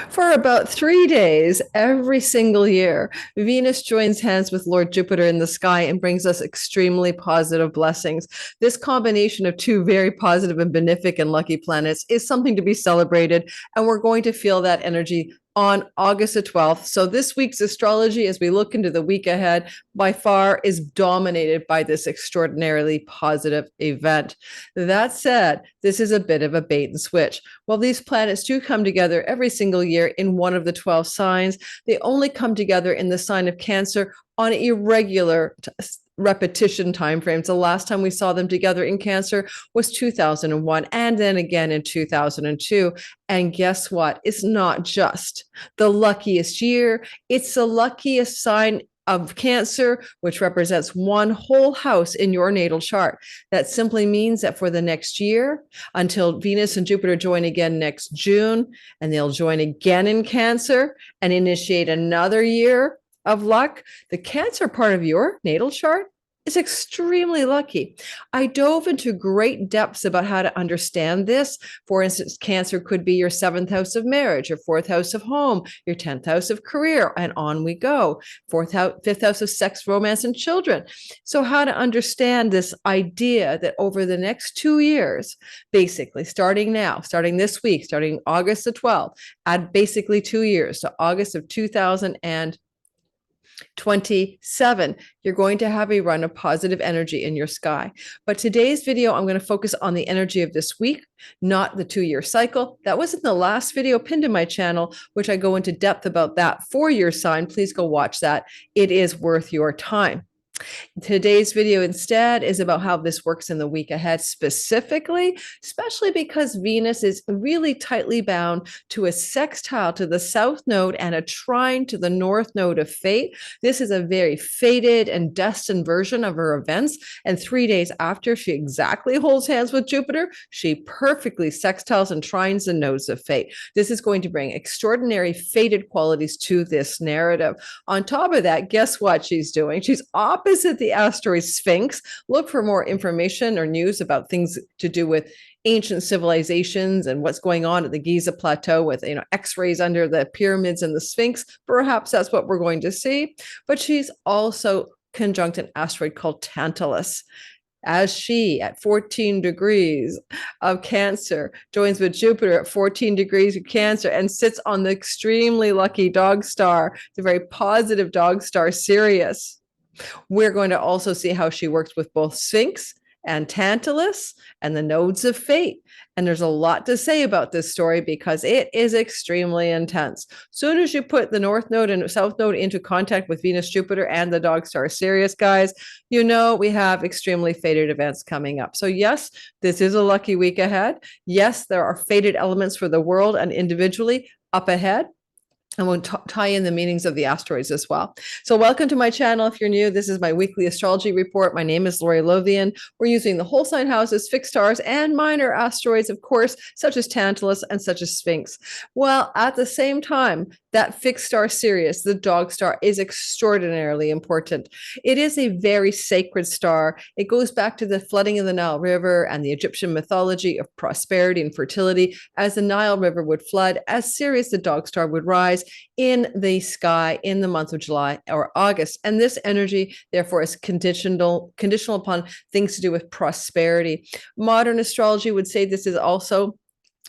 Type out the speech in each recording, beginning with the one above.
For about 3 days every single year, Venus joins hands with Lord Jupiter in the sky and brings us extremely positive blessings. This combination of two very positive and benefic and lucky planets is something to be celebrated, and we're going to feel that energy on August the 12th. So this week's astrology, as we look into the week ahead, by far is dominated by this extraordinarily positive event. That said, this is a bit of a bait and switch. While these planets do come together every single year in one of the 12 signs, they only come together in the sign of Cancer on irregular repetition timeframes. The last time we saw them together in Cancer was 2001, and then again in 2002. And guess what? It's not just the luckiest year, it's the luckiest sign of Cancer, which represents one whole house in your natal chart. That simply means that for the next year, until Venus and Jupiter join again next June, and they'll join again in Cancer and initiate another year of luck, the Cancer part of your natal chart is extremely lucky. I dove into great depths about how to understand this. For instance, Cancer could be your seventh house of marriage, your fourth house of home, your 10th house of career, and on we go. Fifth house of sex, romance, and children. So how to understand this idea that over the next 2 years, basically starting now, starting this week, starting August the 12th, add basically 2 years to August of 2027, you're going to have a run of positive energy in your sky. But today's video, I'm going to focus on the energy of this week, not the 2-year cycle. That was in the last video pinned to my channel, which I go into depth about that 4-year sign. Please go watch that. It is worth your time. Today's video instead is about how this works in the week ahead specifically, especially because Venus is really tightly bound to a sextile to the south node and a trine to the north node of fate. This is a very fated and destined version of her events. And 3 days after she exactly holds hands with Jupiter, she perfectly sextiles and trines the nodes of fate. This is going to bring extraordinary fated qualities to this narrative. On top of that, guess what she's doing? She's opposite the asteroid Sphinx. Look for more information or news about things to do with ancient civilizations and what's going on at the Giza Plateau with X-rays under the pyramids and the Sphinx. Perhaps that's what we're going to see. But she's also conjunct an asteroid called Tantalus, as she at 14 degrees of Cancer joins with Jupiter at 14 degrees of Cancer and sits on the extremely lucky dog star, the very positive dog star Sirius. We're going to also see how she works with both Sphinx and Tantalus and the nodes of fate. And there's a lot to say about this story because it is extremely intense. Soon as you put the north node and south node into contact with Venus, Jupiter, and the dog star Sirius, guys, you know we have extremely fated events coming up. So yes, this is a lucky week ahead. Yes, there are fated elements for the world and individually up ahead. And we'll tie in the meanings of the asteroids as well. So welcome to my channel. If you're new, this is my weekly astrology report. My name is Lori Lothian. We're using the whole sign houses, fixed stars, and minor asteroids, of course, such as Tantalus and such as Sphinx. Well, at the same time, that fixed star Sirius, the dog star, is extraordinarily important. It is a very sacred star. It goes back to the flooding of the Nile River and the Egyptian mythology of prosperity and fertility. As the Nile River would flood, as Sirius, the dog star, would rise in the sky in the month of July or August. And this energy, therefore, is conditional upon things to do with prosperity. Modern astrology would say this is also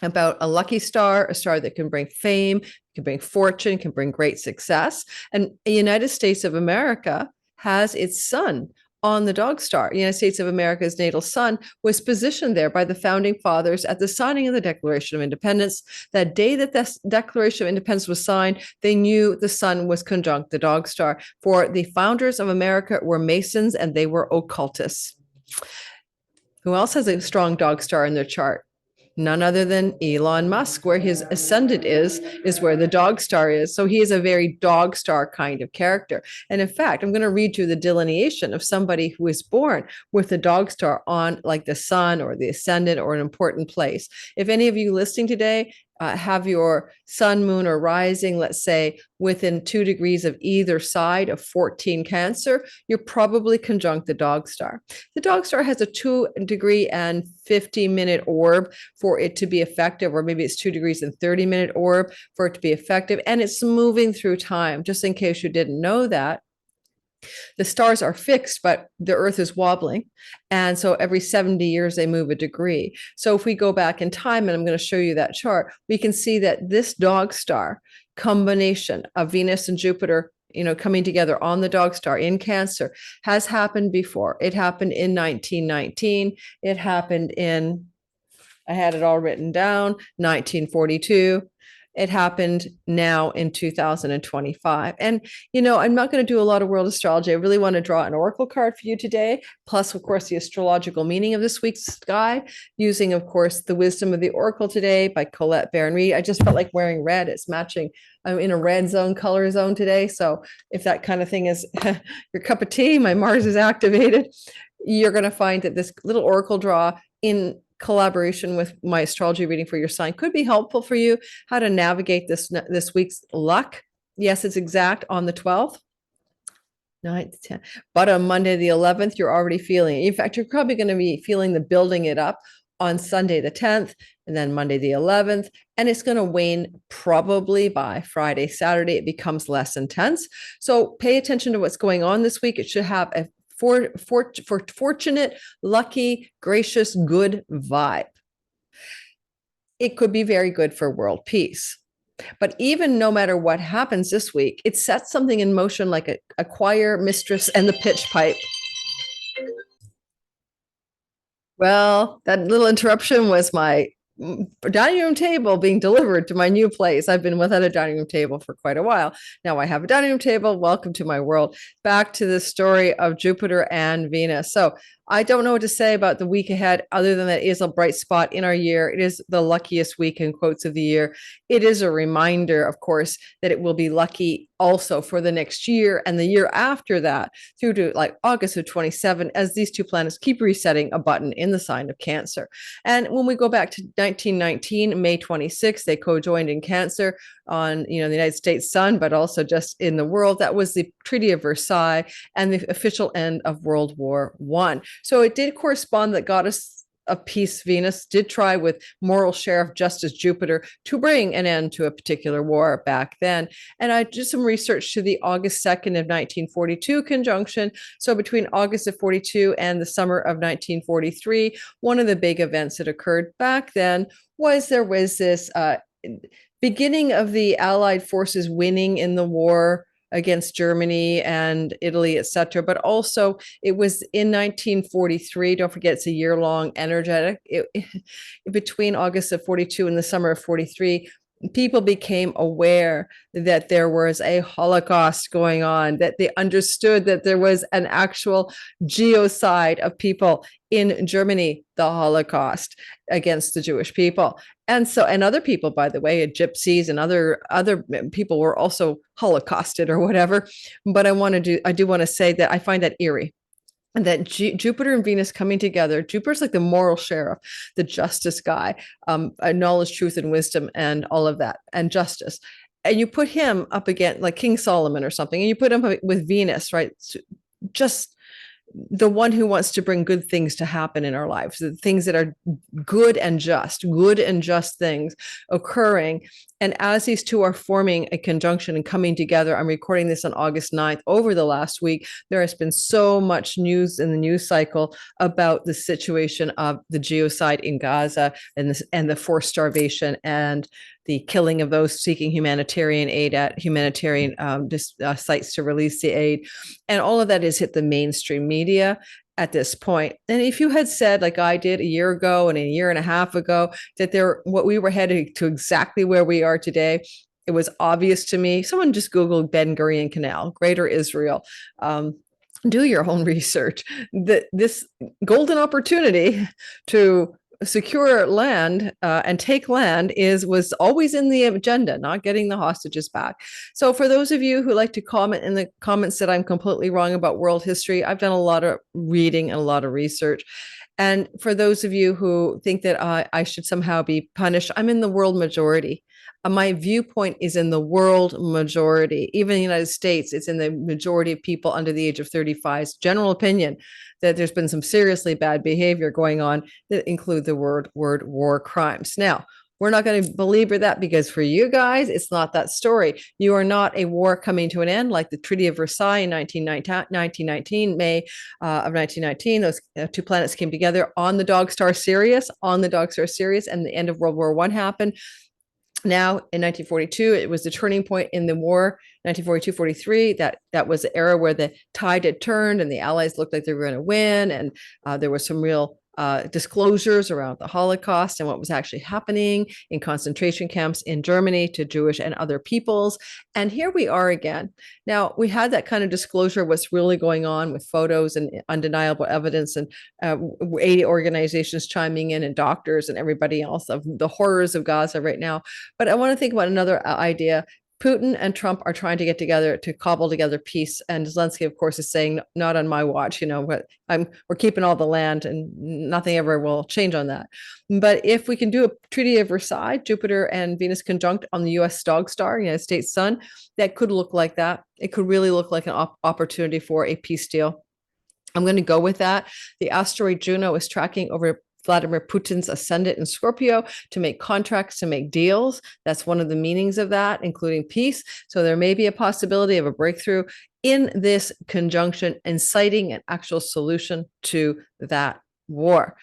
about a lucky star, a star that can bring fame, can bring fortune, can bring great success. And the United States of America has its sun on the dog star. The United States of America's natal sun was positioned there by the founding fathers at the signing of the Declaration of Independence. That day that the Declaration of Independence was signed, they knew the sun was conjunct the dog star. For the founders of America were Masons and they were occultists. Who else has a strong dog star in their chart? None other than Elon Musk. Where his ascendant is where the dog star is. So he is a very dog star kind of character. And in fact, I'm going to read you the delineation of somebody who is born with the dog star on like the sun or the ascendant or an important place. If any of you listening today have your sun, moon, or rising, let's say, within 2 degrees of either side of 14 Cancer, you're probably conjunct the dog star. The dog star has a 2 degree and 50-minute orb for it to be effective, or maybe it's 2 degrees and 30-minute orb for it to be effective. And it's moving through time, just in case you didn't know that. The stars are fixed, but the earth is wobbling. And so every 70 years, they move a degree. So if we go back in time, and I'm going to show you that chart, we can see that this dog star combination of Venus and Jupiter, coming together on the dog star in Cancer has happened before. It happened in 1919. It happened in, I had it all written down, 1942. It happened now in 2025. And, I'm not going to do a lot of world astrology. I really want to draw an oracle card for you today, plus, of course, the astrological meaning of this week's sky, using, of course, The Wisdom of the Oracle today by Colette Baron-Reid. I just felt like wearing red. It's matching. I'm in a red zone, color zone today. So if that kind of thing is your cup of tea, my Mars is activated, you're going to find that this little oracle draw in collaboration with my astrology reading for your sign could be helpful for you, how to navigate this week's luck. Yes, it's exact on the 12th. 9th, 10th. But on Monday, the 11th, you're already feeling it. In fact, you're probably going to be feeling the building it up on Sunday, the 10th, and then Monday, the 11th. And it's going to wane probably by Friday, Saturday. It becomes less intense. So pay attention to what's going on this week. It should have a for fortunate, lucky, gracious, good vibe. It could be very good for world peace. But even no matter what happens this week, it sets something in motion, like a choir mistress and the pitch pipe. Well, that little interruption was my dining room table being delivered to my new place. I've been without a dining room table for quite a while. Now I have a dining room table. Welcome to my world. Back to the story of Jupiter and Venus. So I don't know what to say about the week ahead, other than that it is a bright spot in our year. It is the luckiest week in quotes of the year. It is a reminder, of course, that it will be lucky also for the next year and the year after that, through to like August of 27, as these two planets keep resetting a button in the sign of Cancer. And when we go back to 1919, May 26, they co-joined in Cancer on, the United States sun, but also just in the world. That was the Treaty of Versailles and the official end of World War I. So it did correspond that goddess of peace, Venus, did try with moral sheriff justice Jupiter to bring an end to a particular war back then. And I did some research to the August 2nd of 1942 conjunction. So between August of 42 and the summer of 1943, one of the big events that occurred back then was there was this beginning of the Allied forces winning in the war against Germany and Italy, etc. But also it was in 1943, don't forget it's a year-long energetic, between August of 42 and the summer of 43, people became aware that there was a Holocaust going on, that they understood that there was an actual genocide of people in Germany, the Holocaust against the Jewish people. And so, and other people, by the way, gypsies and other people were also holocausted or whatever. But I do want to say that I find that eerie. And that Jupiter and Venus coming together. Jupiter's like the moral sheriff, the justice guy, knowledge, truth, and wisdom, and all of that, and justice. And you put him up against like King Solomon or something, and you put him with Venus, right? Just the one who wants to bring good things to happen in our lives, the things that are good and just things occurring. And as these two are forming a conjunction and coming together, I'm recording this on August 9th. Over the last week, there has been so much news in the news cycle about the situation of the genocide in Gaza and the forced starvation and the killing of those seeking humanitarian aid at humanitarian sites to release the aid. And all of that has hit the mainstream media at this point. And if you had said, like I did a year ago and a year and a half ago, that what we were headed to exactly where we are today, it was obvious to me. Someone just Googled Ben Gurion Canal, Greater Israel. Do your own research. This golden opportunity to secure land and take land was always in the agenda, not getting the hostages back. So for those of you who like to comment in the comments that I'm completely wrong about world history, I've done a lot of reading and a lot of research. And for those of you who think that I should somehow be punished, I'm in the world majority. My viewpoint is in the world majority. Even in the United States, it's in the majority of people under the age of 35's general opinion that there's been some seriously bad behavior going on that include the word war crimes. Now, we're not going to belabor that because for you guys, it's not that story. You are not a war coming to an end like the Treaty of Versailles in 1919, May of 1919. Those two planets came together on the dog star Sirius, and the end of World War I happened. Now, in 1942, it was the turning point in the war, 1942-43. That was the era where the tide had turned and the Allies looked like they were going to win. And there were some real disclosures around the Holocaust and what was actually happening in concentration camps in Germany to Jewish and other peoples. And here we are again. Now, we had that kind of disclosure of what's really going on with photos and undeniable evidence and 80 organizations chiming in and doctors and everybody else of the horrors of Gaza right now. But I want to think about another idea. Putin and Trump are trying to get together to cobble together peace. And Zelensky, of course, is saying, not on my watch, but we're keeping all the land and nothing ever will change on that. But if we can do a Treaty of Versailles, Jupiter and Venus conjunct on the US dog star, United States sun, that could look like that. It could really look like an opportunity for a peace deal. I'm going to go with that. The asteroid Juno is tracking over Vladimir Putin's ascendant in Scorpio to make contracts, to make deals. That's one of the meanings of that, including peace. So there may be a possibility of a breakthrough in this conjunction, inciting an actual solution to that war.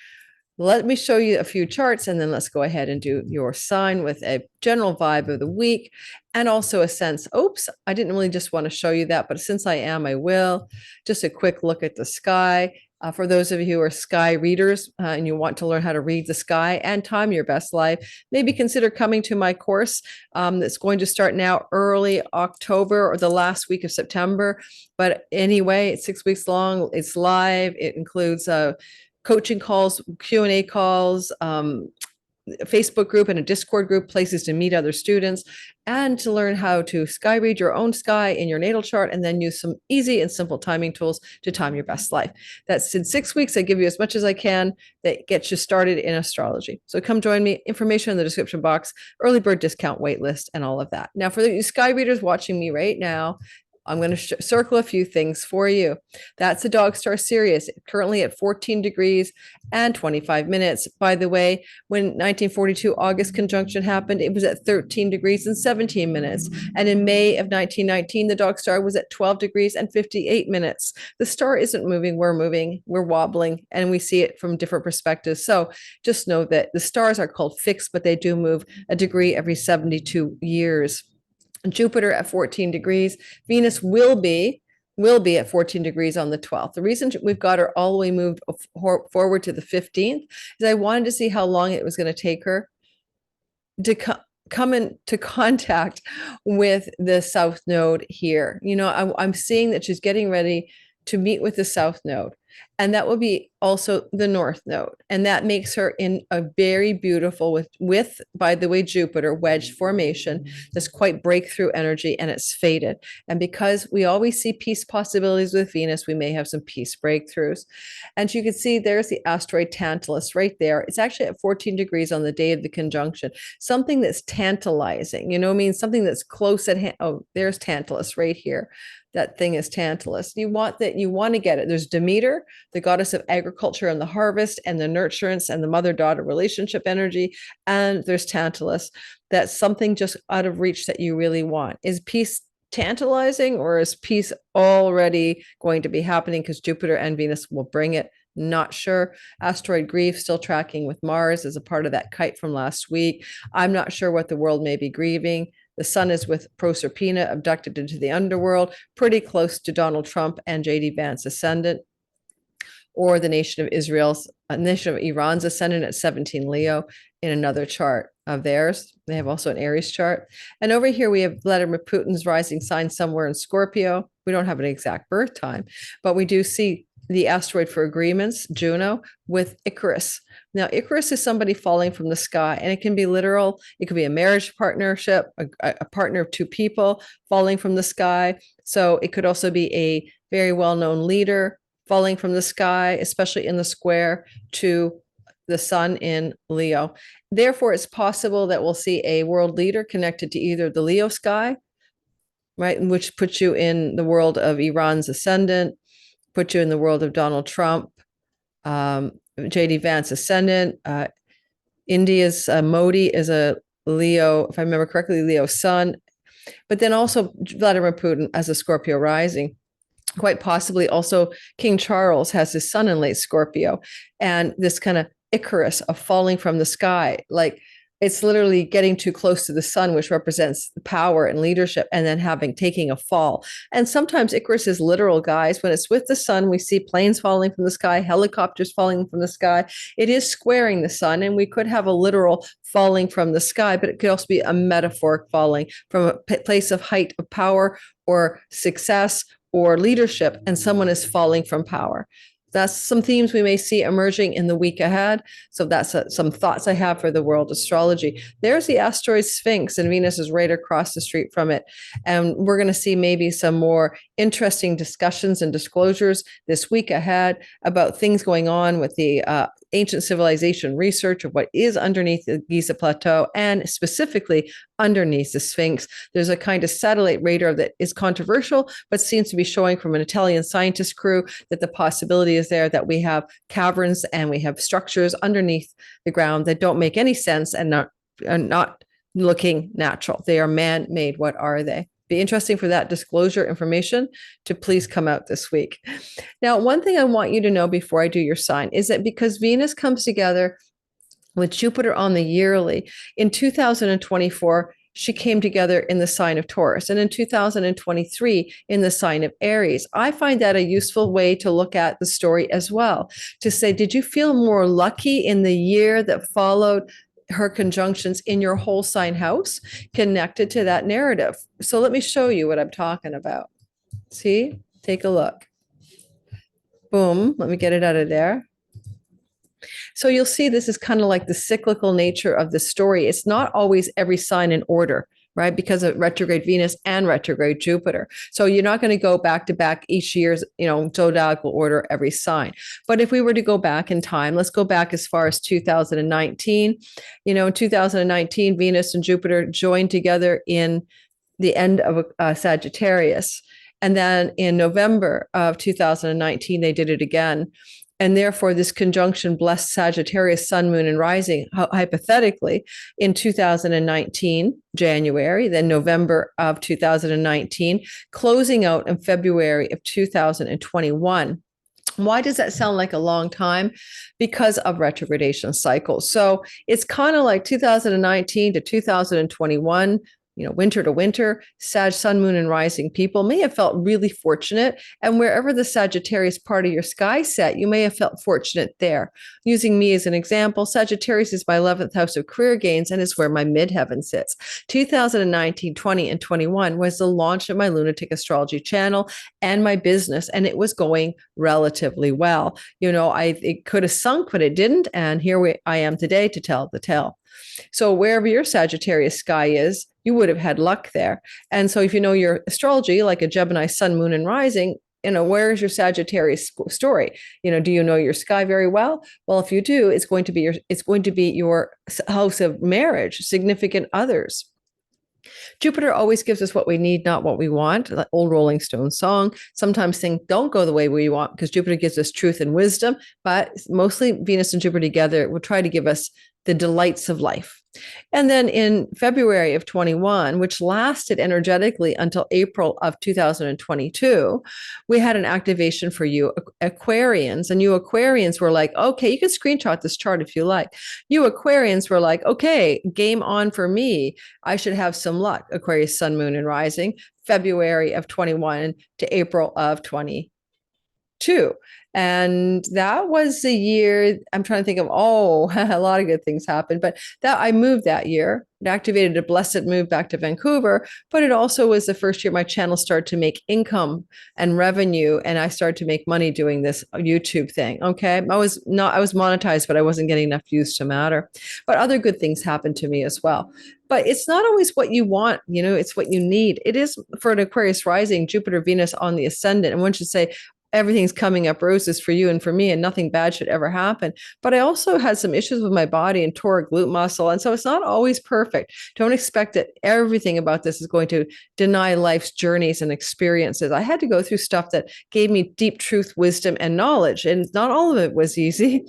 Let me show you a few charts and then let's go ahead and do your sign with a general vibe of the week and also a sense, oops, I didn't really just want to show you that, but since I am, I will. Just a quick look at the sky. For those of you who are sky readers and you want to learn how to read the sky and time your best life, maybe consider coming to my course that's going to start now early October or the last week of September. But anyway, it's 6 weeks long. It's live. It includes coaching calls, Q&A calls, Facebook group and a Discord group, places to meet other students, and to learn how to sky read your own sky in your natal chart, and then use some easy and simple timing tools to time your best life. That's in 6 weeks. I give you as much as I can that gets you started in astrology. So come join me. Information in the description box, early bird discount, wait list, and all of that. Now, for the sky readers watching me right now, I'm going to circle a few things for you. That's the dog star Sirius, currently at 14 degrees and 25 minutes. By the way, when 1942 August conjunction happened, it was at 13 degrees and 17 minutes. And in May of 1919, the dog star was at 12 degrees and 58 minutes. The star isn't moving, we're wobbling, and we see it from different perspectives. So just know that the stars are called fixed, but they do move a degree every 72 years. Jupiter at 14 degrees. Venus will be at 14 degrees on the 12th. The reason we've got her all the way moved forward to the 15th is I wanted to see how long it was going to take her to come into contact with the South Node here. I'm seeing that she's getting ready to meet with the South Node. And that will be also the North Node. And that makes her in a very beautiful, with by the way, Jupiter wedge formation, this quite breakthrough energy, and it's faded. And because we always see peace possibilities with Venus, we may have some peace breakthroughs. And you can see there's the asteroid Tantalus right there. It's actually at 14 degrees on the day of the conjunction. Something that's tantalizing, something that's close at hand. Oh, there's Tantalus right here. That thing is Tantalus. You want to get it. There's Demeter, the goddess of agriculture and the harvest and the nurturance and the mother-daughter relationship energy. And there's Tantalus. That's something just out of reach that you really want. Is peace tantalizing, or is peace already going to be happening because Jupiter and Venus will bring it? Not sure. Asteroid grief still tracking with Mars as a part of that kite from last week. I'm not sure what the world may be grieving. The sun is with Proserpina, abducted into the underworld, pretty close to Donald Trump and J.D. Vance ascendant, or the nation of Iran's ascendant at 17 Leo in another chart of theirs. They have also an Aries chart. And over here, we have Vladimir Putin's rising sign somewhere in Scorpio. We don't have an exact birth time, but we do see the asteroid for agreements, Juno, with Icarus. Now, Icarus is somebody falling from the sky, and it can be literal. It could be a marriage partnership, a partner of two people falling from the sky. So it could also be a very well-known leader falling from the sky, especially in the square to the sun in Leo. Therefore, it's possible that we'll see a world leader connected to either the Leo sky, right, which puts you in the world of Iran's ascendant, put you in the world of Donald Trump, J.D. Vance ascendant, India's Modi is a Leo, if I remember correctly, Leo sun, but then also Vladimir Putin as a Scorpio rising. Quite possibly also King Charles has his sun in late Scorpio, and this kind of Icarus of falling from the sky, like it's literally getting too close to the sun, which represents power and leadership, and then taking a fall. And sometimes Icarus is literal, guys. When it's with the sun, we see planes falling from the sky, helicopters falling from the sky. It is squaring the sun, and we could have a literal falling from the sky, but it could also be a metaphoric falling from a place of height of power or success or leadership, and someone is falling from power. That's some themes we may see emerging in the week ahead. So that's some thoughts I have for the world astrology. There's the asteroid Sphinx, and Venus is right across the street from it. And we're going to see maybe some more interesting discussions and disclosures this week ahead about things going on with the ancient civilization research of what is underneath the Giza Plateau and specifically underneath the Sphinx. There's a kind of satellite radar that is controversial, but seems to be showing from an Italian scientist crew that the possibility is there that we have caverns and we have structures underneath the ground that don't make any sense and are not looking natural. They are man-made. What are they? Be interesting for that disclosure information to please come out this week. Now, one thing I want you to know before I do your sign is that because Venus comes together with Jupiter on the yearly, in 2024, she came together in the sign of Taurus, and in 2023 in the sign of Aries. I find that a useful way to look at the story as well, to say, did you feel more lucky in the year that followed her conjunctions in your whole sign house connected to that narrative? So let me show you what I'm talking about. See, take a look. Boom, let me get it out of there. So you'll see this is kind of like the cyclical nature of the story. It's not always every sign in order, right? Because of retrograde Venus and retrograde Jupiter. So you're not going to go back to back each year's, zodiacal order, every sign. But if we were to go back in time, let's go back as far as 2019. In 2019, Venus and Jupiter joined together in the end of Sagittarius. And then in November of 2019, they did it again. And therefore, this conjunction blessed Sagittarius, sun, moon, and rising, hypothetically, in 2019, January, then November of 2019, closing out in February of 2021. Why does that sound like a long time? Because of retrogradation cycles. So it's kind of like 2019 to 2021. Winter to winter, Sag, sun, moon, and rising people may have felt really fortunate. And wherever the Sagittarius part of your sky set, you may have felt fortunate there. Using me as an example, Sagittarius is my 11th house of career gains and is where my midheaven sits. 2019, 20, and 21 was the launch of my Lunatic Astrology channel and my business, and it was going relatively well. It could have sunk, but it didn't. And here I am today to tell the tale. So wherever your Sagittarius sky is, you would have had luck there. And so if you know your astrology, like a Gemini sun, moon, and rising, where is your Sagittarius story? Do you know your sky very well? Well, if you do, it's going to be your house of marriage, significant others. Jupiter always gives us what we need, not what we want. That old Rolling Stone song. Sometimes things don't go the way we want because Jupiter gives us truth and wisdom, but mostly Venus and Jupiter together will try to give us the delights of life. And then in February of 21, which lasted energetically until April of 2022, we had an activation for you Aquarians. And you Aquarians were like, okay, you can screenshot this chart if you like. You Aquarians were like, okay, game on for me. I should have some luck. Aquarius, sun, moon, and rising, February of 21 to April of 22. And that was the year, I'm trying to think of, a lot of good things happened, but that I moved that year. It activated a blessed move back to Vancouver, but it also was the first year my channel started to make income and revenue, and I started to make money doing this YouTube thing. Okay, I was monetized, but I wasn't getting enough views to matter. But other good things happened to me as well. But it's not always what you want, it's what you need. It is for an Aquarius rising, Jupiter, Venus on the ascendant. And one should say, everything's coming up roses for you and for me, and nothing bad should ever happen. But I also had some issues with my body and tore a glute muscle. And so it's not always perfect. Don't expect that everything about this is going to deny life's journeys and experiences. I had to go through stuff that gave me deep truth, wisdom, and knowledge. And not all of it was easy.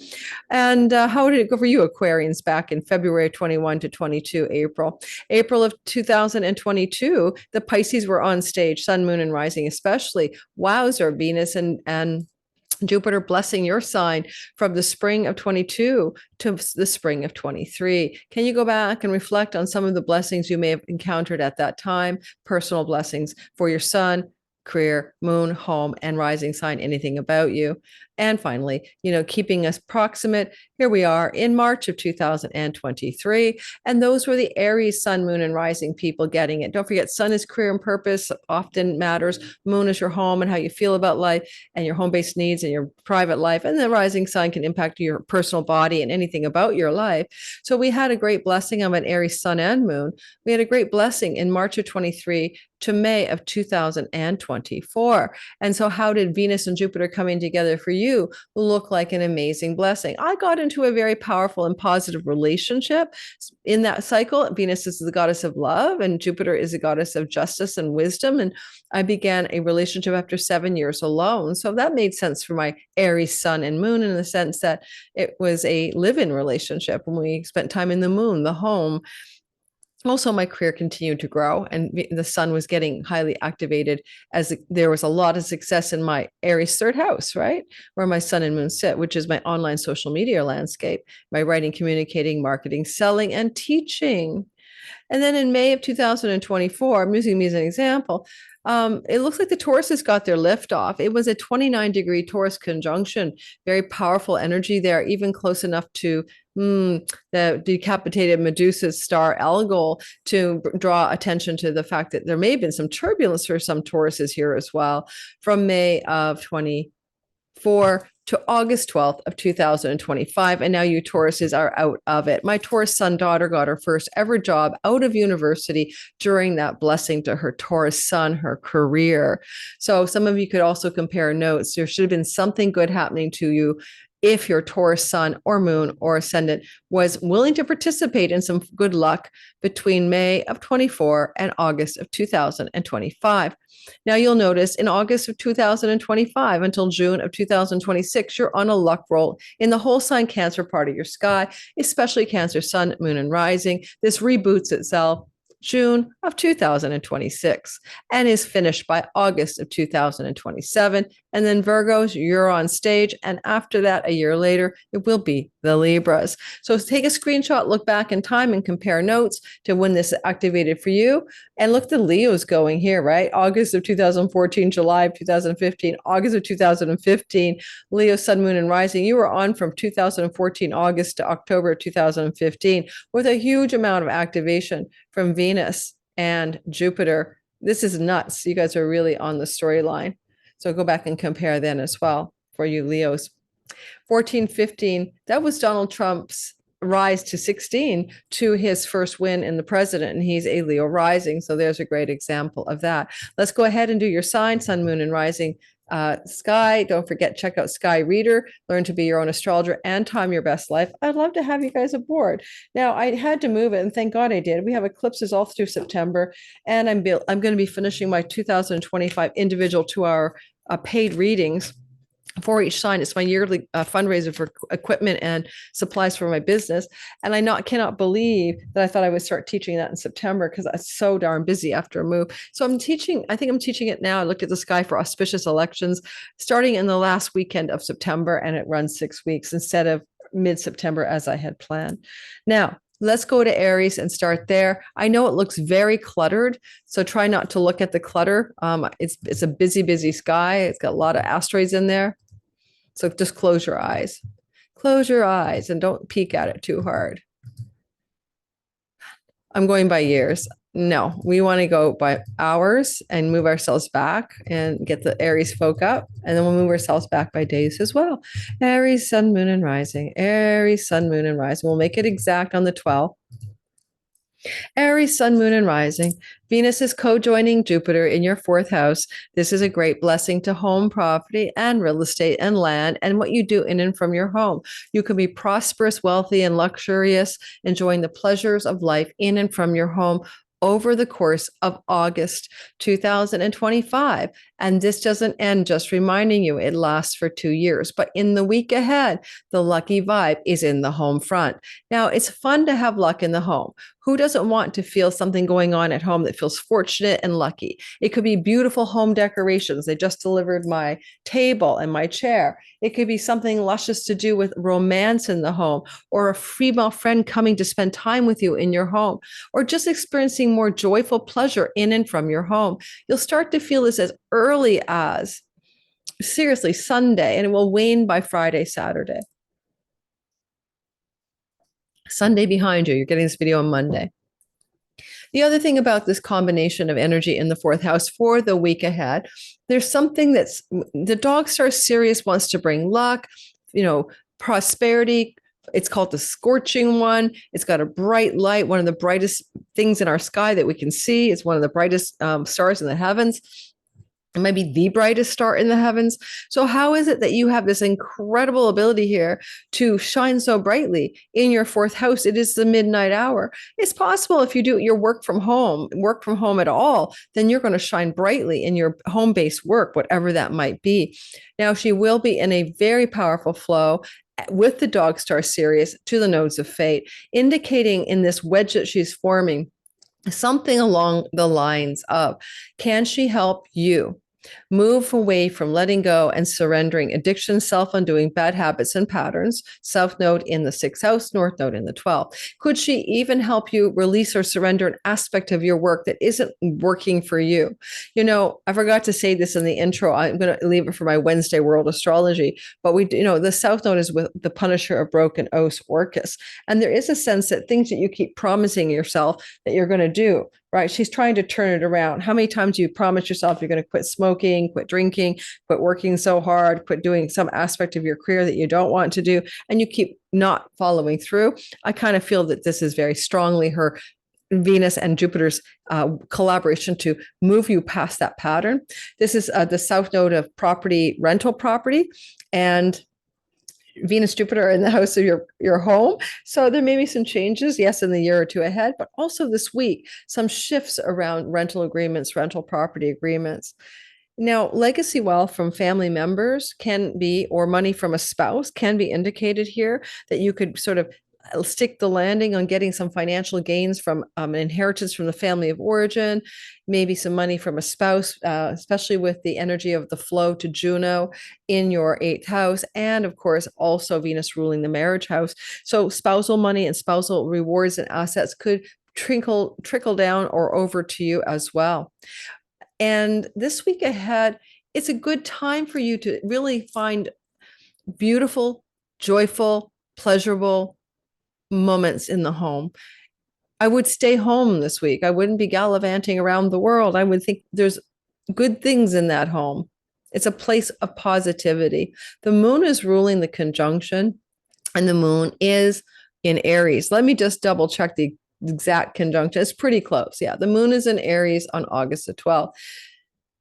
And how did it go for you, Aquarians, back in February 21 to 22, April of 2022, the Pisces were on stage, sun, moon, and rising, especially. Wowzer, Venus and Jupiter blessing your sign from the spring of 22 to the spring of 23. Can you go back and reflect on some of the blessings you may have encountered at that time? Personal blessings for your sun, career, moon, home, and rising sign, anything about you. And finally, keeping us proximate. Here we are in March of 2023. And those were the Aries, sun, moon, and rising people getting it. Don't forget, sun is career and purpose, often matters. Moon is your home and how you feel about life and your home-based needs and your private life. And the rising sign can impact your personal body and anything about your life. So we had a great blessing of an Aries sun and moon. We had a great blessing in March of 23 to May of 2024. And so how did Venus and Jupiter coming together for you look like an amazing blessing? I got into a very powerful and positive relationship in that cycle. Venus is the goddess of love and Jupiter is the goddess of justice and wisdom. And I began a relationship after 7 years alone. So that made sense for my Aries sun and moon in the sense that it was a live-in relationship when we spent time in the moon, the home. Also, my career continued to grow and the sun was getting highly activated as there was a lot of success in my Aries third house, right? Where my sun and moon sit, which is my online social media landscape, my writing, communicating, marketing, selling, and teaching. And then in May of 2024, I'm using me as an example, it looks like the Tauruses got their lift off. It was a 29-degree Taurus conjunction, very powerful energy there, even close enough to the decapitated Medusa's star Algol to draw attention to the fact that there may have been some turbulence for some Tauruses here as well from May of 24 to August 12th of 2025. And now you Tauruses are out of it. My Taurus sun daughter got her first ever job out of university during that blessing to her Taurus sun, her career. So some of you could also compare notes. There should have been something good happening to you if your Taurus sun or moon or ascendant was willing to participate in some good luck between May of 24 and August of 2025. Now you'll notice in August of 2025 until June of 2026, you're on a luck roll in the whole sign Cancer part of your sky, especially Cancer, sun, moon, and rising. This reboots itself June of 2026 and is finished by August of 2027. And then Virgos, you're on stage. And after that, a year later, it will be the Libras. So take a screenshot, look back in time and compare notes to when this activated for you. And look, the Leos going here, right? August of 2014, July of 2015, August of 2015, Leo, sun, moon, and rising. You were on from 2014, August to October of 2015 with a huge amount of activation from Venus and Jupiter. This is nuts. You guys are really on the storyline. So go back and compare then as well for you Leos. 14, 15, that was Donald Trump's rise to 16 to his first win in the president, and he's a Leo rising. So there's a great example of that. Let's go ahead and do your sign, sun, moon, and rising sky. Don't forget, check out Sky Reader, learn to be your own astrologer and time your best life. I'd love to have you guys aboard. Now, I had to move it, and thank God I did. We have eclipses all through September, and I'm going to be finishing my 2025 individual 2-hour paid readings for each sign. It's my yearly fundraiser for equipment and supplies for my business. And I cannot believe that I thought I would start teaching that in September because I'm so darn busy after a move. So I think I'm teaching it now. I looked at the sky for auspicious elections starting in the last weekend of September, and it runs 6 weeks instead of mid-September as I had planned. Now, let's go to Aries and start there. I know it looks very cluttered, so try not to look at the clutter. It's a busy, busy sky. It's got a lot of asteroids in there. So just close your eyes. Close your eyes and don't peek at it too hard. I'm going by years. No, we want to go by hours and move ourselves back and get the Aries folk up. And then we'll move ourselves back by days as well. Aries, sun, moon, and rising. Aries, sun, moon, and rising. We'll make it exact on the 12th. Aries, sun, moon, and rising. Venus is co-joining Jupiter in your fourth house. This is a great blessing to home, property, and real estate and land, and what you do in and from your home. You can be prosperous, wealthy, and luxurious, enjoying the pleasures of life in and from your home over the course of August 2025. And this doesn't end, just reminding you, it lasts for 2 years. But in the week ahead, the lucky vibe is in the home front. Now, it's fun to have luck in the home. Who doesn't want to feel something going on at home that feels fortunate and lucky? It could be beautiful home decorations. They just delivered my table and my chair. It could be something luscious to do with romance in the home, or a female friend coming to spend time with you in your home, or just experiencing more joyful pleasure in and from your home. You'll start to feel this as early as, seriously, Sunday, and it will wane by Friday, Saturday. Sunday behind you. You're getting this video on Monday. The other thing about this combination of energy in the fourth house for the week ahead, there's something that's the dog Star Sirius wants to bring luck, prosperity. It's called the scorching one. It's got a bright light, one of the brightest things in our sky that we can see. It's one of the brightest stars in the heavens. It might be the brightest star in the heavens. So how is it that you have this incredible ability here to shine so brightly in your fourth house? It is the midnight hour. It's possible if you do your work from home at all, then you're going to shine brightly in your home-based work, whatever that might be. Now, she will be in a very powerful flow with the dog Star Sirius to the nodes of fate, indicating in this wedge that she's forming something along the lines of, can she help you move away from letting go and surrendering addiction, self-undoing bad habits and patterns? South node in the 6th house, north node in the 12th. Could she even help you release or surrender an aspect of your work that isn't working for you? I forgot to say this in the intro. I'm going to leave it for my Wednesday World Astrology. But the South node is with the Punisher of Broken Os, Orcus. And there is a sense that things that you keep promising yourself that you're going to do, right? She's trying to turn it around. How many times do you promise yourself you're going to quit smoking, quit drinking, quit working so hard, quit doing some aspect of your career that you don't want to do, and you keep not following through? I kind of feel that this is very strongly her Venus and Jupiter's collaboration to move you past that pattern. This is the South node of rental property, and Venus, Jupiter in the house of your home. So there may be some changes, yes, in the year or two ahead, but also this week, some shifts around rental agreements, rental property agreements. Now, legacy wealth from family members can be, or money from a spouse can be indicated here, that you could sort of stick the landing on getting some financial gains from an inheritance from the family of origin, maybe some money from a spouse, especially with the energy of the flow to Juno in your 8th house. And of course, also Venus ruling the marriage house. So spousal money and spousal rewards and assets could trickle down or over to you as well. And this week ahead, it's a good time for you to really find beautiful, joyful, pleasurable moments in the home. I would stay home this week. I wouldn't be gallivanting around the world. I would think there's good things in that home. It's a place of positivity. The moon is ruling the conjunction, and the moon is in Aries. Let me just double check the exact conjunction. It's pretty close. Yeah, the moon is in Aries on August the 12th.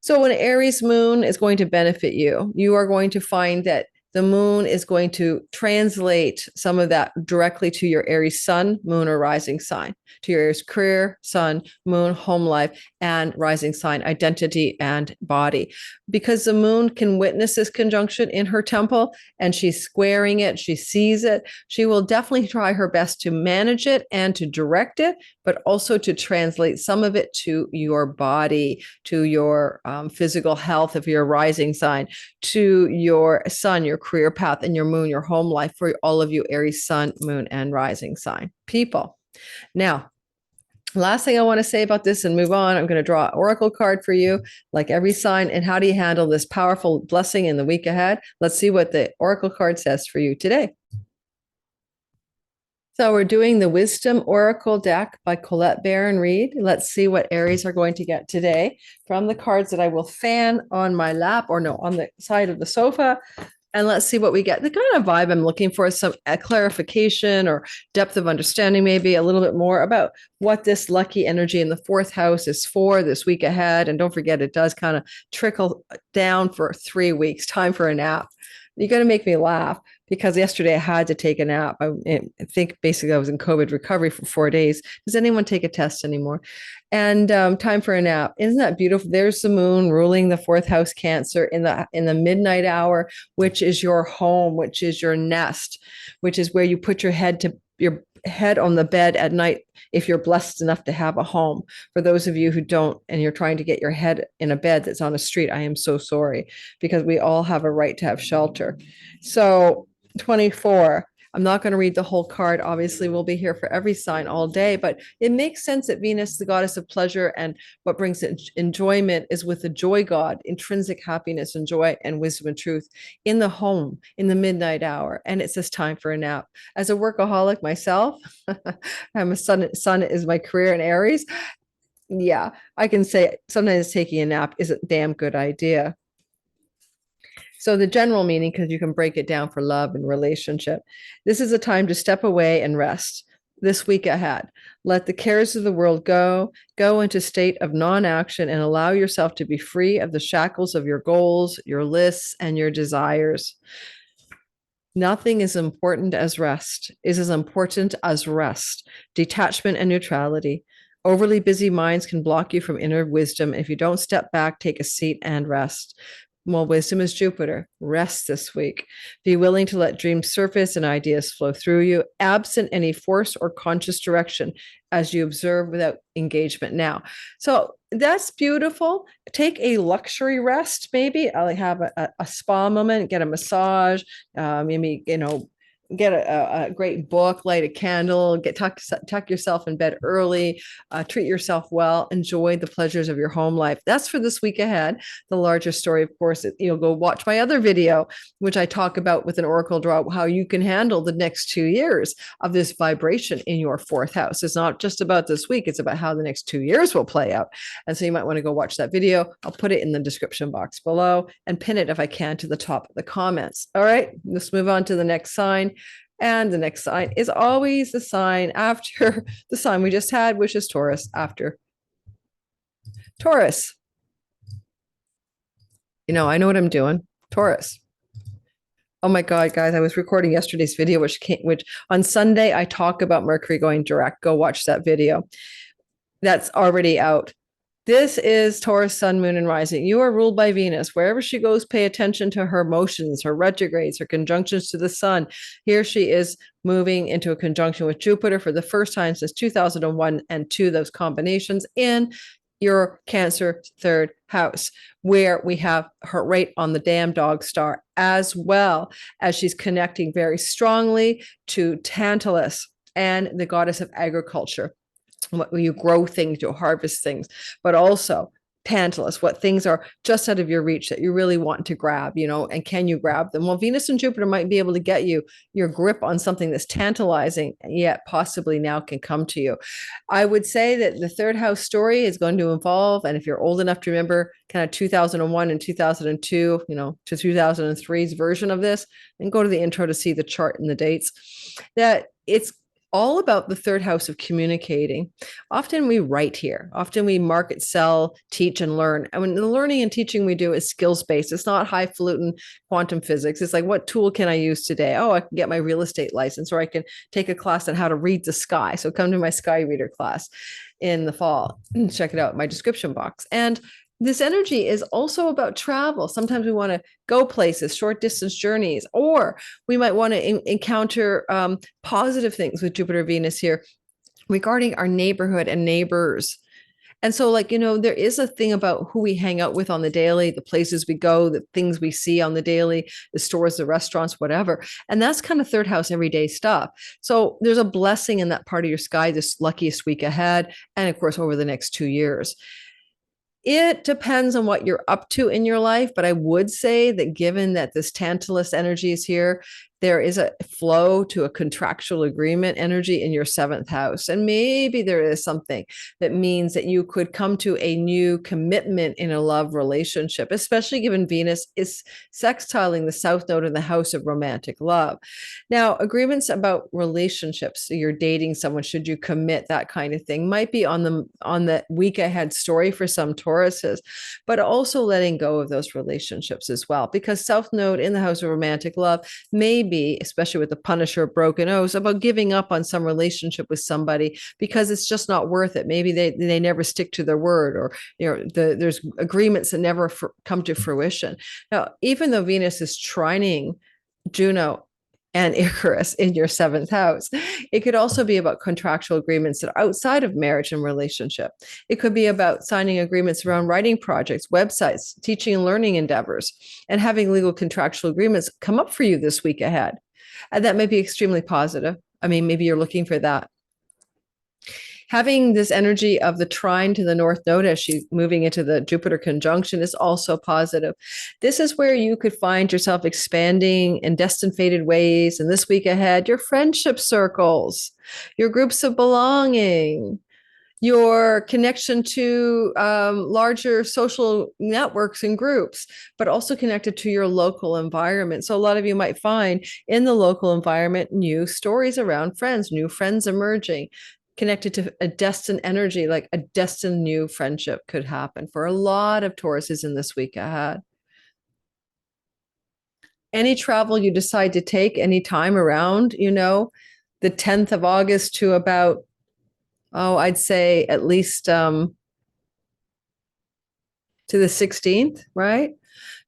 So an Aries moon is going to benefit you. You are going to find that the moon is going to translate some of that directly to your Aries sun, moon, or rising sign, to your Aries career, sun, moon, home life, and rising sign, identity and body. Because the moon can witness this conjunction in her temple, and she's squaring it, she sees it, she will definitely try her best to manage it and to direct it, but also to translate some of it to your body, to your physical health of your rising sign, to your sun, your career path, and your moon, your home life, for all of you Aries sun, moon, and rising sign people. Now, last thing I want to say about this and move on, I'm going to draw an oracle card for you, like every sign. And how do you handle this powerful blessing in the week ahead? Let's see what the oracle card says for you today. So we're doing the Wisdom Oracle deck by Colette Baron Reed. Let's see what Aries are going to get today from the cards that I will fan on my lap, or no, on the side of the sofa. And let's see what we get. The kind of vibe I'm looking for is some clarification or depth of understanding, maybe a little bit more about what this lucky energy in the fourth house is for this week ahead. And don't forget, it does kind of trickle down for 3 weeks. Time for a nap. You're going to make me laugh because yesterday I had to take a nap. I think basically I was in COVID recovery for 4 days. Does anyone take a test anymore? And time for a nap. Isn't that beautiful? There's the moon ruling the fourth house Cancer in the midnight hour, which is your home, which is your nest, which is where you put your head on the bed at night if you're blessed enough to have a home. For those of you who don't and you're trying to get your head in a bed that's on a street, I am so sorry, because we all have a right to have shelter. So 24. I'm not going to read the whole card. Obviously, we'll be here for every sign all day, but it makes sense that Venus, the goddess of pleasure, and what brings enjoyment is with the joy god, intrinsic happiness and joy and wisdom and truth in the home in the midnight hour. And it says time for a nap. As a workaholic myself, I'm a sun is my career in Aries. Yeah, I can say sometimes taking a nap is a damn good idea. So the general meaning, because you can break it down for love and relationship, this is a time to step away and rest this week ahead. Let the cares of the world go into state of non-action and allow yourself to be free of the shackles of your goals, your lists, and your desires. Nothing is important as rest, is as important as rest, detachment and neutrality. Overly busy minds can block you from inner wisdom. If you don't step back, take a seat and rest. Well, wisdom is Jupiter. Rest this week. Be willing to let dreams surface and ideas flow through you, absent any force or conscious direction as you observe without engagement now. So that's beautiful. Take a luxury rest, maybe. I'll have a spa moment, get a massage, maybe, get a great book, light a candle, tuck yourself in bed early, treat yourself well, enjoy the pleasures of your home life. That's for this week ahead. The larger story, of course, you'll go watch my other video, which I talk about with an oracle draw, how you can handle the next 2 years of this vibration in your fourth house. It's not just about this week, it's about how the next 2 years will play out. And so you might want to go watch that video. I'll put it in the description box below and pin it if I can to the top of the comments. All right, let's move on to the next sign. And the next sign is always the sign after the sign we just had, which is Taurus. After Taurus. I know what I'm doing. Taurus. Oh my God, guys, I was recording yesterday's video, which on Sunday, I talk about Mercury going direct. Go watch that video. That's already out. This is Taurus, sun, moon, and rising. You are ruled by Venus. Wherever she goes, pay attention to her motions, her retrogrades, her conjunctions to the sun. Here she is moving into a conjunction with Jupiter for the first time since 2001 and 2, those combinations in your Cancer third house, where we have her right on the damn dog star, as well as she's connecting very strongly to Tantalus and the goddess of agriculture. What you grow things, you harvest things, but also Tantalus, what things are just out of your reach that you really want to grab, and can you grab them? Well, Venus and Jupiter might be able to get you your grip on something that's tantalizing, yet possibly now can come to you. I would say that the third house story is going to evolve. And if you're old enough to remember kind of 2001 and 2002, to 2003's version of this, then go to the intro to see the chart and the dates, that it's all about the third house of communicating. Often we write here. Often we market, sell, teach, and learn. And when the learning and teaching we do is skills-based. It's not highfalutin quantum physics. It's like, what tool can I use today? Oh, I can get my real estate license, or I can take a class on how to read the sky. So come to my sky reader class in the fall. Check it out, my description box. And this energy is also about travel. Sometimes we want to go places, short distance journeys, or we might want to encounter positive things with Jupiter, Venus here regarding our neighborhood and neighbors. And so, there is a thing about who we hang out with on the daily, the places we go, the things we see on the daily, the stores, the restaurants, whatever. And that's kind of third house, everyday stuff. So there's a blessing in that part of your sky, this luckiest week ahead. And of course, over the next 2 years. It depends on what you're up to in your life, but I would say that given that this Tantalus energy is here, there is a flow to a contractual agreement energy in your seventh house. And maybe there is something that means that you could come to a new commitment in a love relationship, especially given Venus is sextiling the south node in the house of romantic love. Now, agreements about relationships, so you're dating someone, should you commit, that kind of thing, might be on the week ahead story for some Tauruses, but also letting go of those relationships as well, because south node in the house of romantic love may be, especially with the Punisher of broken O's, about giving up on some relationship with somebody because it's just not worth it. Maybe they never stick to their word, or there's agreements that never come to fruition. Now, even though Venus is trining Juno and Icarus in your seventh house, it could also be about contractual agreements that are outside of marriage and relationship. It could be about signing agreements around writing projects, websites, teaching and learning endeavors, and having legal contractual agreements come up for you this week ahead. And that may be extremely positive. I mean, maybe you're looking for that. Having this energy of the trine to the north node as she's moving into the Jupiter conjunction is also positive. This is where you could find yourself expanding in destined fated ways. And this week ahead, your friendship circles, your groups of belonging, your connection to larger social networks and groups, but also connected to your local environment. So a lot of you might find in the local environment new stories around friends, new friends emerging, connected to a destined energy, like a destined new friendship could happen for a lot of Tauruses in this week ahead. Any travel you decide to take any time around, the 10th of August to about, I'd say at least to the 16th, right?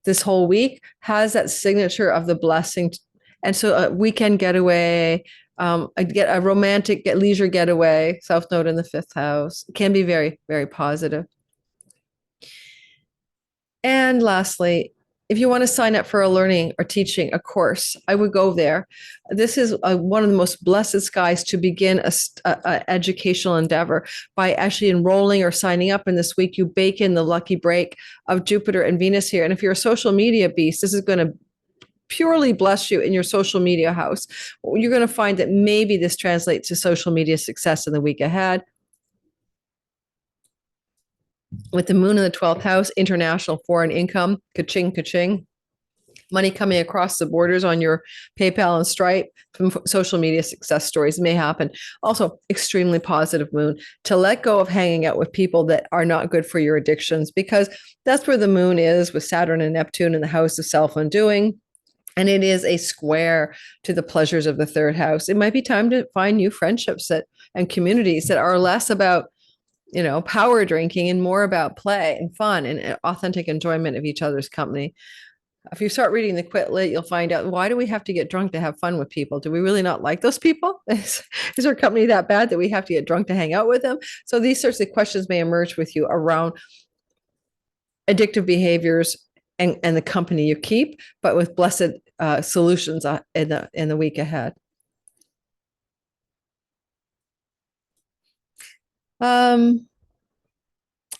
This whole week has that signature of the blessing. And so a weekend getaway, a romantic leisure getaway, south node in the fifth house, can be very, very positive. And lastly, if you want to sign up for a learning or teaching a course, I would go there. This is one of the most blessed skies to begin a educational endeavor by actually enrolling or signing up. And this week you bake in the lucky break of Jupiter and Venus here. And if you're a social media beast, this is going to purely bless you in your social media house. You're going to find that maybe this translates to social media success in the week ahead. With the moon in the 12th house, international foreign income, ka-ching, ka-ching. Money coming across the borders on your PayPal and Stripe from social media success stories may happen. Also, extremely positive moon to let go of hanging out with people that are not good for your addictions, because that's where the moon is with Saturn and Neptune in the house of self-undoing. And it is a square to the pleasures of the third house. It might be time to find new friendships and communities that are less about, power drinking and more about play and fun and authentic enjoyment of each other's company. If you start reading the Quit Lit, you'll find out, why do we have to get drunk to have fun with people? Do we really not like those people? Is our company that bad that we have to get drunk to hang out with them? So these sorts of questions may emerge with you around addictive behaviors and the company you keep, but with blessed solutions in the week ahead.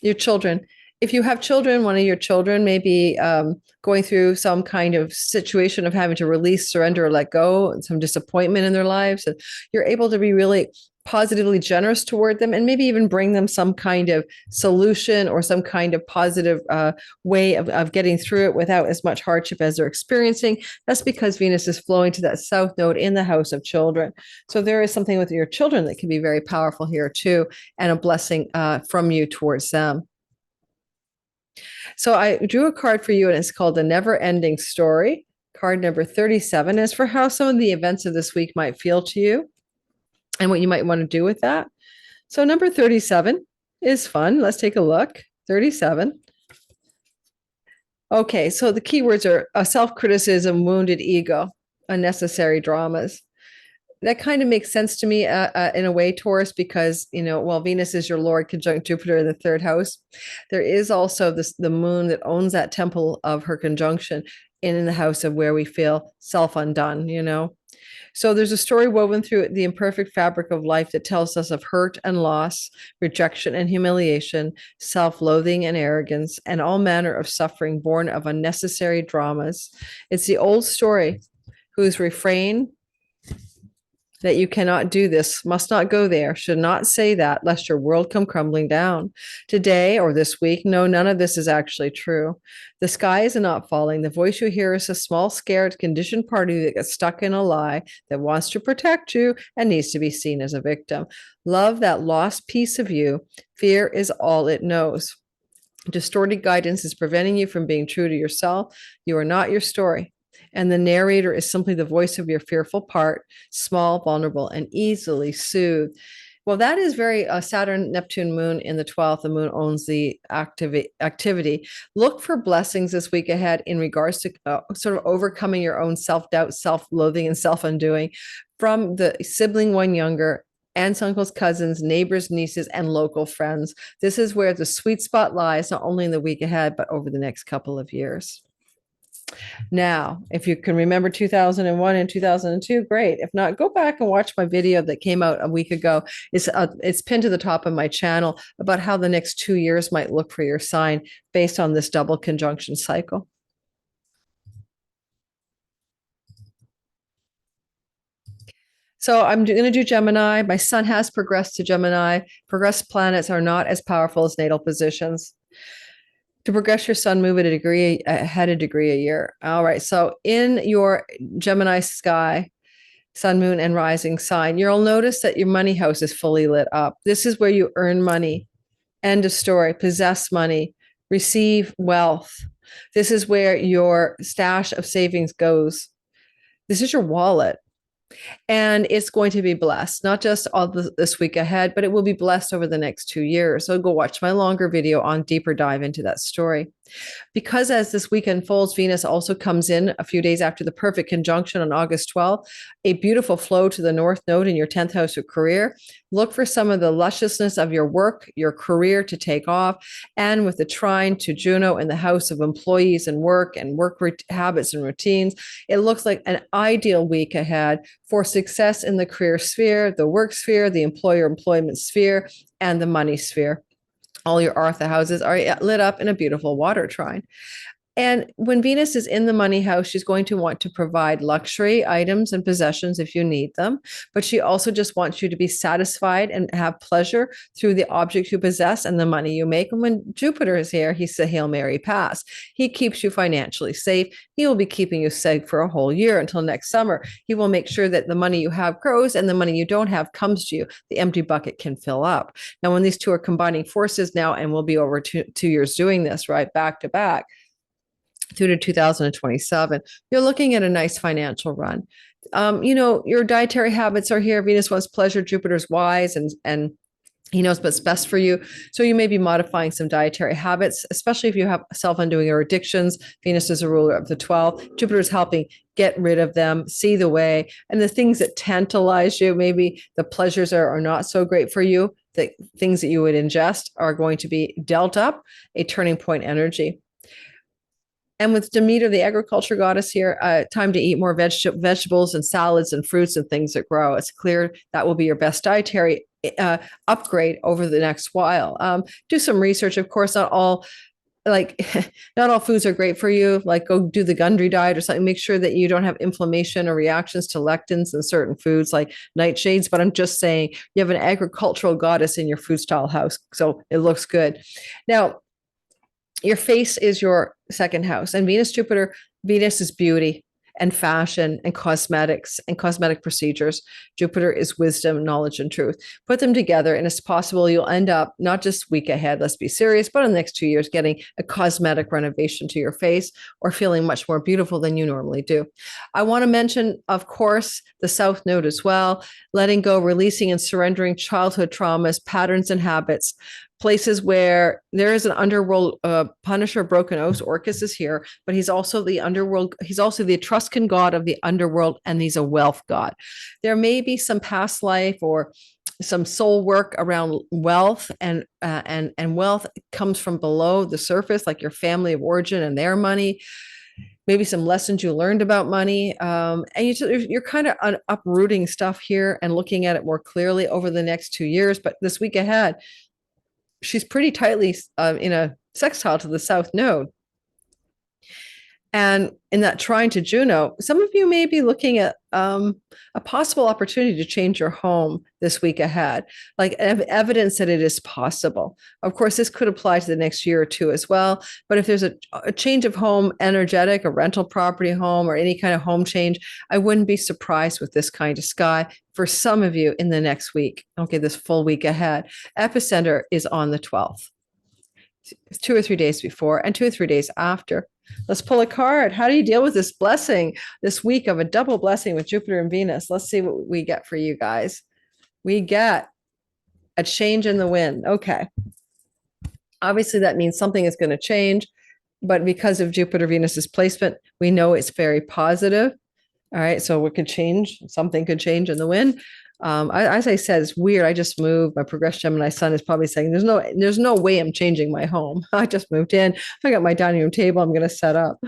Your children. If you have children, one of your children may be going through some kind of situation of having to release, surrender, or let go, and some disappointment in their lives. And you're able to be really positively generous toward them, and maybe even bring them some kind of solution or some kind of positive way of getting through it without as much hardship as they're experiencing. That's because Venus is flowing to that south node in the house of children. So there is something with your children that can be very powerful here too, and a blessing from you towards them. So I drew a card for you, and it's called The Never Ending Story, card number 37. As for how some of the events of this week might feel to you and what you might want to do with that. So number 37 is fun. Let's take a look. 37. Okay, so the keywords are self-criticism, wounded ego, unnecessary dramas. That kind of makes sense to me in a way, Taurus, because, while Venus is your Lord conjunct Jupiter in the third house, there is also the moon that owns that temple of her conjunction in the house of where we feel self-undone, So there's a story woven through the imperfect fabric of life that tells us of hurt and loss, rejection and humiliation, self-loathing and arrogance, and all manner of suffering born of unnecessary dramas. It's the old story. who's refrain that you cannot do this, must not go there, should not say that, lest your world come crumbling down. Today or this week, no, none of this is actually true. The sky is not falling. The voice you hear is a small, scared, conditioned party that gets stuck in a lie, that wants to protect you and needs to be seen as a victim. Love that lost piece of you. Fear is all it knows. Distorted guidance is preventing you from being true to yourself. You are not your story. And the narrator is simply the voice of your fearful part, small, vulnerable, and easily soothed. Well, that is very Saturn, Neptune, Moon in the 12th. The Moon owns the activity. Look for blessings this week ahead in regards to sort of overcoming your own self-doubt, self-loathing, and self-undoing from the sibling one younger, aunts, uncles, cousins, neighbors, nieces, and local friends. This is where the sweet spot lies, not only in the week ahead, but over the next couple of years. Now, if you can remember 2001 and 2002, great. If not, go back and watch my video that came out a week ago. It's pinned to the top of my channel about how the next 2 years might look for your sign based on this double conjunction cycle. So I'm going to do Gemini. My sun has progressed to Gemini. Progressed planets are not as powerful as natal positions. To progress your sun, move at a degree ahead a degree a year. All right. So in your Gemini sky, sun, moon, and rising sign, you'll notice that your money house is fully lit up. This is where you earn money, end of story, possess money, receive wealth. This is where your stash of savings goes. This is your wallet. And it's going to be blessed, not just this week ahead, but it will be blessed over the next 2 years. So go watch my longer video on deeper dive into that story. Because as this week unfolds, Venus also comes in a few days after the perfect conjunction on August 12th, a beautiful flow to the North Node in your 10th house of career. Look for some of the lusciousness of your work, your career to take off. And with the trine to Juno in the house of employees and work habits and routines, it looks like an ideal week ahead for success in the career sphere, the work sphere, the employer-employment sphere, and the money sphere. All your Artha houses are lit up in a beautiful water trine. And when Venus is in the money house, she's going to want to provide luxury items and possessions if you need them. But she also just wants you to be satisfied and have pleasure through the object you possess and the money you make. And when Jupiter is here, he's the Hail Mary pass. He keeps you financially safe. He will be keeping you safe for a whole year until next summer. He will make sure that the money you have grows and the money you don't have comes to you. The empty bucket can fill up. Now, when these two are combining forces now, and we'll be over 2 years doing this, right, back to back, through to 2027, you're looking at a nice financial run. Your dietary habits are here. Venus wants pleasure, Jupiter's wise, and he knows what's best for you. So you may be modifying some dietary habits, especially if you have self-undoing or addictions. Venus is a ruler of the 12th. Jupiter is helping get rid of them, see the way. And the things that tantalize you, maybe the pleasures are not so great for you, the things that you would ingest are going to be dealt up, a turning point energy. And with Demeter, the agriculture goddess here, time to eat more vegetables and salads and fruits and things that grow. It's clear that will be your best dietary upgrade over the next while. Do some research. Of course, not all foods are great for you. Like go do the Gundry diet or something. Make sure that you don't have inflammation or reactions to lectins in certain foods like nightshades. But I'm just saying you have an agricultural goddess in your food style house. So it looks good. Now, your face is your second house, and Venus is beauty and fashion and cosmetics and cosmetic procedures. Jupiter is wisdom, knowledge, and truth. Put them together, and it's possible you'll end up not just week ahead, let's be serious, but in the next 2 years, getting a cosmetic renovation to your face or feeling much more beautiful than you normally do. I want to mention, of course, the South Node as well, letting go, releasing, and surrendering childhood traumas, patterns, and habits. Places where there is an underworld punisher, broken oath. Orcus is here, but he's also the underworld. He's also the Etruscan god of the underworld, and he's a wealth god. There may be some past life or some soul work around wealth, and wealth comes from below the surface, like your family of origin and their money. Maybe some lessons you learned about money, and you're kind of uprooting stuff here and looking at it more clearly over the next 2 years. But this week ahead, she's pretty tightly in a sextile to the South Node. And in that trine to Juno, some of you may be looking at a possible opportunity to change your home this week ahead, like evidence that it is possible. Of course, this could apply to the next year or two as well. But if there's a change of home energetic, a rental property home, or any kind of home change, I wouldn't be surprised with this kind of sky for some of you in the next week. Okay, this full week ahead. Epicenter is on the 12th, 2 or 3 days before and 2 or 3 days after. Let's pull a card. How do you deal with this blessing this week of a double blessing with Jupiter and Venus? Let's see what we get for you guys. We get a change in the wind. Okay. Obviously, that means something is going to change, but because of Jupiter Venus's placement, we know it's very positive. All right. So what could change? Something could change in the wind. As I said, it's weird. I just moved. My progressed Gemini son is probably saying, there's no way I'm changing my home. I just moved in. I got my dining room table I'm going to set up.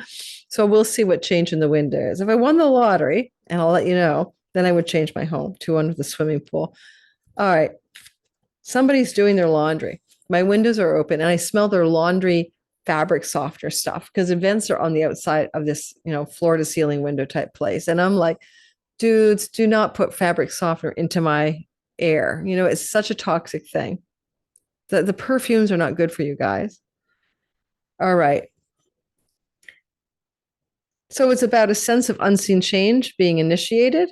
So we'll see what change in the wind is. If I won the lottery, and I'll let you know, then I would change my home to one with the swimming pool. All right. Somebody's doing their laundry. My windows are open and I smell their laundry fabric softener stuff because events are on the outside of this, floor to ceiling window type place. And I'm like, dudes, do not put fabric softener into my air. It's such a toxic thing. The perfumes are not good for you guys. All right. So it's about a sense of unseen change being initiated,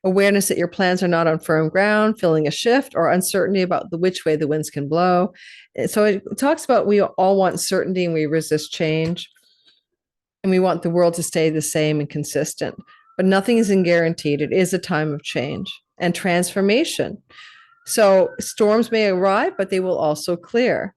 awareness that your plans are not on firm ground, feeling a shift or uncertainty about which way the winds can blow. So it talks about we all want certainty and we resist change. And we want the world to stay the same and consistent. But nothing is guaranteed. It is a time of change and transformation. So storms may arrive, but they will also clear.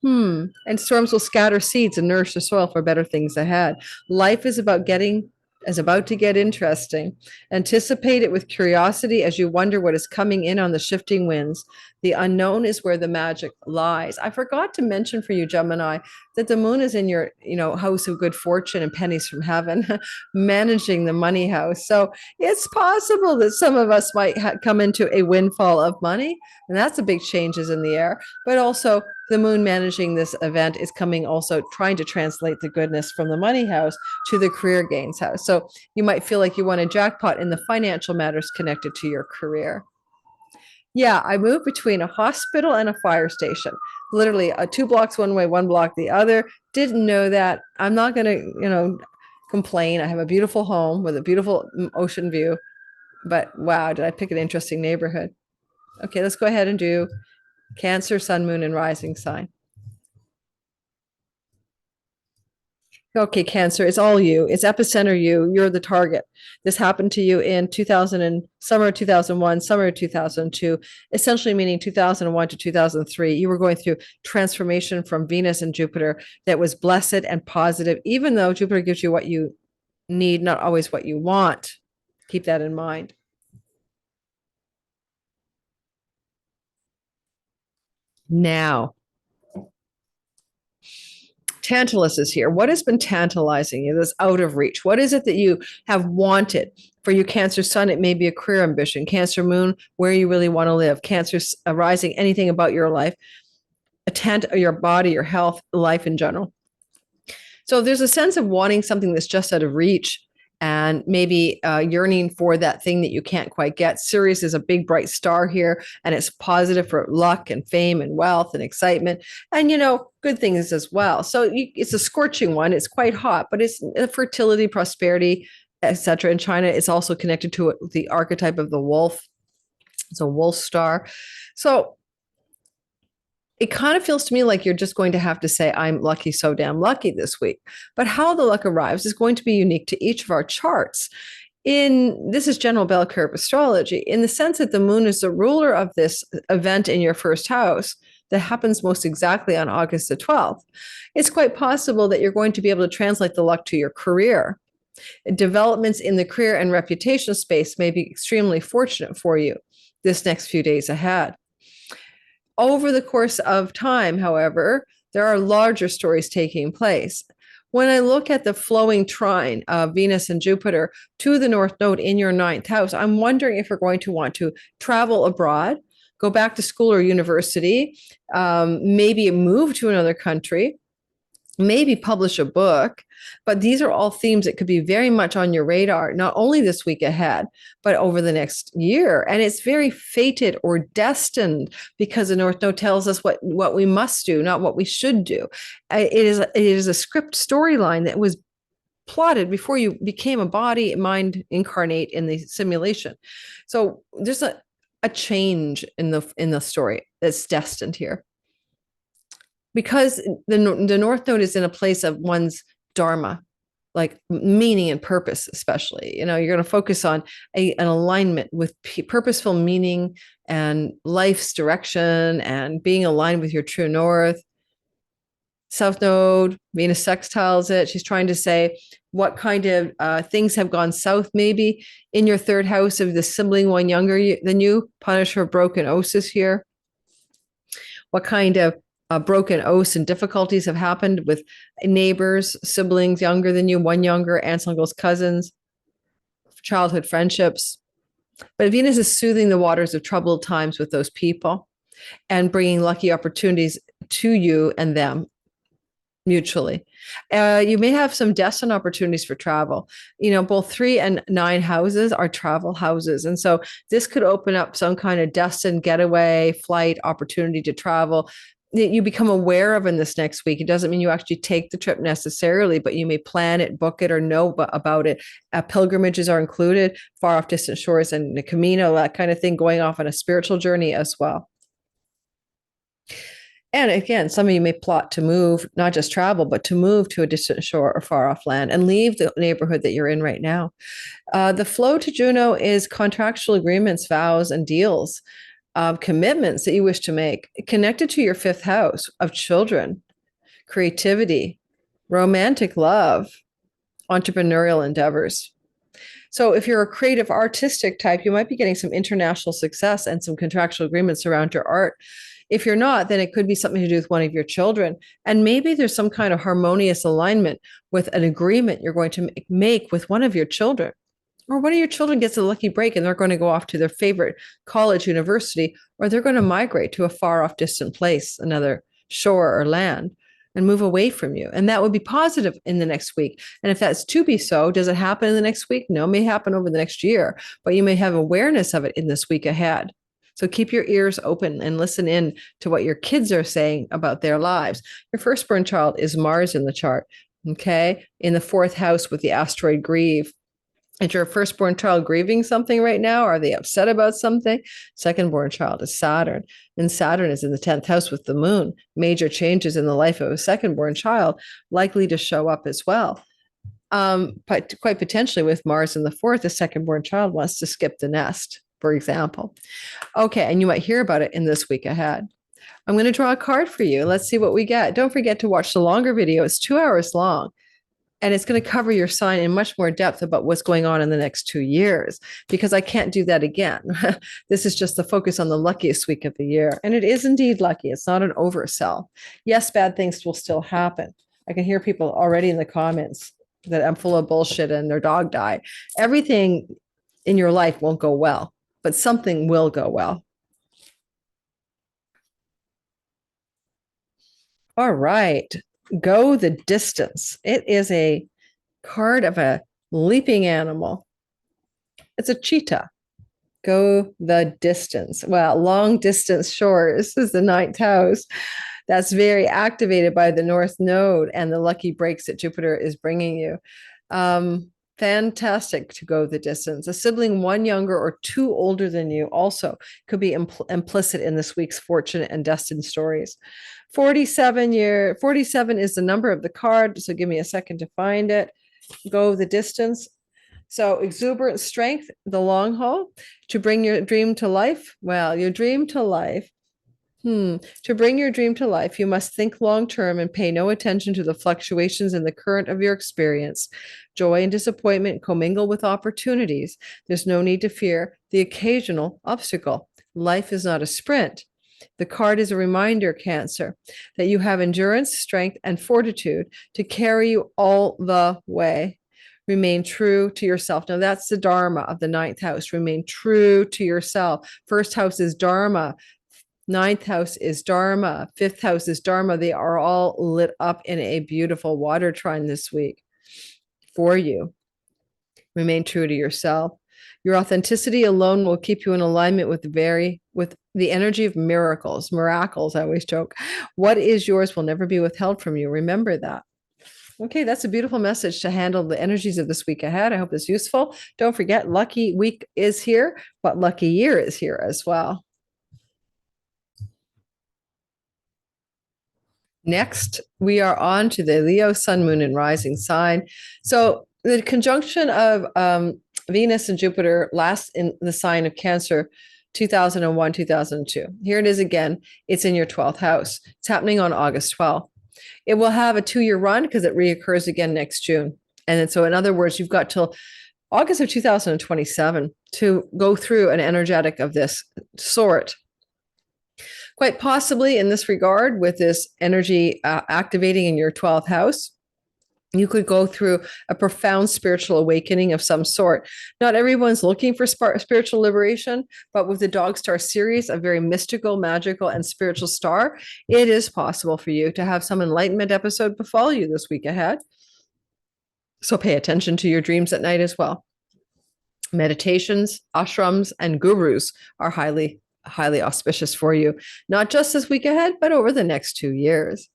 And storms will scatter seeds and nourish the soil for better things ahead. Life is about to get interesting. Anticipate it with curiosity as you wonder what is coming in on the shifting winds. The unknown is where the magic lies. I forgot to mention for you, Gemini, that the moon is in your, house of good fortune and pennies from heaven, managing the money house. So it's possible that some of us might come into a windfall of money, and that's a big changes in the air. But also the moon managing this event is coming also trying to translate the goodness from the money house to the career gains house. So you might feel like you won a jackpot in the financial matters connected to your career. Yeah, I moved between a hospital and a fire station, literally 2 blocks one way, 1 block the other. Didn't know that. I'm not going to, complain. I have a beautiful home with a beautiful ocean view, but wow, did I pick an interesting neighborhood? Okay, let's go ahead and do Cancer, Sun, Moon, and Rising sign. Okay, Cancer, it's all you. It's epicenter you. You're the target. This happened to you in summer of 2001, summer of 2002, essentially meaning 2001 to 2003. You were going through transformation from Venus and Jupiter that was blessed and positive, even though Jupiter gives you what you need, not always what you want. Keep that in mind. Now, Tantalus is here. What has been tantalizing you that's out of reach? What is it that you have wanted? For you, Cancer Sun, it may be a career ambition. Cancer Moon, where you really want to live. Cancer Rising, anything about your life, your body, your health, life in general. So there's a sense of wanting something that's just out of reach and maybe yearning for that thing that you can't quite get. Sirius is a big bright star here, and it's positive for luck and fame and wealth and excitement and, good things as well. So it's a scorching one. It's quite hot, but it's fertility, prosperity, etc. In China, it's also connected to the archetype of the wolf. It's a wolf star. So it kind of feels to me like you're just going to have to say, I'm lucky, so damn lucky this week. But how the luck arrives is going to be unique to each of our charts. This is general bell curve astrology, in the sense that the moon is the ruler of this event in your first house that happens most exactly on August the 12th. It's quite possible that you're going to be able to translate the luck to your career. Developments in the career and reputation space may be extremely fortunate for you this next few days ahead. Over the course of time, however, there are larger stories taking place. When I look at the flowing trine of Venus and Jupiter to the North Node in your 9th house, I'm wondering if you're going to want to travel abroad, go back to school or university, maybe move to another country, maybe publish a book, but these are all themes that could be very much on your radar, not only this week ahead, but over the next year. And it's very fated or destined because the North Node tells us what we must do, not what we should do. It is a script storyline that was plotted before you became a body mind incarnate in the simulation. So there's a change in the story that's destined here, because the North Node is in a place of one's dharma, like meaning and purpose. Especially, you're going to focus on an alignment with purposeful meaning and life's direction and being aligned with your true north. South Node, Venus sextiles it. She's trying to say what kind of things have gone south, maybe in your third house of the sibling one younger than you. Punish her broken oaths here. What kind of broken oaths and difficulties have happened with neighbors, siblings younger than you, one younger, aunts, uncles, cousins, childhood friendships. But Venus is soothing the waters of troubled times with those people and bringing lucky opportunities to you and them mutually. You may have some destined opportunities for travel. Both 3 and 9 houses are travel houses. And so this could open up some kind of destined getaway, flight opportunity to travel that you become aware of in this next week. It doesn't mean you actually take the trip necessarily, but you may plan it, book it, or know about it. Pilgrimages are included, far off distant shores and the Camino, that kind of thing, going off on a spiritual journey as well. And again, some of you may plot to move, not just travel, but to move to a distant shore or far off land and leave the neighborhood that you're in right now. The flow to Juno is contractual agreements, vows, and deals, commitments that you wish to make, connected to your 5th house of children, creativity, romantic love, entrepreneurial endeavors. So if you're a creative, artistic type, you might be getting some international success and some contractual agreements around your art. If you're not, then it could be something to do with one of your children. And maybe there's some kind of harmonious alignment with an agreement you're going to make with one of your children. Or one of your children gets a lucky break and they're going to go off to their favorite college, university, or they're going to migrate to a far off distant place, another shore or land, and move away from you. And that would be positive in the next week. And if that's to be so, does it happen in the next week? No, it may happen over the next year, but you may have awareness of it in this week ahead. So keep your ears open and listen in to what your kids are saying about their lives. Your firstborn child is Mars in the chart, okay? In the 4th house with the asteroid Grieve. Is your firstborn child grieving something right now? Are they upset about something? Secondborn child is Saturn, and Saturn is in the 10th house with the moon. Major changes in the life of a secondborn child likely to show up as well. But quite potentially with Mars in the 4th, the secondborn child wants to skip the nest, for example. Okay, and you might hear about it in this week ahead. I'm going to draw a card for you. Let's see what we get. Don't forget to watch the longer video. It's 2 hours long. And it's going to cover your sign in much more depth about what's going on in the next 2 years, because I can't do that again. This is just the focus on the luckiest week of the year. And it is indeed lucky. It's not an oversell. Yes, bad things will still happen. I can hear people already in the comments that I'm full of bullshit and their dog died. Everything in your life won't go well, but something will go well. All right. Go the distance. It is a card of a leaping animal. It's a cheetah. Go the distance. Well, long distance shores is the 9th house. That's very activated by the North Node and the lucky breaks that Jupiter is bringing you. Fantastic to go the distance. A sibling 1 younger or 2 older than you also could be implicit in this week's fortunate and destined stories. 47 is the number of the card. So give me a second to find it. Go the distance. So exuberant strength, the long haul, to bring your dream to life. Well, your dream to life. To bring your dream to life, you must think long-term and pay no attention to the fluctuations in the current of your experience. Joy and disappointment commingle with opportunities. There's no need to fear the occasional obstacle. Life is not a sprint. The card is a reminder, Cancer, that you have endurance, strength, and fortitude to carry you all the way. Remain true to yourself. Now, that's the Dharma of the 9th house. Remain true to yourself. First house is Dharma, Ninth house is Dharma. Fifth house is Dharma. They are all lit up in a beautiful water trine this week for you. Remain true to yourself. Your authenticity alone will keep you in alignment with the energy of miracles. Miracles, I always joke. What is yours will never be withheld from you. Remember that. Okay, that's a beautiful message to handle the energies of this week ahead. I hope it's useful. Don't forget, lucky week is here, but lucky year is here as well. Next, we are on to the Leo sun, moon, and rising sign. So the conjunction of Venus and Jupiter last in the sign of Cancer, 2001, 2002. Here it is again. It's in your 12th house. It's happening on August 12th. It will have a 2-year run because it reoccurs again next June. And so in other words, you've got till August of 2027 to go through an energetic of this sort. Quite possibly in this regard, with this energy activating in your 12th house, you could go through a profound spiritual awakening of some sort. Not everyone's looking for spiritual liberation, but with the dog Star Sirius, a very mystical, magical, and spiritual star, it is possible for you to have some enlightenment episode befall you this week ahead. So pay attention to your dreams at night as well. Meditations, ashrams, and gurus are highly auspicious for you, not just this week ahead, but over the next 2 years.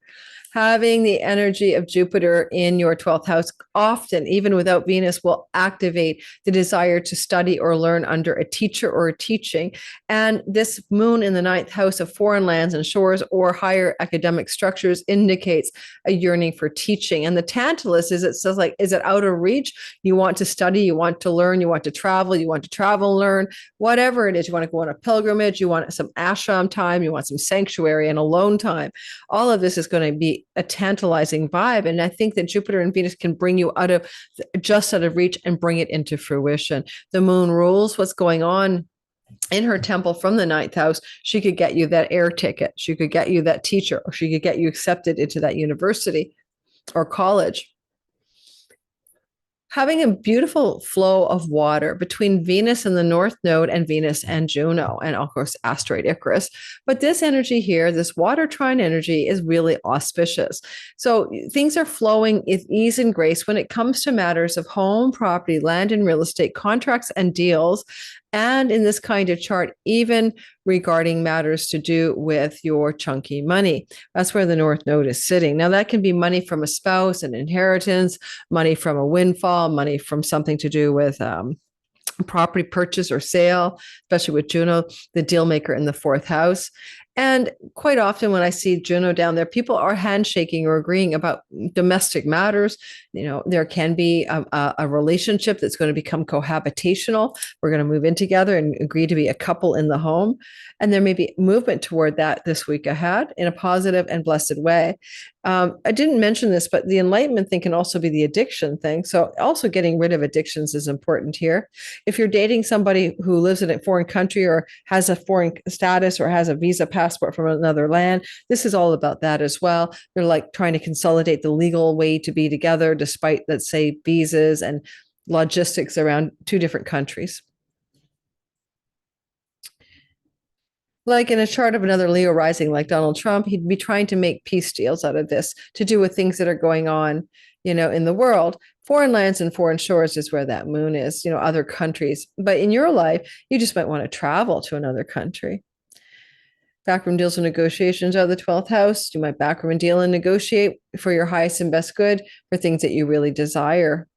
Having the energy of Jupiter in your 12th house, often, even without Venus, will activate the desire to study or learn under a teacher or a teaching. And this moon in the 9th house of foreign lands and shores or higher academic structures indicates a yearning for teaching. And the Tantalus is, it says, like, is it out of reach? You want to study, you want to learn, you want to travel, learn, whatever it is. You want to go on a pilgrimage, you want some ashram time, you want some sanctuary and alone time. All of this is going to be a tantalizing vibe. And I think that Jupiter and Venus can bring you out of reach and bring it into fruition. The moon rules what's going on in her temple from the 9th house. She could get you that air ticket. She could get you that teacher, or she could get you accepted into that university or college. Having a beautiful flow of water between Venus and the North Node and Venus and Juno, and of course, asteroid Icarus. But this energy here, this water trine energy, is really auspicious. So things are flowing with ease and grace when it comes to matters of home, property, land, and real estate, contracts and deals. And in this kind of chart, even regarding matters to do with your chunky money. That's where the North Node is sitting. Now, that can be money from a spouse, an inheritance, money from a windfall, money from something to do with property purchase or sale, especially with Juno, the deal maker in the 4th house. And quite often when I see Juno down there, people are handshaking or agreeing about domestic matters. You know, there can be a relationship that's going to become cohabitational. We're going to move in together and agree to be a couple in the home. And there may be movement toward that this week ahead in a positive and blessed way. I didn't mention this, but the enlightenment thing can also be the addiction thing. So also getting rid of addictions is important here. If you're dating somebody who lives in a foreign country or has a foreign status or has a visa passport from another land, this is all about that as well. They're like trying to consolidate the legal way to be together, despite, let's say, visas and logistics around 2 different countries. Like in a chart of another Leo rising like Donald Trump, he'd be trying to make peace deals out of this to do with things that are going on, you know, in the world. Foreign lands and foreign shores is where that moon is, you know, other countries. But in your life, you just might want to travel to another country. Backroom deals and negotiations are the 12th house. Do my backroom deal and negotiate for your highest and best good for things that you really desire.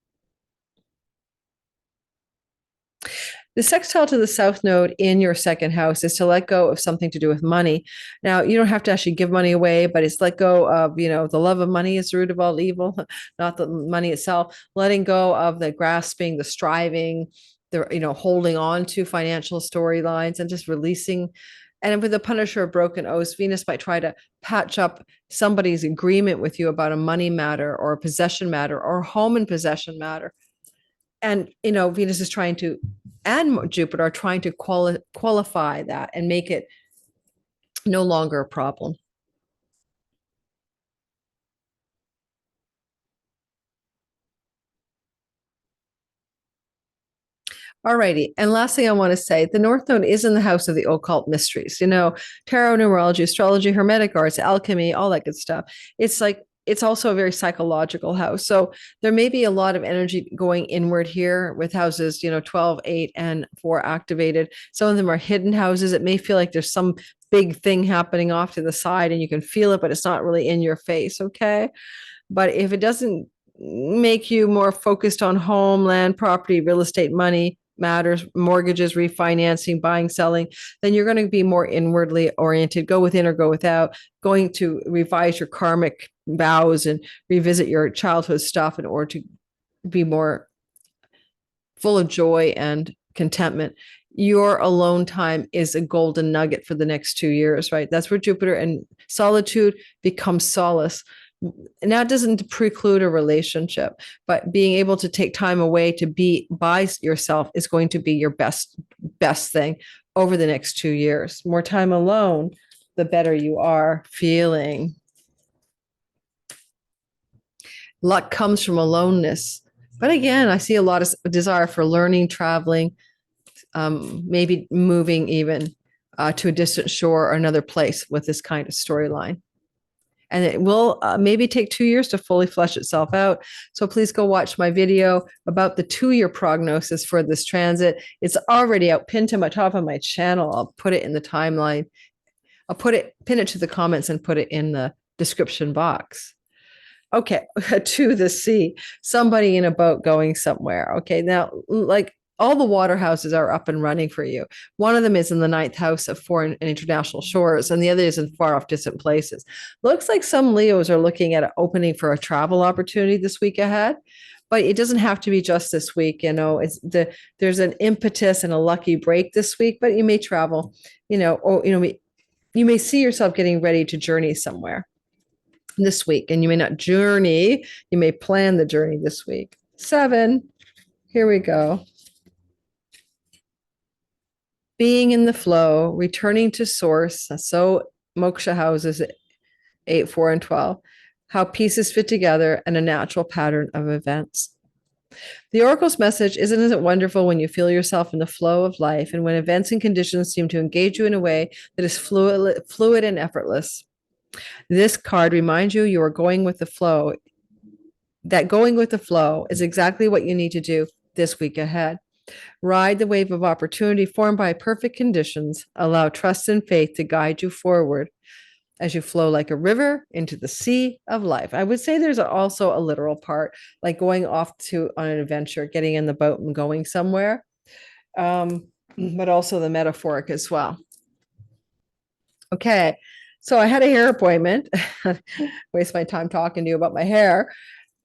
The sextile to the South Node in your 2nd house is to let go of something to do with money. Now, you don't have to actually give money away, but it's let go of, you know, the love of money is the root of all evil, not the money itself. Letting go of the grasping, the striving, the, you know, holding on to financial storylines and just releasing. And with the Punisher of broken oaths, Venus might try to patch up somebody's agreement with you about a money matter or a possession matter or home and possession matter. And, you know, Venus is trying to, and Jupiter are trying to qualify that and make it no longer a problem. Alrighty. And last thing I want to say, the North Node is in the house of the occult mysteries, tarot, numerology, astrology, hermetic arts, alchemy, all that good stuff. It's like, it's also a very psychological house. So there may be a lot of energy going inward here with houses, 12, 8, and 4 activated. Some of them are hidden houses. It may feel like there's some big thing happening off to the side and you can feel it, but it's not really in your face. Okay. But if it doesn't make you more focused on home, land, property, real estate, money matters, mortgages, refinancing, buying, selling, then you're going to be more inwardly oriented, go within or go without, going to revise your karmic vows and revisit your childhood stuff in order to be more full of joy and contentment. Your alone time is a golden nugget for the next 2 years, right? That's where Jupiter and solitude becomes solace. And that doesn't preclude a relationship, but being able to take time away to be by yourself is going to be your best thing over the next 2 years. More time alone, the better you are feeling. Luck comes from aloneness. But again, I see a lot of desire for learning, traveling, maybe moving even to a distant shore or another place with this kind of storyline. And it will maybe take 2 years to fully flesh itself out. So please go watch my video about the 2-year prognosis for this transit. It's already out, pinned to the top of my channel. I'll put it in the timeline. Pin it to the comments and put it in the description box. Okay, to the sea, somebody in a boat going somewhere. Okay, now, like, all the water houses are up and running for you. One of them is in the 9th house of foreign and international shores, and the other is in far off distant places. Looks like some Leos are looking at an opening for a travel opportunity this week ahead, but it doesn't have to be just this week. There's an impetus and a lucky break this week, but you may travel, you may see yourself getting ready to journey somewhere this week, and you may not journey, you may plan the journey this week. 7, here we go. Being in the flow, returning to source. So moksha houses 8, 4, and 12. How pieces fit together and a natural pattern of events. The oracle's message isn't it wonderful when you feel yourself in the flow of life and when events and conditions seem to engage you in a way that is fluid and effortless. This card reminds you are going with the flow. That going with the flow is exactly what you need to do this week ahead. Ride the wave of opportunity formed by perfect conditions. Allow trust and faith to guide you forward as you flow like a river into the sea of life. I would say there's also a literal part, like going off on an adventure, getting in the boat and going somewhere, but also the metaphoric as well. Okay, so I had a hair appointment. Waste my time talking to you about my hair.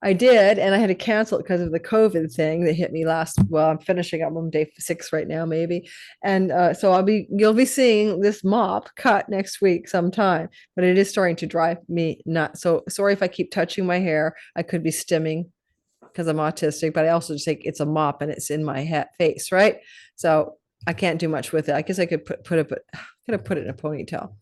I did, and I had to cancel it because of the COVID thing that hit me I'm finishing up on day 6 right now, maybe. And so you'll be seeing this mop cut next week sometime, but it is starting to drive me nuts. So sorry if I keep touching my hair. I could be stimming because I'm autistic, but I also just think it's a mop and it's in my face, right? So I can't do much with it. I guess I could put it in a ponytail.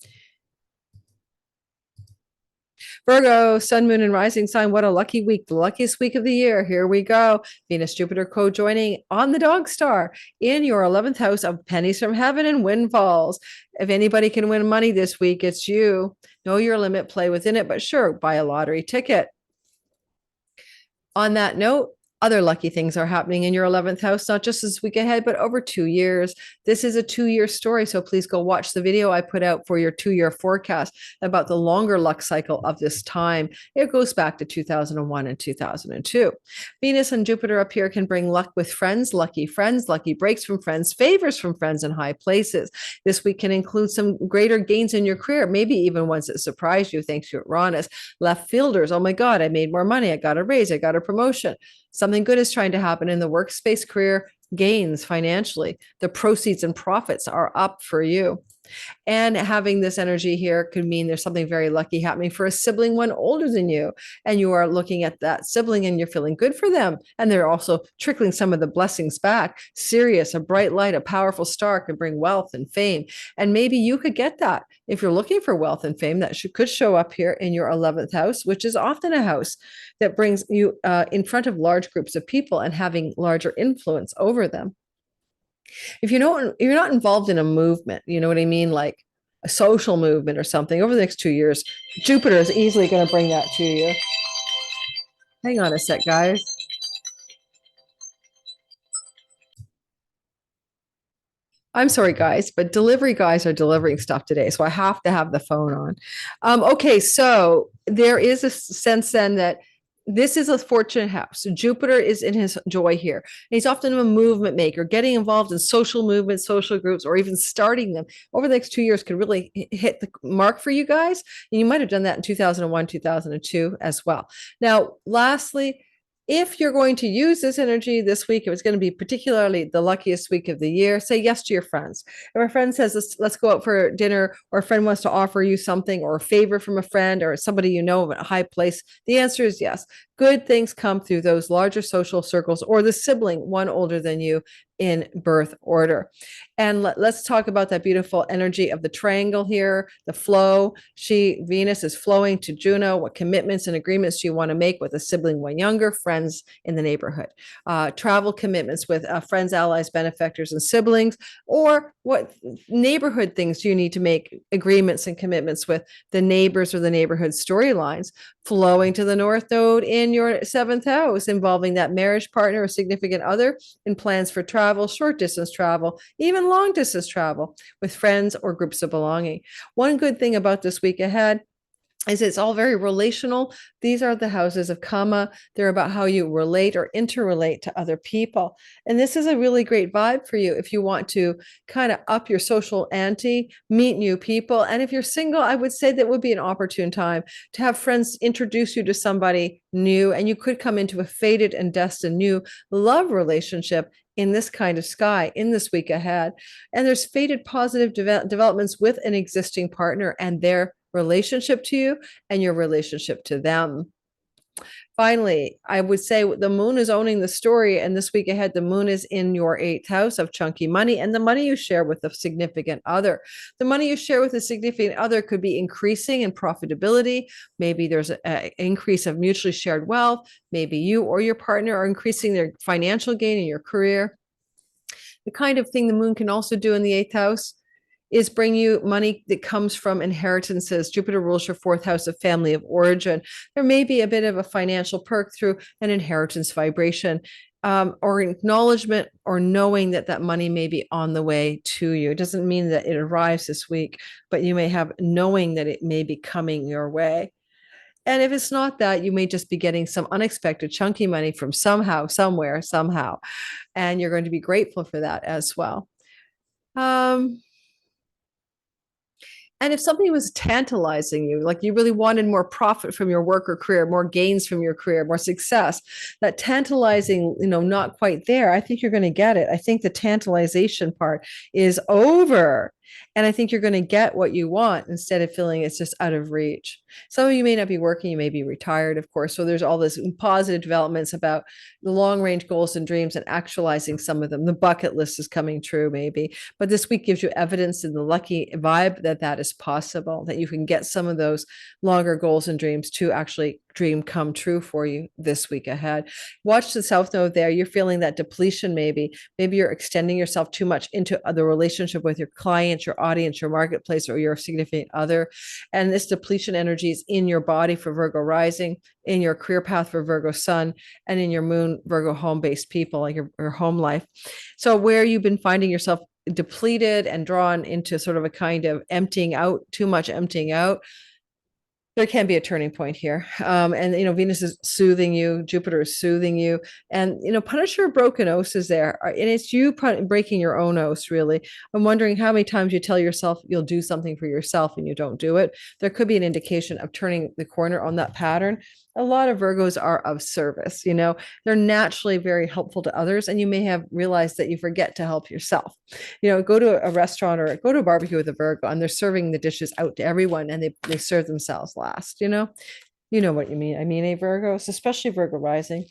Virgo, sun, moon, and rising sign. What a lucky week. The luckiest week of the year. Here we go. Venus, Jupiter co-joining on the dog star in your 11th house of pennies from heaven and windfalls. If anybody can win money this week, it's you. Know your limit, play within it, but sure, buy a lottery ticket. On that note, other lucky things are happening in your 11th house, not just this week ahead, but over 2 years. This is a 2-year story, so please go watch the video I put out for your 2-year forecast about the longer luck cycle of this time. It goes back to 2001 and 2002. Venus and Jupiter up here can bring luck with friends, lucky breaks from friends, favors from friends in high places. This week can include some greater gains in your career, maybe even ones that surprised you thanks to Uranus. Left fielders, oh my God, I made more money, I got a raise, I got a promotion. Something good is trying to happen in the workspace, career gains financially. The proceeds and profits are up for you. And having this energy here could mean there's something very lucky happening for a sibling, one older than you. And you are looking at that sibling and you're feeling good for them. And they're also trickling some of the blessings back. Sirius, a bright light, a powerful star can bring wealth and fame. And maybe you could get that. If you're looking for wealth and fame, that could show up here in your 11th house, which is often a house that brings you in front of large groups of people and having larger influence over them. If you know you're not involved in a movement, you know what I mean, like a social movement or something over the next 2 years, Jupiter is easily going to bring that to you. Hang on a sec, guys. I'm sorry, guys, but delivery guys are delivering stuff today, so I have to have the phone on. Okay, so there is a sense then that this is a fortunate house. So Jupiter is in his joy here. And he's often a movement maker, getting involved in social movements, social groups, or even starting them over the next 2 years could really hit the mark for you guys. And you might have done that in 2001, 2002 as well. Now, lastly, if you're going to use this energy this week, if it's going to be particularly the luckiest week of the year, say yes to your friends. If a friend says, let's go out for dinner, or a friend wants to offer you something or a favor from a friend or somebody you know at a high place, the answer is yes. Good things come through those larger social circles or the sibling, one older than you in birth order. And let's talk about that beautiful energy of the triangle here, the flow. Venus is flowing to Juno. What commitments and agreements do you want to make with a sibling one younger, friends in the neighborhood? Travel commitments with friends, allies, benefactors, and siblings, or what neighborhood things do you need to make agreements and commitments with the neighbors or the neighborhood storylines? Flowing to the North Node in your seventh house, involving that marriage partner or significant other in plans for travel, short distance travel, even long distance travel with friends or groups of belonging. One good thing about this week ahead is it's all very relational. These are the houses of karma. They're about how you relate or interrelate to other people. And this is a really great vibe for you if you want to kind of up your social ante, meet new people. And if you're single, I would say that would be an opportune time to have friends introduce you to somebody new, and you could come into a fated and destined new love relationship in this kind of sky in this week ahead. And there's fated positive developments with an existing partner and their relationship to you and your relationship to them. Finally, I would say the moon is owning the story. And this week ahead, the moon is in your eighth house of chunky money and the money you share with a significant other. The money you share with a significant other could be increasing in profitability. Maybe there's an increase of mutually shared wealth. Maybe you or your partner are increasing their financial gain in your career. The kind of thing the moon can also do in the eighth house is bring you money that comes from inheritances. Jupiter rules your fourth house of family of origin. There may be a bit of a financial perk through an inheritance vibration, or acknowledgement or knowing that that money may be on the way to you. It doesn't mean that it arrives this week, but you may have knowing that it may be coming your way. And if it's not that, you may just be getting some unexpected chunky money from somehow, somewhere, somehow. And you're going to be grateful for that as well. And if something was tantalizing you, like you really wanted more profit from your work or career, more gains from your career, more success, that tantalizing, not quite there, I think you're going to get it. I think the tantalization part is over. And I think you're going to get what you want instead of feeling it's just out of reach. Some of you may not be working, you may be retired, of course. So there's all this positive developments about the long range goals and dreams and actualizing some of them. The bucket list is coming true, maybe. But this week gives you evidence in the lucky vibe that that is possible, that you can get some of those longer goals and dreams to actually dream come true for you this week ahead. Watch the South Node there. You're feeling that depletion, maybe. Maybe you're extending yourself too much into the relationship with your client, your audience, your marketplace, or your significant other. And this depletion energy is in your body for Virgo rising, in your career path for Virgo sun, and in your moon Virgo home-based people, like your home life. So where you've been finding yourself depleted and drawn into sort of a kind of emptying out, too much emptying out, there can be a turning point here. And Venus is soothing you, Jupiter is soothing you, and punish your broken oaths is there, and it's you breaking your own oaths. Really, I'm wondering how many times you tell yourself you'll do something for yourself and you don't do it. There could be an indication of turning the corner on that pattern. A lot of Virgos are of service. They're naturally very helpful to others, and you may have realized that you forget to help yourself. Go to a restaurant or go to a barbecue with a Virgo, and they're serving the dishes out to everyone, and they serve themselves last. You know what you mean. I mean, a Virgos, especially Virgo rising,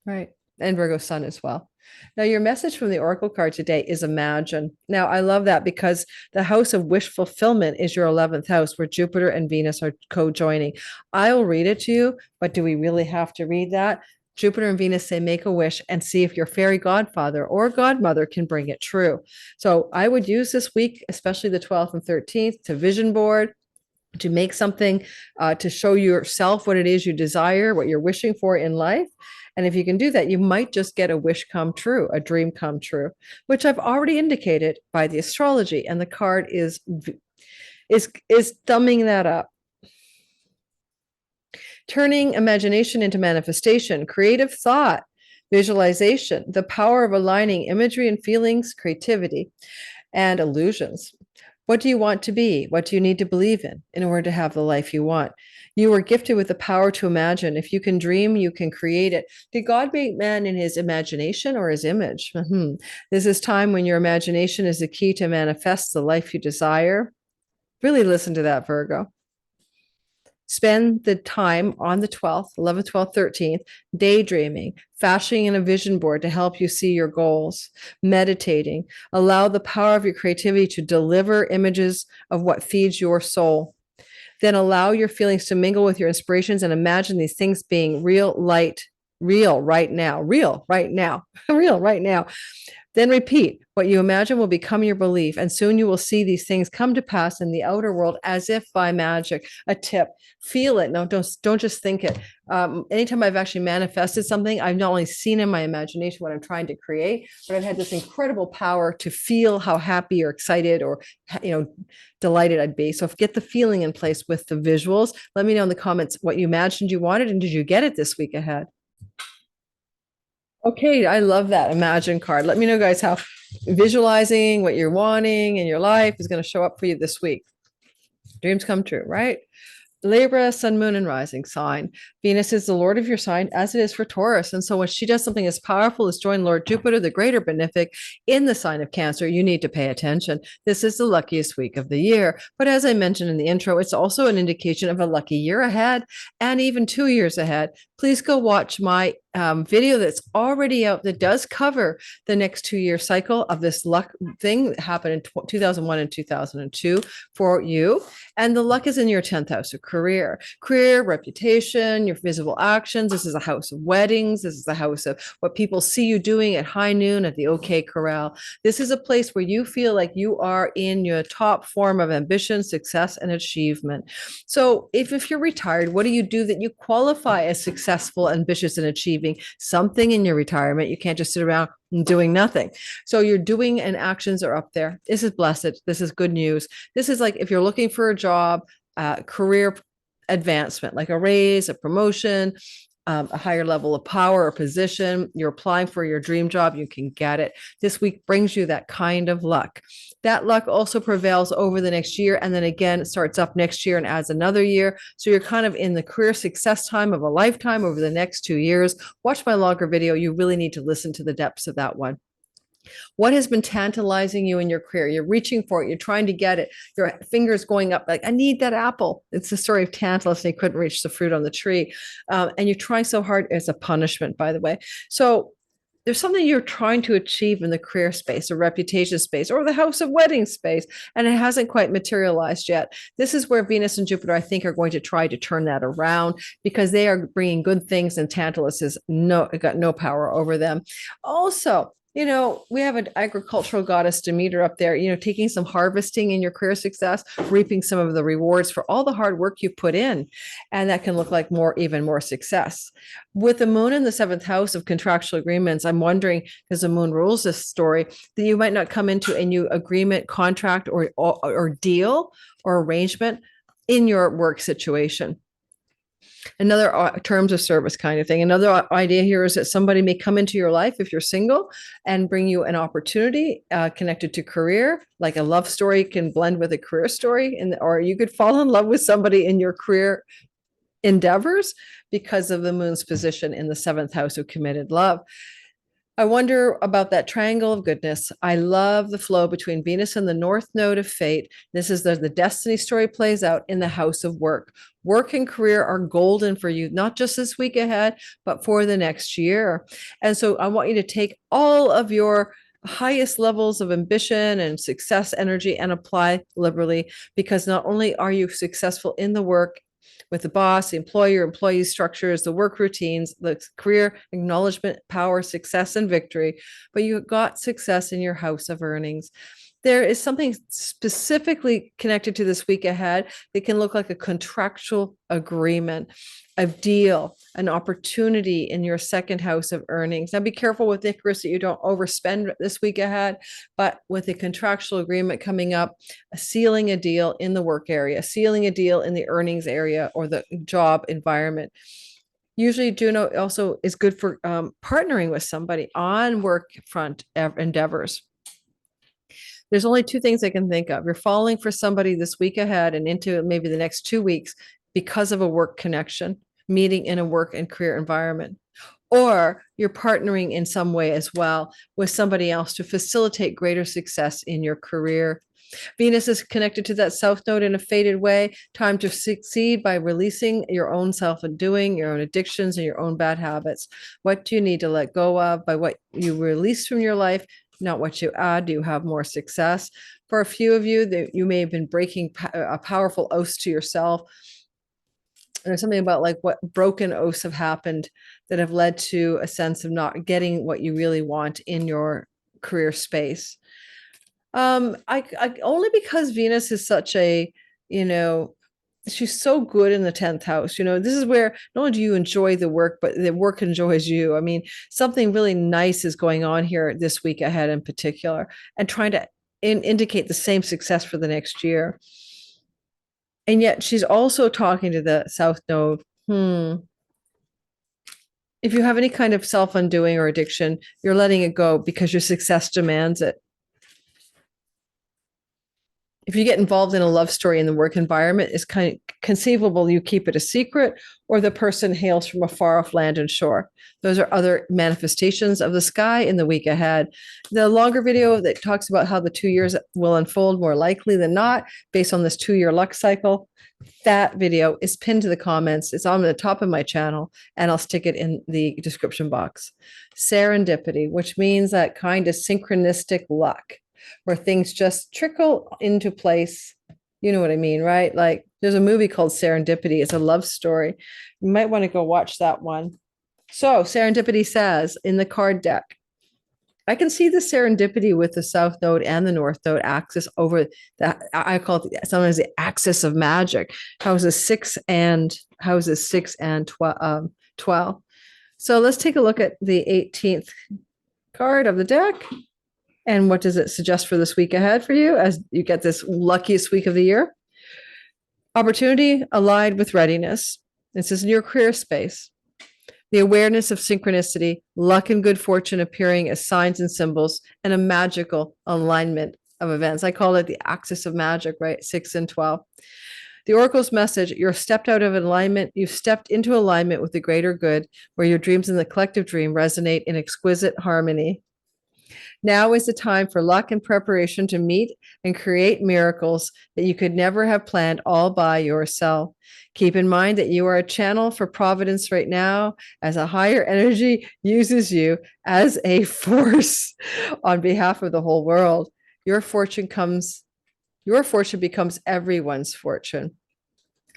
right? And Virgo sun as well. Now, your message from the Oracle card today is imagine. Now, I love that because the house of wish fulfillment is your 11th house where Jupiter and Venus are co-joining. I'll read it to you, but do we really have to read that? Jupiter and Venus say make a wish and see if your fairy godfather or godmother can bring it true. So I would use this week, especially the 12th and 13th, to vision board, to make something, to show yourself what it is you desire, what you're wishing for in life. And if you can do that, you might just get a wish come true, a dream come true, which I've already indicated by the astrology. And the card is thumbing that up. Turning imagination into manifestation, creative thought, visualization, the power of aligning imagery and feelings, creativity, and illusions. What do you want to be? What do you need to believe in order to have the life you want? You were gifted with the power to imagine. If you can dream, you can create it. Did God make man in his imagination or his image? This is time when your imagination is the key to manifest the life you desire. Really listen to that, Virgo. Spend the time on the 12th, 11th, 12th, 13th, daydreaming, fashioning in a vision board to help you see your goals, meditating. Allow the power of your creativity to deliver images of what feeds your soul. Then allow your feelings to mingle with your inspirations and imagine these things being real right now. Then repeat. What you imagine will become your belief, and soon you will see these things come to pass in the outer world as if by magic. A tip: feel it. No, don't just think it. Anytime I've actually manifested something, I've not only seen in my imagination what I'm trying to create, but I've had this incredible power to feel how happy or excited or delighted I'd be. So get the feeling in place with the visuals. Let me know in the comments what you imagined you wanted, and did you get it this week ahead? Okay, I love that Imagine card. Let me know, guys, how visualizing what you're wanting in your life is going to show up for you this week. Dreams come true, right? Libra, sun, moon, and rising sign. Venus is the lord of your sign, as it is for Taurus. And so when she does something as powerful as join Lord Jupiter, the greater benefic, in the sign of Cancer, you need to pay attention. This is the luckiest week of the year. But as I mentioned in the intro, it's also an indication of a lucky year ahead and even 2 years ahead. Please go watch my video that's already out that does cover the next 2-year cycle of this luck thing that happened in 2001 and 2002 for you. And the luck is in your 10th house of career, reputation, your visible actions. This is a house of weddings. This is the house of what people see you doing at high noon at the OK Corral. This is a place where you feel like you are in your top form of ambition, success, and achievement. So if you're retired, what do you do that you qualify as successful, ambitious, and achieving something in your retirement? You can't just sit around doing nothing. So you're doing, and actions are up there. This is blessed. This is good news. This is like if you're looking for a job, career advancement, like a raise, a promotion, a higher level of power or position, you're applying for your dream job, you can get it. This week brings you that kind of luck. That luck also prevails over the next year, and then again it starts up next year and adds another year. So you're kind of in the career success time of a lifetime over the next 2 years. Watch my longer video. You really need to listen to the depths of that one. What has been tantalizing you in your career? You're reaching for it. You're trying to get it. Your fingers going up like, I need that apple. It's the story of Tantalus, and he couldn't reach the fruit on the tree. And you're trying so hard as a punishment, by the way. So there's something you're trying to achieve in the career space or reputation space or the house of wedding space, and it hasn't quite materialized yet. This is where Venus and Jupiter, I think, are going to try to turn that around, because they are bringing good things, and Tantalus has got no power over them. Also, we have an agricultural goddess Demeter up there, taking some harvesting in your career success, reaping some of the rewards for all the hard work you put in. And that can look like even more success. With the moon in the 7th house of contractual agreements, I'm wondering, because the moon rules this story, that you might not come into a new agreement, contract, or deal or arrangement in your work situation. Another terms of service kind of thing. Another idea here is that somebody may come into your life if you're single and bring you an opportunity connected to career, like a love story can blend with a career story, or you could fall in love with somebody in your career endeavors because of the moon's position in the 7th house of committed love. I wonder about that triangle of goodness. I love the flow between Venus and the North Node of Fate. This is the destiny story plays out in the house of work. Work and career are golden for you, not just this week ahead, but for the next year. And so I want you to take all of your highest levels of ambition and success energy and apply liberally, because not only are you successful in the work with the boss, the employer, employee structures, the work routines, the career, acknowledgement, power, success, and victory. But you got success in your house of earnings. There is something specifically connected to this week ahead that can look like a contractual agreement, a deal, an opportunity in your second house of earnings. Now, be careful with Icarus that you don't overspend this week ahead, but with a contractual agreement coming up, sealing a deal in the work area, sealing a deal in the earnings area or the job environment. Usually Juno also is good for partnering with somebody on work front endeavors. There's only two things I can think of. You're falling for somebody this week ahead and into maybe the next 2 weeks because of a work connection, meeting in a work and career environment. Or you're partnering in some way as well with somebody else to facilitate greater success in your career. Venus is connected to that South Node in a faded way. Time to succeed by releasing your own self-undoing, your own addictions, and your own bad habits. What do you need to let go of by what you release from your life? Not what you add. Do you have more success? For a few of you, that you may have been breaking a powerful oath to yourself. There's something about like what broken oaths have happened that have led to a sense of not getting what you really want in your career space. I only because Venus is such a, she's so good in the 10th house. This is where not only do you enjoy the work, but the work enjoys you. I mean, something really nice is going on here this week ahead in particular, and trying to indicate the same success for the next year. And yet she's also talking to the South Node. If you have any kind of self-undoing or addiction, you're letting it go because your success demands it. If you get involved in a love story in the work environment, it's kind of conceivable you keep it a secret, or the person hails from a far off land and shore. Those are other manifestations of the sky in the week ahead. The longer video that talks about how the 2 years will unfold more likely than not based on this 2-year luck cycle, that video is pinned to the comments. It's on the top of my channel, and I'll stick it in the description box. Serendipity, which means that kind of synchronistic luck, where things just trickle into place. You know what I mean, right? Like there's a movie called Serendipity. It's a love story. You might want to go watch that one. So Serendipity says in the card deck, I can see the serendipity with the South Node and the North Node axis over that. I call it sometimes the axis of magic. Houses 6 and 12. So let's take a look at the 18th card of the deck. And what does it suggest for this week ahead for you as you get this luckiest week of the year? Opportunity allied with readiness. This is in your career space. The awareness of synchronicity, luck and good fortune appearing as signs and symbols, and a magical alignment of events. I call it the axis of magic, right? 6 and 12. The oracle's message, you're stepped out of alignment. You've stepped into alignment with the greater good, where your dreams and the collective dream resonate in exquisite harmony. Now is the time for luck and preparation to meet and create miracles that you could never have planned all by yourself. Keep in mind that you are a channel for providence right now, as a higher energy uses you as a force on behalf of the whole world. Your fortune becomes everyone's fortune.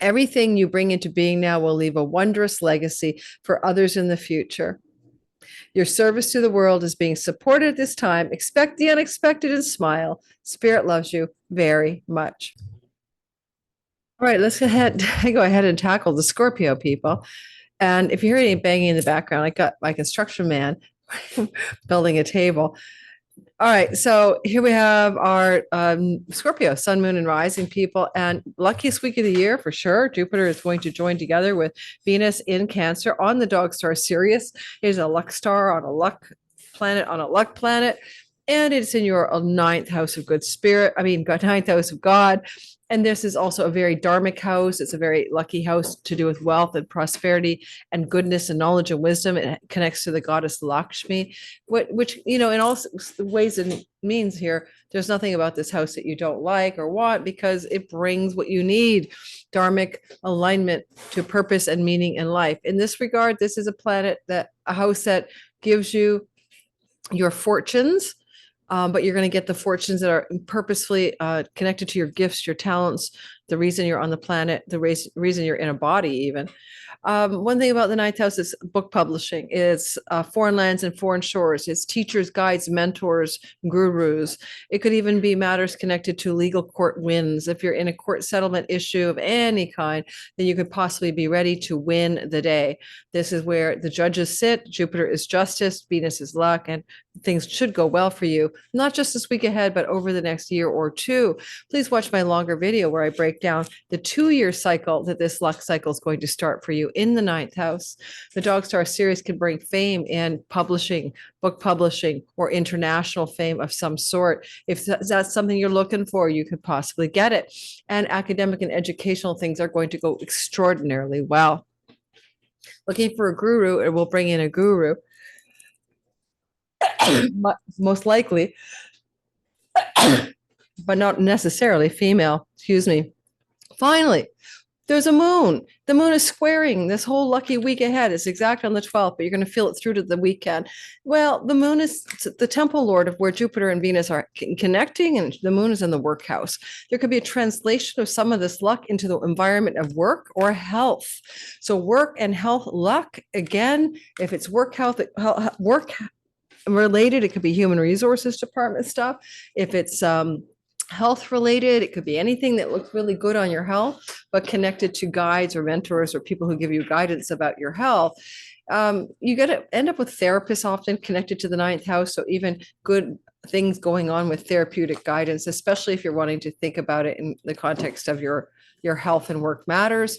Everything you bring into being now will leave a wondrous legacy for others in the future. Your service to the world is being supported at this time. Expect the unexpected and smile. Spirit loves you very much. All right, let's go ahead and tackle the Scorpio people. And if you hear any banging in the background, I got my construction man building a table. All right, so here we have our Scorpio, sun, moon, and rising people, and luckiest week of the year for sure. Jupiter is going to join together with Venus in Cancer on the dog star Sirius. It is a luck star on a luck planet, and it's in your ninth house of ninth house of God. And this is also a very dharmic house. It's a very lucky house to do with wealth and prosperity and goodness and knowledge and wisdom. It connects to the goddess Lakshmi, which, in all ways and means here, there's nothing about this house that you don't like or want, because it brings what you need, dharmic alignment to purpose and meaning in life. In this regard, this is a house that gives you your fortunes, but you're going to get the fortunes that are purposefully connected to your gifts, your talents, the reason you're on the planet, the reason you're in a body even. One thing about the ninth house is book publishing. It's foreign lands and foreign shores. It's teachers, guides, mentors, gurus. It could even be matters connected to legal court wins. If you're in a court settlement issue of any kind, then you could possibly be ready to win the day. This is where the judges sit. Jupiter is justice, Venus is luck, and things should go well for you, not just this week ahead, but over the next year or two. Please watch my longer video where I break down the 2-year cycle that this luck cycle is going to start for you in the ninth house. The dog Star Sirius can bring fame in publishing, book publishing, or international fame of some sort. If that's something you're looking for, you could possibly get it. And academic and educational things are going to go extraordinarily well. Looking for a guru, it will bring in a guru. Most likely, but not necessarily female. Excuse me. Finally, there's a moon. The moon is squaring this whole lucky week ahead. It's exact on the 12th, but you're going to feel it through to the weekend. Well, the moon is the temple lord of where Jupiter and Venus are connecting, and the moon is in the work house. There could be a translation of some of this luck into the environment of work or health. So work and health luck, again, if it's work related, it could be human resources department stuff. If it's health related, it could be anything that looks really good on your health, but connected to guides or mentors or people who give you guidance about your health. You got to end up with therapists often connected to the ninth house. So even good things going on with therapeutic guidance, especially if you're wanting to think about it in the context of your health and work matters.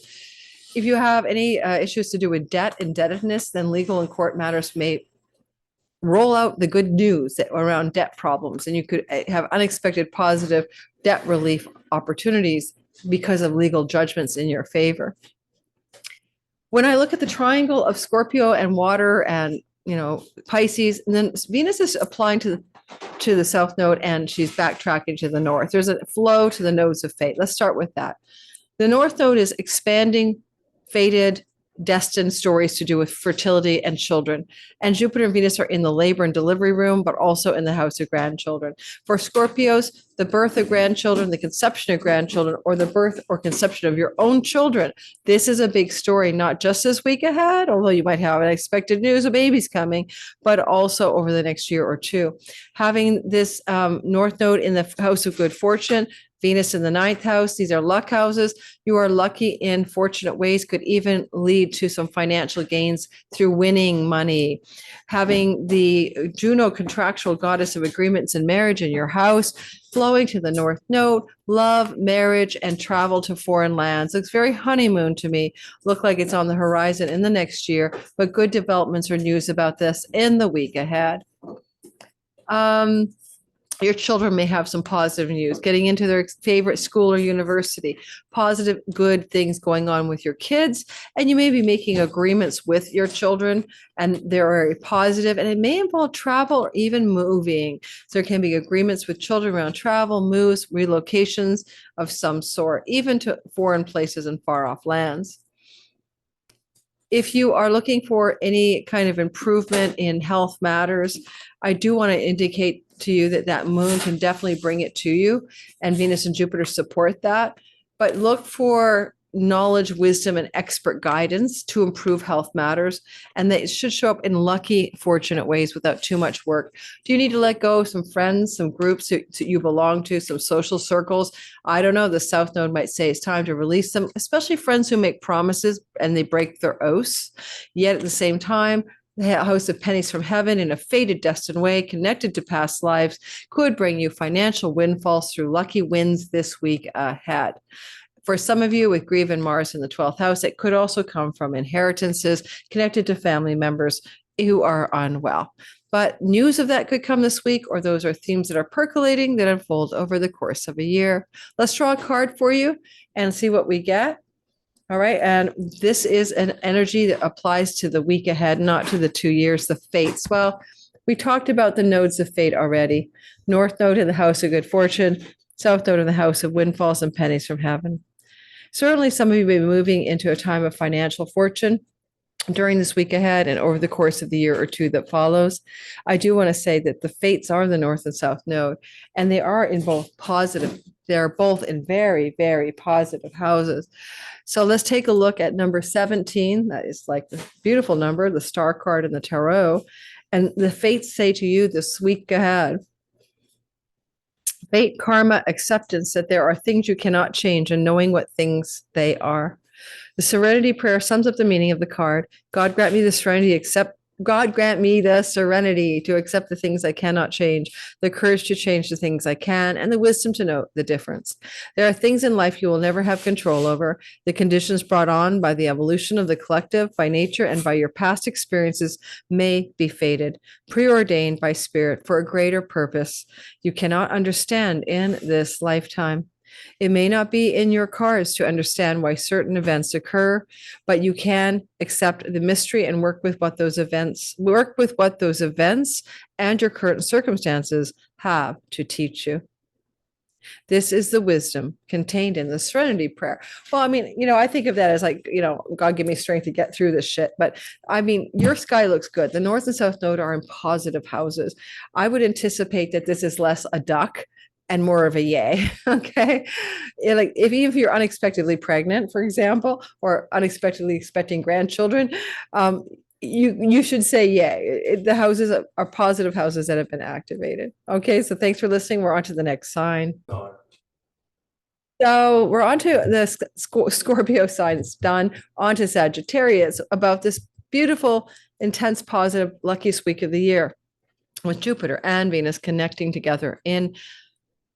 If you have any issues to do with debt, indebtedness, then legal and court matters may roll out the good news around debt problems, and you could have unexpected positive debt relief opportunities because of legal judgments in your favor. When I look at the triangle of Scorpio and water and Pisces, and then Venus is applying to the south node and she's backtracking to the north. There's a flow to the nodes of fate. Let's start with that. The north node is expanding, fated, destined stories to do with fertility and children. And Jupiter and Venus are in the labor and delivery room, but also in the house of grandchildren. For Scorpios, the birth of grandchildren, the conception of grandchildren, or the birth or conception of your own children. This is a big story, not just this week ahead, although you might have unexpected news of babies coming, but also over the next year or two. Having this north node in the house of good fortune, Venus in the ninth house, these are luck houses. You are lucky in fortunate ways, could even lead to some financial gains through winning money. Having the Juno, contractual goddess of agreements and marriage, in your house, flowing to the north node, love, marriage, and travel to foreign lands. Looks very honeymoon to me. Look like it's on the horizon in the next year, but good developments or news about this in the week ahead. Your children may have some positive news, getting into their favorite school or university, positive, good things going on with your kids. And you may be making agreements with your children, and they're very positive, and it may involve travel or even moving. So there can be agreements with children around travel, moves, relocations of some sort, even to foreign places and far off lands. If you are looking for any kind of improvement in health matters, I do want to indicate to you that moon can definitely bring it to you, and Venus and Jupiter support that. But look for knowledge, wisdom, and expert guidance to improve health matters, and they should show up in lucky, fortunate ways without too much work. Do you need to let go of some friends, some groups that you belong to, some social circles? I don't know. The south node might say it's time to release them, especially friends who make promises and they break their oaths. Yet at the same time, the house of pennies from heaven, in a fated, destined way, connected to past lives, could bring you financial windfalls through lucky wins this week ahead. For some of you with Grieve and Mars in the 12th house, it could also come from inheritances connected to family members who are unwell. But news of that could come this week, or those are themes that are percolating that unfold over the course of a year. Let's draw a card for you and see what we get. All right. And this is an energy that applies to the week ahead, not to the 2 years, the fates. Well, we talked about the nodes of fate already. North node in the house of good fortune, south node in the house of windfalls and pennies from heaven. Certainly some of you may be moving into a time of financial fortune during this week ahead and over the course of the year or two that follows. I do want to say that the fates are the north and south node, and they are in both positive They're both in very, very positive houses. So let's take a look at number 17. That is like the beautiful number, the star card in the tarot. And the fates say to you this week ahead, fate, karma, acceptance, that there are things you cannot change, and knowing what things they are. The serenity prayer sums up the meaning of the card. God grant me the serenity to accept the things I cannot change, the courage to change the things I can, and the wisdom to know the difference. There are things in life you will never have control over. The conditions brought on by the evolution of the collective, by nature, and by your past experiences may be fated, preordained by spirit for a greater purpose you cannot understand in this lifetime. It may not be in your cards to understand why certain events occur, but you can accept the mystery and work with what those events and your current circumstances have to teach you. This is the wisdom contained in the serenity prayer. Well, I mean, I think of that as like, God give me strength to get through this shit. But I mean, your sky looks good. The North and South Node are in positive houses. I would anticipate that this is less a duck and more of a yay. Okay. Like if you're unexpectedly pregnant, for example, or unexpectedly expecting grandchildren, you should say yay. The houses are positive houses that have been activated. Okay. So thanks for listening. We're on to the next sign. So we're on to the Scorpio sign. It's done. On to Sagittarius, about this beautiful, intense, positive, luckiest week of the year, with Jupiter and Venus connecting together in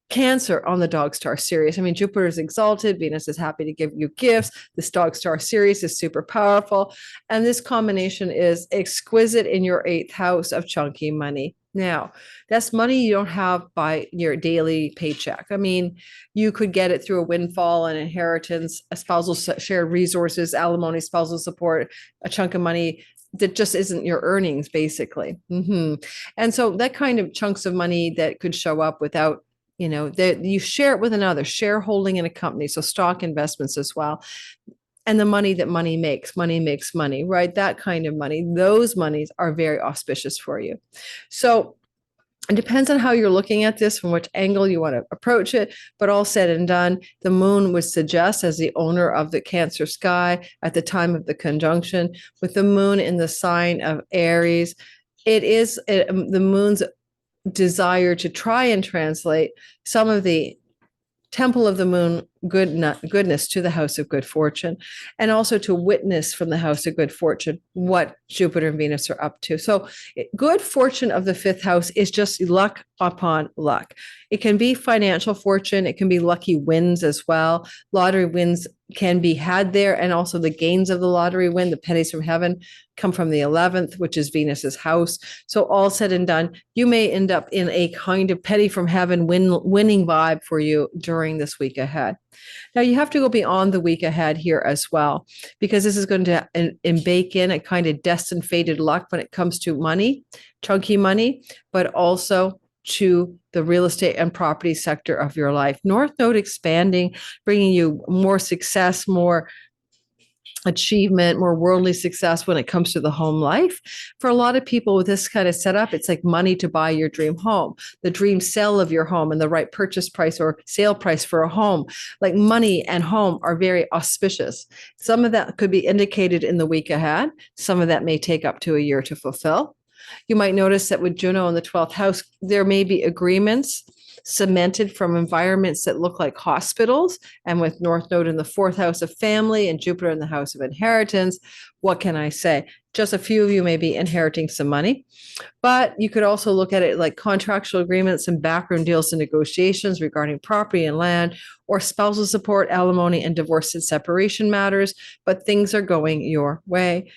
Cancer on the dog star Sirius. I mean, Jupiter is exalted. Venus is happy to give you gifts. This dog star Sirius is super powerful. And this combination is exquisite in your 8th house of chunky money. Now, that's money you don't have by your daily paycheck. I mean, you could get it through a windfall, an inheritance, a spousal shared resources, alimony, spousal support, a chunk of money that just isn't your earnings, basically. And so that kind of chunks of money that could show up without you share it with another, shareholding in a company, so stock investments as well. And the money that money makes money, right? That kind of money, those monies are very auspicious for you. So it depends on how you're looking at this, from which angle you want to approach it. But all said and done, the moon would suggest, as the owner of the Cancer sky at the time of the conjunction, with the moon in the sign of Aries, the moon's desire to try and translate some of the temple of the moon goodness to the house of good fortune, and also to witness from the house of good fortune what Jupiter and Venus are up to. So good fortune of the 5th house is just luck upon luck. It can be financial fortune. It can be lucky wins as well. Lottery wins can be had there. And also the gains of the lottery win, the pennies from heaven, come from the 11th, which is Venus's house. So all said and done, you may end up in a kind of penny from heaven winning vibe for you during this week ahead. Now, you have to go beyond the week ahead here as well, because this is going to bake in a kind of destined fated luck when it comes to money, chunky money, but also to the real estate and property sector of your life. North Node expanding, bringing you more success, more achievement, more worldly success when it comes to the home life. For a lot of people with this kind of setup, it's like money to buy your dream home, the dream sale of your home, and the right purchase price or sale price for a home. Like money and home are very auspicious. Some of that could be indicated in the week ahead. Some of that may take up to a year to fulfill. You might notice that with Juno in the 12th house, there may be agreements cemented from environments that look like hospitals. And with North Node in the 4th house of family and Jupiter in the house of inheritance, what can I say? Just a few of you may be inheriting some money, but you could also look at it like contractual agreements and backroom deals and negotiations regarding property and land, or spousal support, alimony, and divorce and separation matters, but things are going your way.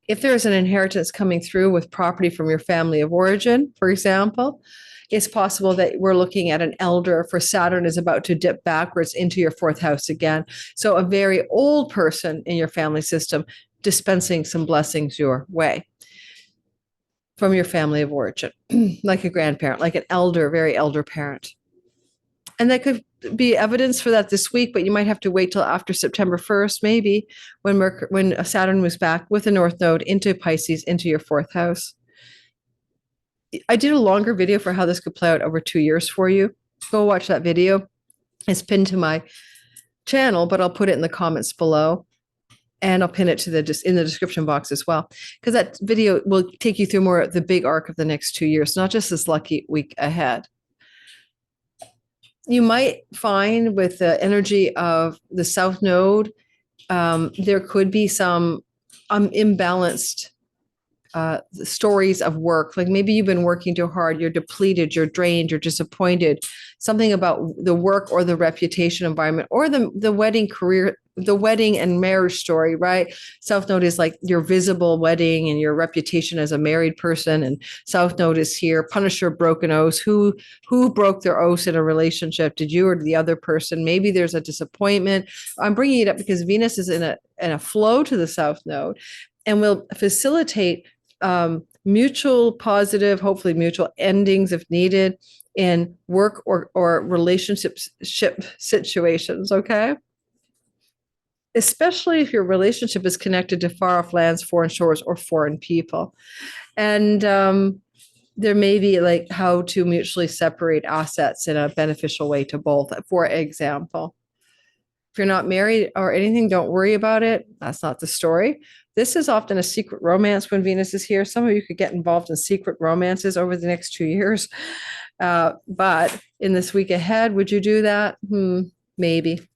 If there is an inheritance coming through with property from your family of origin, for example, it's possible that we're looking at an elder, for Saturn is about to dip backwards into your 4th house again. So a very old person in your family system dispensing some blessings your way from your family of origin, like a grandparent, like an elder, very elder parent. And that could be evidence for that this week, but you might have to wait till after September 1st, maybe, when Saturn moves back with the North Node into Pisces, into your 4th house. I did a longer video for how this could play out over 2 years for you. go watch that video. It's pinned to my channel, but I'll put it in the comments below. And I'll pin it to in the description box as well, because that video will take you through more of the big arc of the next 2 years, not just this lucky week ahead. You might find with the energy of the South Node, there could be some imbalanced stories of work. Like maybe you've been working too hard, you're depleted, you're drained, you're disappointed. Something about the work or the reputation environment or the wedding career, the wedding and marriage story, right? South Node is like your visible wedding and your reputation as a married person. And South Node is here, Punisher, broken oaths. Who broke their oaths in a relationship? Did you or the other person? Maybe there's a disappointment. I'm bringing it up because Venus is in a flow to the South Node and will facilitate mutual positive, hopefully mutual endings if needed in work or relationship situations. Okay. Especially if your relationship is connected to far off lands, foreign shores, or foreign people. And there may be like how to mutually separate assets in a beneficial way to both, for example. If you're not married or anything, don't worry about it. That's not the story. This is often a secret romance when Venus is here. Some of you could get involved in secret romances over the next 2 years. But in this week ahead, would you do that? Maybe.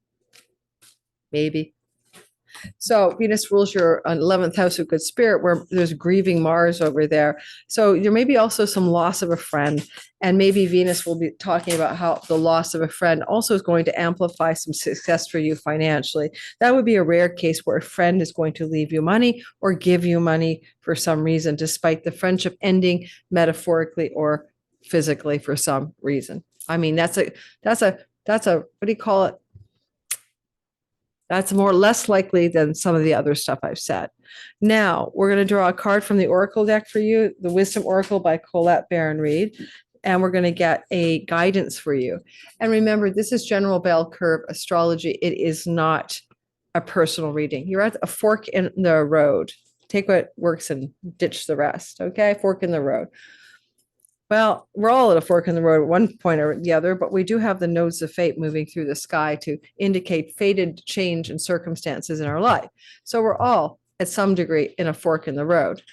So Venus rules your 11th house of good spirit, where there's grieving Mars over there. So there may be also some loss of a friend. And maybe Venus will be talking about how the loss of a friend also is going to amplify some success for you financially. That would be a rare case where a friend is going to leave you money or give you money for some reason, despite the friendship ending metaphorically or physically for some reason. I mean, that's a what do you call it? That's less likely than some of the other stuff I've said. Now, we're going to draw a card from the Oracle deck for you, the Wisdom Oracle by Colette Baron Reed, and we're going to get a guidance for you. And remember, this is general bell curve astrology. It is not a personal reading. You're at a fork in the road. Take what works and ditch the rest, okay? Fork in the road. Well, we're all at a fork in the road at one point or the other, but we do have the nodes of fate moving through the sky to indicate fated change in circumstances in our life. So we're all at some degree in a fork in the road.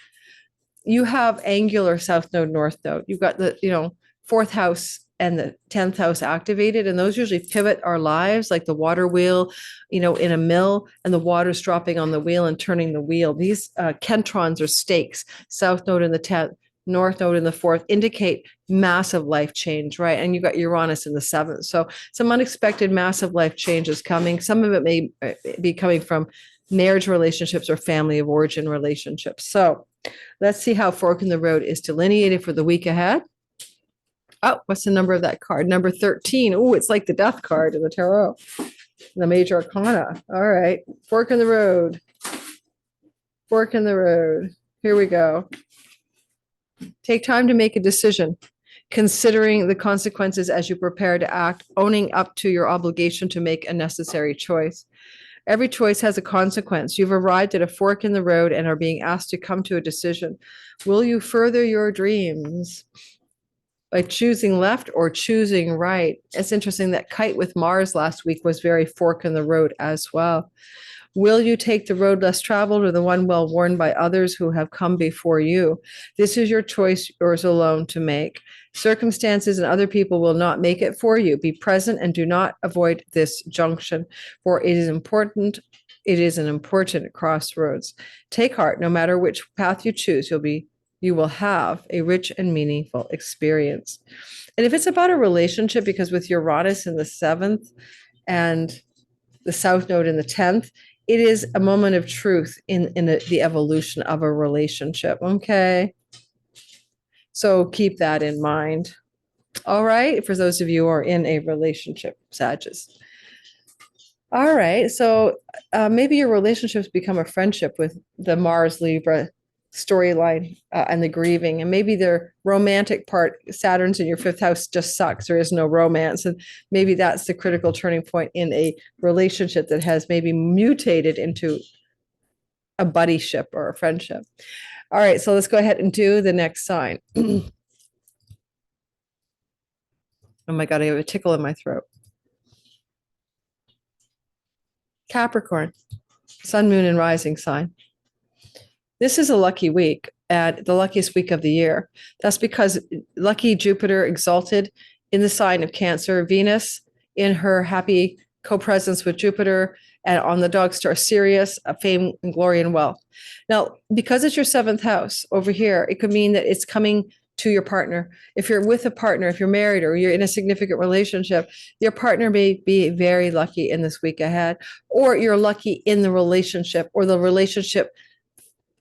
You have angular South Node, North Node. You've got the, fourth house and the 10th house activated, and those usually pivot our lives, like the water wheel, in a mill, and the water's dropping on the wheel and turning the wheel. These kentrons or stakes, South Node in the 10th, North Node in the 4th, indicate massive life change, right? And you've got Uranus in the 7th. So some unexpected massive life change is coming. Some of it may be coming from marriage relationships or family of origin relationships. So let's see how fork in the road is delineated for the week ahead. Oh, what's the number of that card? Number 13. Oh, it's like the death card in the tarot, the major arcana. All right. Fork in the road. Fork in the road. Here we go. Take time to make a decision, considering the consequences as you prepare to act, owning up to your obligation to make a necessary choice. Every choice has a consequence. You've arrived at a fork in the road and are being asked to come to a decision. Will you further your dreams by choosing left or choosing right? It's interesting that kite with Mars last week was very fork in the road as well. Will you take the road less traveled or the one well worn by others who have come before you? This is your choice, yours alone to make. Circumstances and other people will not make it for you. Be present and do not avoid this junction, for it is important. It is an important crossroads. Take heart. No matter which path you choose, you will have a rich and meaningful experience. And if it's about a relationship, because with Uranus in the 7th and the South Node in the 10th, it is a moment of truth in the evolution of a relationship. Okay. So keep that in mind. All right. For those of you who are in a relationship, Sagittarius. All right. So maybe your relationships become a friendship with the Mars Libra storyline and the grieving, and maybe the romantic part, Saturn's in your 5th house, just sucks. There is no romance, and maybe that's the critical turning point in a relationship that has maybe mutated into a buddyship or a friendship. All right, so let's go ahead and do the next sign. Oh my God, I have a tickle in my throat. Capricorn, sun, moon, and rising sign. This is a lucky week and the luckiest week of the year. That's because lucky Jupiter exalted in the sign of Cancer, Venus in her happy co-presence with Jupiter, and on the dog star Sirius, fame and glory and wealth. Now, because it's your seventh house over here, it could mean that it's coming to your partner. If you're with a partner, if you're married or you're in a significant relationship, your partner may be very lucky in this week ahead, or you're lucky in the relationship, or the relationship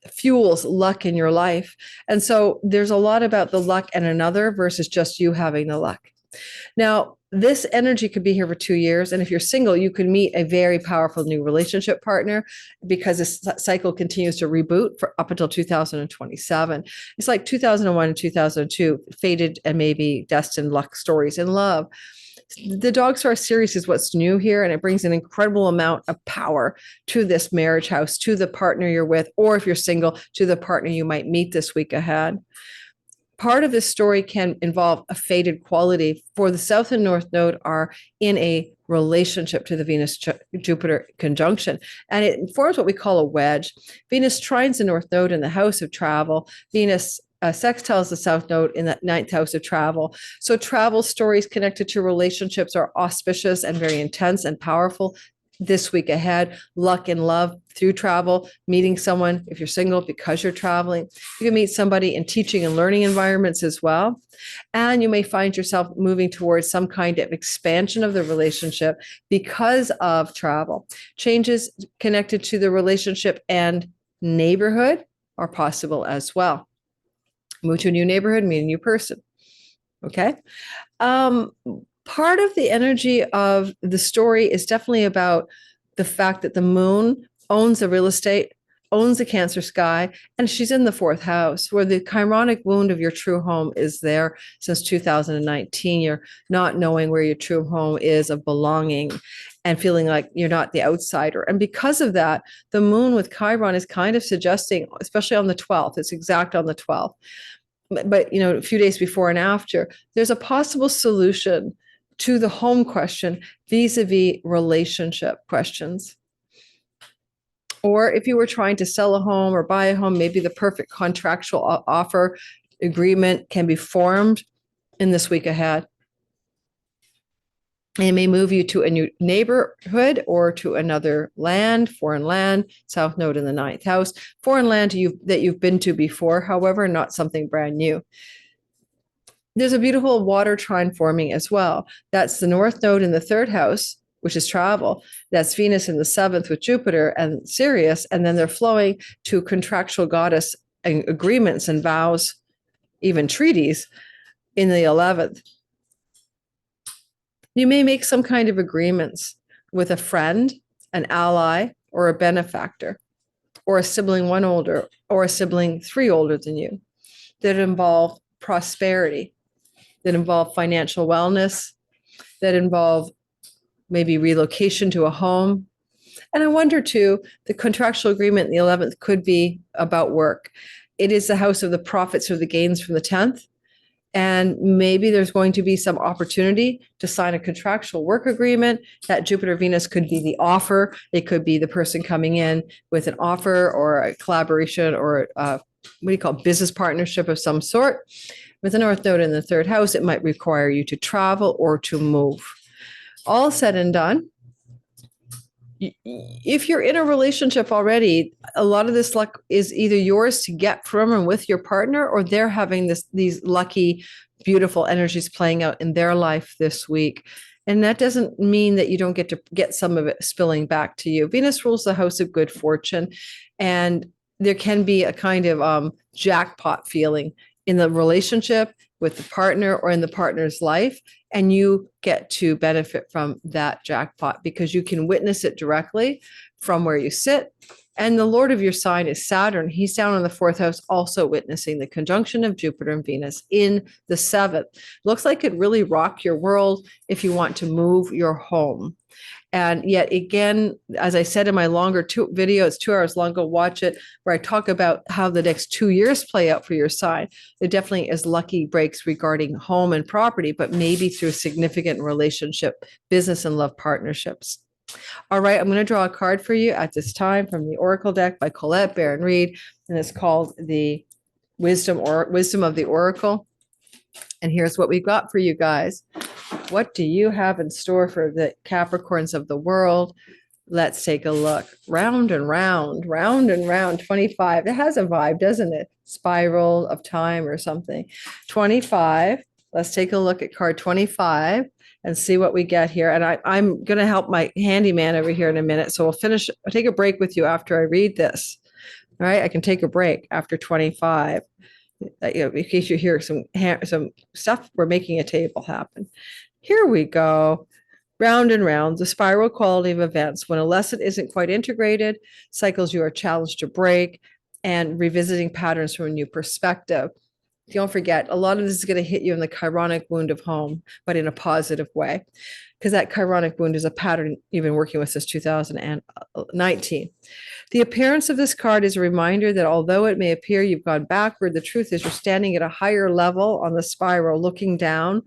fuels luck in your life. And so there's a lot about the luck and another versus just you having the luck. Now, this energy could be here for 2 years. And if you're single, you could meet a very powerful new relationship partner because this cycle continues to reboot for up until 2027. It's like 2001 and 2002, fated and maybe destined luck stories in love. The dog star Sirius is what's new here, and it brings an incredible amount of power to this marriage house, to the partner you're with, or if you're single, to the partner you might meet this week ahead. Part of this story can involve a fated quality, for the South and North Node are in a relationship to the Venus-Jupiter conjunction, and it forms what we call a wedge. Venus trines the North Node in the house of travel. Venus sextiles the South Node in the ninth house of travel. So travel stories connected to relationships are auspicious and very intense and powerful this week ahead. Luck and love through travel, meeting someone if you're single because you're traveling. You can meet somebody in teaching and learning environments as well. And you may find yourself moving towards some kind of expansion of the relationship because of travel. Changes connected to the relationship and neighborhood are possible as well. Move to a new neighborhood, meet a new person. Okay. Part of the energy of the story is definitely about the fact that the moon owns the real estate, owns the Cancer sky, and she's in the fourth house, where the chironic wound of your true home is there since 2019. You're not knowing where your true home is, of belonging, and feeling like you're not the outsider. And because of that, the moon with Chiron is kind of suggesting, especially on the 12th, it's exact on the 12th, but a few days before and after, there's a possible solution to the home question vis-a-vis relationship questions. Or if you were trying to sell a home or buy a home, maybe the perfect contractual offer agreement can be formed in this week ahead. It may move you to a new neighborhood or to another land, foreign land, South Node in the ninth house, foreign land that you've been to before, however, not something brand new. There's a beautiful water trine forming as well. That's the North Node in the third house, which is travel. That's Venus in the seventh with Jupiter and Sirius. And then they're flowing to contractual goddess agreements and vows, even treaties, in the 11th. You may make some kind of agreements with a friend, an ally, or a benefactor, or a sibling one older, or a sibling three older than you, that involve prosperity, that involve financial wellness, that involve maybe relocation to a home. And I wonder too, the contractual agreement in the 11th could be about work. It is the house of the profits or the gains from the 10th. And maybe there's going to be some opportunity to sign a contractual work agreement. That Jupiter Venus could be the offer. It could be the person coming in with an offer or a collaboration or business partnership of some sort. With the North Node in the third house, it might require you to travel or to move. All said and done, if you're in a relationship already, a lot of this luck is either yours to get from and with your partner, or they're having these lucky, beautiful energies playing out in their life this week. And that doesn't mean that you don't get to get some of it spilling back to you. Venus rules the house of good fortune, and there can be a kind of jackpot feeling in the relationship with the partner or in the partner's life. And you get to benefit from that jackpot because you can witness it directly from where you sit. And the Lord of your sign is Saturn. He's down in the fourth house, also witnessing the conjunction of Jupiter and Venus in the seventh. Looks like it really rock your world if you want to move your home. And yet again, as I said in my longer video, it's 2 hours long, go watch it, where I talk about how the next 2 years play out for your sign. There definitely is lucky breaks regarding home and property, but maybe through significant relationship, business and love partnerships. All right, I'm going to draw a card for you at this time from the Oracle deck by Colette Baron Reed, and it's called the Wisdom of the Oracle. And here's what we've got for you guys. What do you have in store for the Capricorns of the world? Let's take a look. Round and round, 25. It has a vibe, doesn't it? Spiral of time or something. 25. Let's take a look at card 25 and see what we get here. And I'm going to help my handyman over here in a minute. So I'll take a break with you after I read this. All right, I can take a break after 25. In case you hear some stuff, we're making a table happen. Here we go. Round and round, the spiral quality of events. When a lesson isn't quite integrated, cycles you are challenged to break, and revisiting patterns from a new perspective. Don't forget, a lot of this is going to hit you in the chironic wound of home, but in a positive way, because that chironic wound is a pattern you've been working with since 2019. The appearance of this card is a reminder that although it may appear you've gone backward, the truth is you're standing at a higher level on the spiral, looking down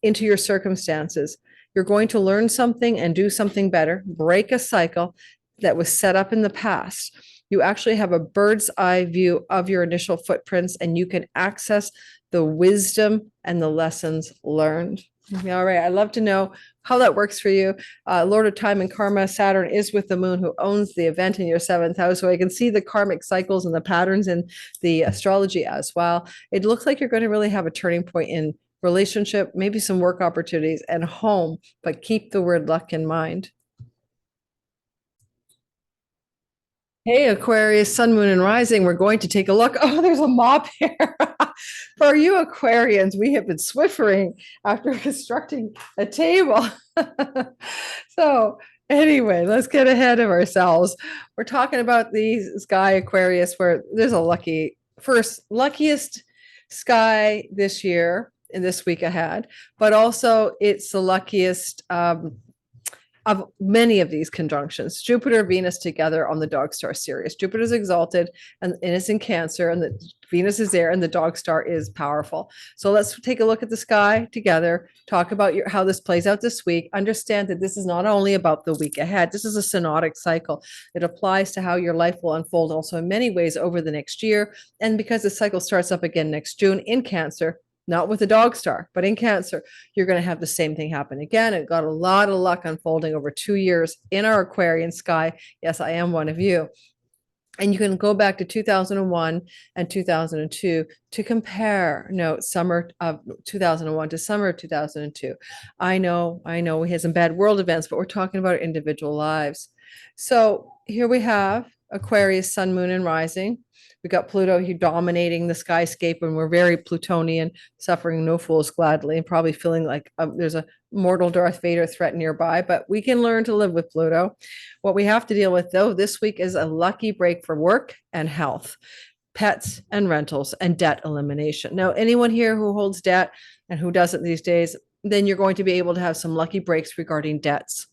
into your circumstances. You're going to learn something and do something better, break a cycle that was set up in the past. You actually have a bird's eye view of your initial footprints, and you can access the wisdom and the lessons learned. All right. I'd love to know how that works for you. Lord of Time and Karma, Saturn is with the moon, who owns the event in your 7th house. So I can see the karmic cycles and the patterns in the astrology as well. It looks like you're going to really have a turning point in relationship, maybe some work opportunities and home, but keep the word luck in mind. Hey, Aquarius, Sun, Moon, and Rising. We're going to take a look. Oh, there's a mop here. For you Aquarians, we have been swiffering after constructing a table. So anyway, let's get ahead of ourselves. We're talking about the sky Aquarius, where there's a luckiest sky this year, in this week ahead, but also it's the luckiest of many of these conjunctions. Jupiter, Venus together on the dog star Sirius. Jupiter's exalted and it's in Cancer, and the Venus is there, and the dog star is powerful. So let's take a look at the sky together, talk about how this plays out this week. Understand that this is not only about the week ahead. This is a synodic cycle. It applies to how your life will unfold also in many ways over the next year. And because the cycle starts up again next June in Cancer, not with the dog star, but in Cancer, you're going to have the same thing happen again. It got a lot of luck unfolding over 2 years in our Aquarian sky. Yes, I am one of you. And you can go back to 2001 and 2002 to compare. No, summer of 2001 to summer of 2002. I know we had some bad world events, but we're talking about our individual lives. So here we have Aquarius, Sun, Moon, and Rising. We got Pluto here dominating the skyscape, and we're very Plutonian, suffering no fools gladly, and probably feeling like there's a mortal Darth Vader threat nearby, but we can learn to live with Pluto. What we have to deal with, though, this week is a lucky break for work and health, pets and rentals, and debt elimination. Now, anyone here who holds debt and who doesn't these days, then you're going to be able to have some lucky breaks regarding debts.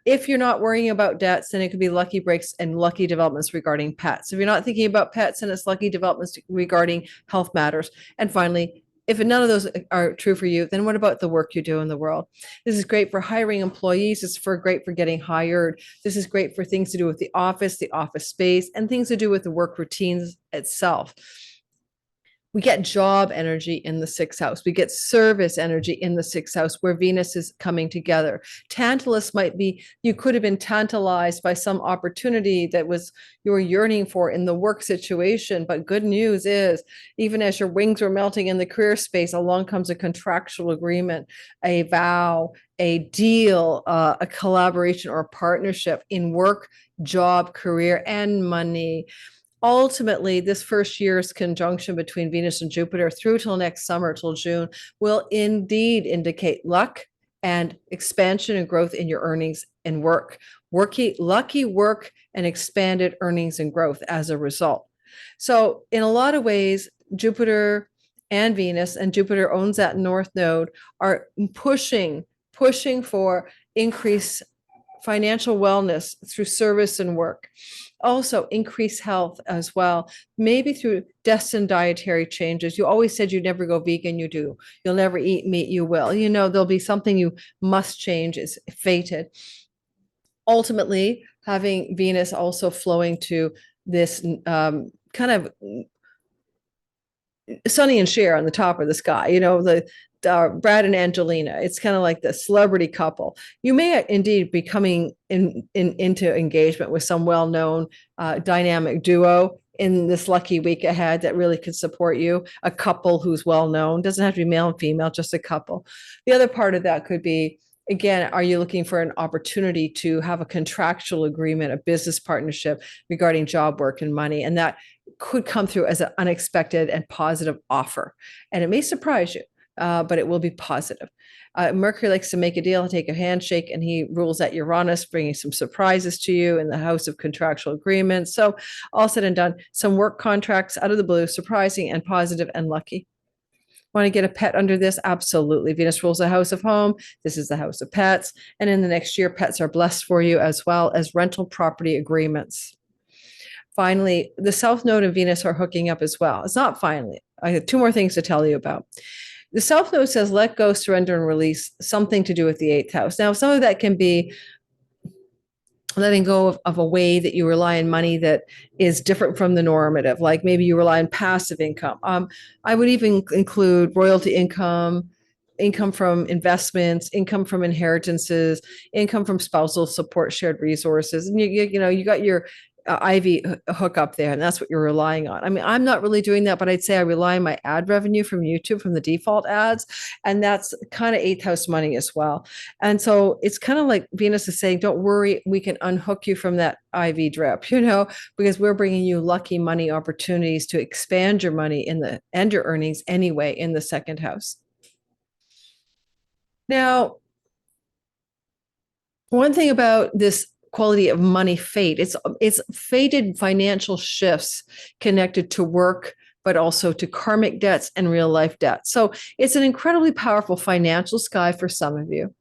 If you're not worrying about debts, then it could be lucky breaks and lucky developments regarding pets. If you're not thinking about pets, then it's lucky developments regarding health matters. And finally, if none of those are true for you, then what about the work you do in the world? This is great for hiring employees. It's great for getting hired. This is great for things to do with the office space, and things to do with the work routines itself. We get job energy in the 6th house. We get service energy in the 6th house, where Venus is coming together. Tantalus might be, you could have been tantalized by some opportunity that you were yearning for in the work situation. But good news is, even as your wings were melting in the career space, along comes a contractual agreement, a vow, a deal, a collaboration or a partnership in work, job, career, and money. Ultimately, this first year's conjunction between Venus and Jupiter through till next summer, till June, will indeed indicate luck and expansion and growth in your earnings and work. Lucky work and expanded earnings and growth as a result. So in a lot of ways, Jupiter and Venus, and Jupiter owns that North Node, are pushing for increase financial wellness through service and work. Also, increase health as well, maybe through destined dietary changes. You always said you'd never go vegan, you do. You'll never eat meat, you will. You know, there'll be something you must change, is fated. Ultimately, having Venus also flowing to this kind of Sonny and Cher on the top of the sky, you know, the Brad and Angelina. It's kind of like the celebrity couple. You may indeed be coming into engagement with some well-known dynamic duo in this lucky week ahead that really could support you. A couple who's well-known, doesn't have to be male and female, just a couple. The other part of that could be, again, are you looking for an opportunity to have a contractual agreement, a business partnership regarding job work and money? And that could come through as an unexpected and positive offer. And it may surprise you, but it will be positive. Mercury likes to make a deal, take a handshake, and he rules at Uranus, bringing some surprises to you in the house of contractual agreements. So all said and done, some work contracts out of the blue, surprising and positive and lucky. Want to get a pet under this? Absolutely. Venus rules the house of home. This is the house of pets. And in the next year, pets are blessed for you, as well as rental property agreements. Finally, the South Node and Venus are hooking up as well. It's not finally. I have two more things to tell you about. The South Node says, let go, surrender, and release, something to do with the 8th house. Now, some of that can be letting go of a way that you rely on money that is different from the normative, like maybe you rely on passive income. I would even include royalty income, income from investments, income from inheritances, income from spousal support, shared resources. And you got your Ivy hook up there, and that's what you're relying on. I mean, I'm not really doing that, but I'd say I rely on my ad revenue from YouTube, from the default ads, and that's kind of 8th house money as well. And so it's kind of like Venus is saying, don't worry, we can unhook you from that IV drip, because we're bringing you lucky money opportunities to expand your money and your earnings anyway in the 2nd house. Now, one thing about this quality of money fate, it's fated financial shifts connected to work, but also to karmic debts and real life debts. So it's an incredibly powerful financial sky for some of you.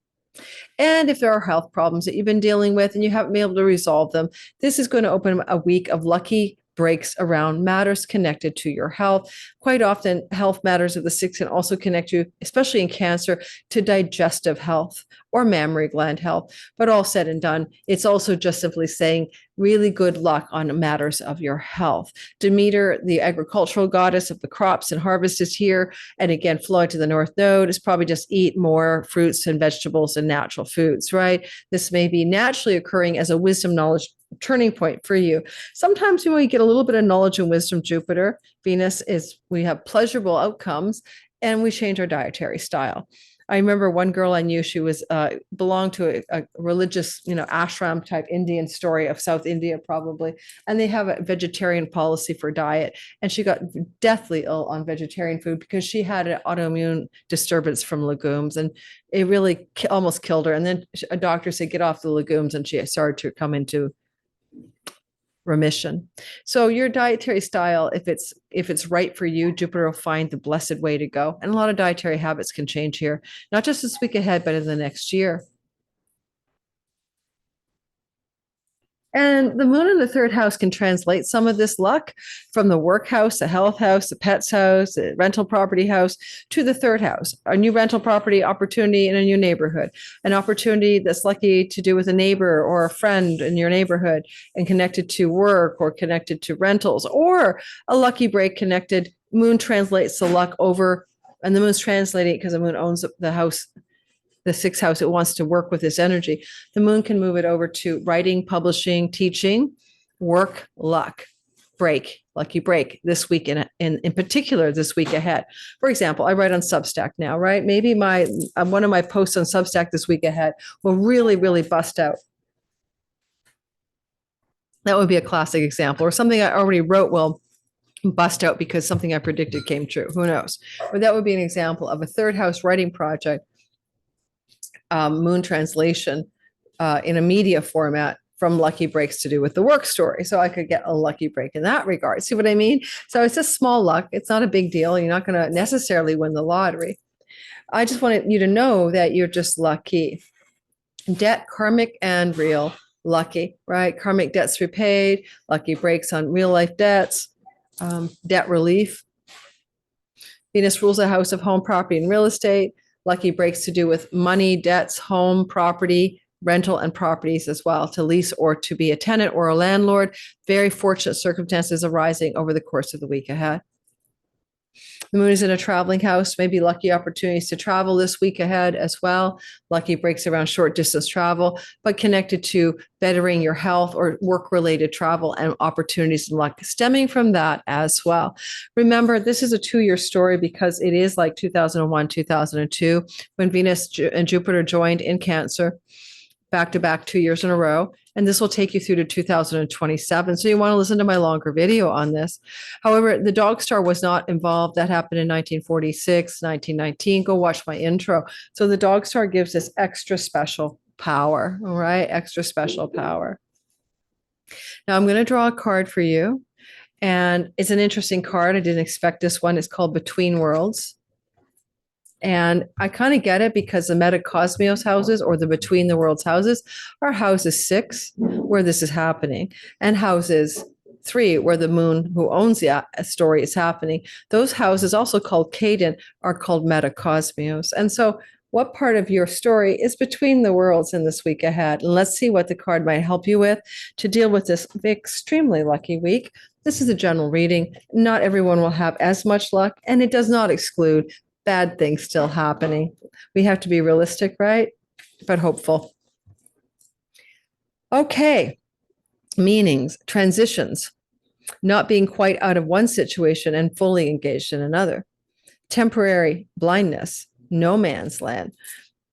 And if there are health problems that you've been dealing with and you haven't been able to resolve them, this is going to open a week of lucky breaks around matters connected to your health. Quite often, health matters of the 6th can also connect you, especially in Cancer, to digestive health or mammary gland health. But all said and done, it's also just simply saying really good luck on matters of your health. Demeter, the agricultural goddess of the crops and harvest, is here. And again, flowing to the North Node is probably just eat more fruits and vegetables and natural foods, right? This may be naturally occurring as a wisdom knowledge turning point for you. Sometimes when we get a little bit of knowledge and wisdom, Jupiter, Venus we have pleasurable outcomes, and we change our dietary style. I remember one girl I knew, she was belonged to a religious, ashram type Indian story of South India, probably. And they have a vegetarian policy for diet. And she got deathly ill on vegetarian food because she had an autoimmune disturbance from legumes. And it really almost killed her. And then a doctor said, get off the legumes. And she started to come into remission. So your dietary style, if it's right for you, Jupiter will find the blessed way to go. And a lot of dietary habits can change here, not just this week ahead, but in the next year. And the moon in the 3rd house can translate some of this luck from the work house, the health house, the pets house, the rental property house to the 3rd house, a new rental property opportunity in a new neighborhood, an opportunity that's lucky to do with a neighbor or a friend in your neighborhood and connected to work or connected to rentals, or a lucky break connected. Moon translates the luck over, and the moon's translating because the moon owns the house, the 6th house. It wants to work with this energy. The moon can move it over to writing, publishing, teaching, work, luck, break, lucky break this week, in particular this week ahead. For example, I write on Substack now, right? Maybe one of my posts on Substack this week ahead will really, really bust out. That would be a classic example. Or something I already wrote will bust out because something I predicted came true. Who knows? But that would be an example of a 3rd house writing project. Moon translation in a media format from lucky breaks to do with the work story. So I could get a lucky break in that regard. See what I mean? So it's just small luck. It's not a big deal. You're not going to necessarily win the lottery. I just wanted you to know that you're just lucky. Debt, karmic and real. Lucky, right? Karmic debts repaid, lucky breaks on real life debts, debt relief. Venus rules a house of home, property, and real estate. Lucky breaks to do with money, debts, home, property, rental, and properties as well, to lease or to be a tenant or a landlord. Very fortunate circumstances arising over the course of the week ahead. The moon is in a traveling house, maybe lucky opportunities to travel this week ahead as well. Lucky breaks around short distance travel, but connected to bettering your health or work related travel and opportunities and luck stemming from that as well. Remember, this is a 2-year story because it is like 2001, 2002, when Venus and Jupiter joined in Cancer back to back 2 years in a row. And this will take you through to 2027. So you want to listen to my longer video on this. However, the dog star was not involved. That happened in 1946, 1919. Go watch my intro. So the dog star gives this extra special power. All right. Extra special power. Now I'm going to draw a card for you. And it's an interesting card. I didn't expect this one. It's called Between Worlds. And I kind of get it because the metacosmos houses or the between the worlds houses are houses 6, where this is happening, and houses 3, where the moon who owns the story is happening. Those houses, also called Caden, are called metacosmos. And so, what part of your story is between the worlds in this week ahead? And let's see what the card might help you with to deal with this extremely lucky week. This is a general reading. Not everyone will have as much luck, and it does not exclude bad things still happening. We have to be realistic, right? But hopeful. Okay. Meanings, transitions, not being quite out of one situation and fully engaged in another. Temporary blindness, no man's land.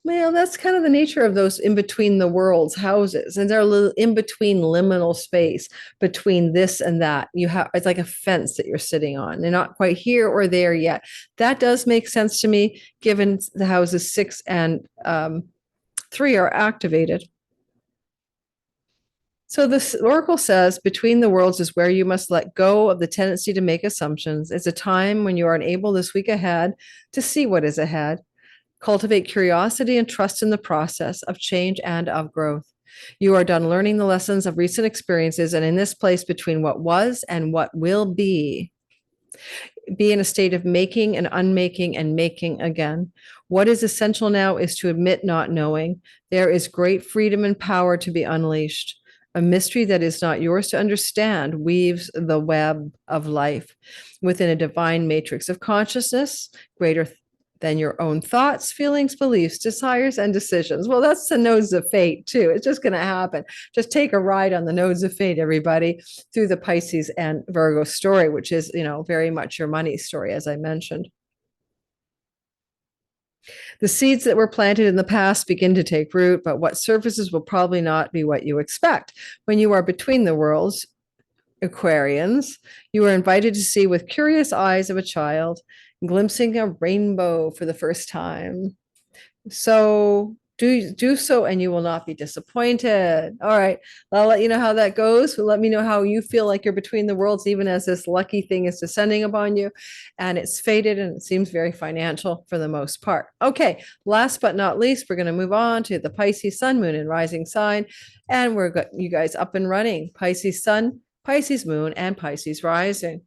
Well, that's kind of the nature of those in between the worlds houses. And they're a little in between liminal space between this and that. You have, it's like a fence that you're sitting on. They're not quite here or there yet. That does make sense to me, given the houses 6 and 3 are activated. So the oracle says, between the worlds is where you must let go of the tendency to make assumptions. It's a time when you are unable this week ahead to see what is ahead. Cultivate curiosity and trust in the process of change and of growth. You are done learning the lessons of recent experiences, and in this place between what was and what will be in a state of making and unmaking and making again. What is essential now is to admit not knowing. There is great freedom and power to be unleashed. A mystery that is not yours to understand weaves the web of life within a divine matrix of consciousness, greater than your own thoughts, feelings, beliefs, desires, and decisions. Well, that's the nodes of fate, too. It's just going to happen. Just take a ride on the nodes of fate, everybody, through the Pisces and Virgo story, which is, very much your money story, as I mentioned. The seeds that were planted in the past begin to take root, but what surfaces will probably not be what you expect. When you are between the worlds, Aquarians, you are invited to see with curious eyes of a child, glimpsing a rainbow for the first time. So do so and you will not be disappointed. All right. I'll let you know how that goes. Let me know how you feel like you're between the worlds, even as this lucky thing is descending upon you. And it's faded and it seems very financial for the most part. Okay. Last but not least, we're going to move on to the Pisces sun, moon, and rising sign. And we're got you guys up and running. Pisces sun, Pisces moon, and Pisces rising.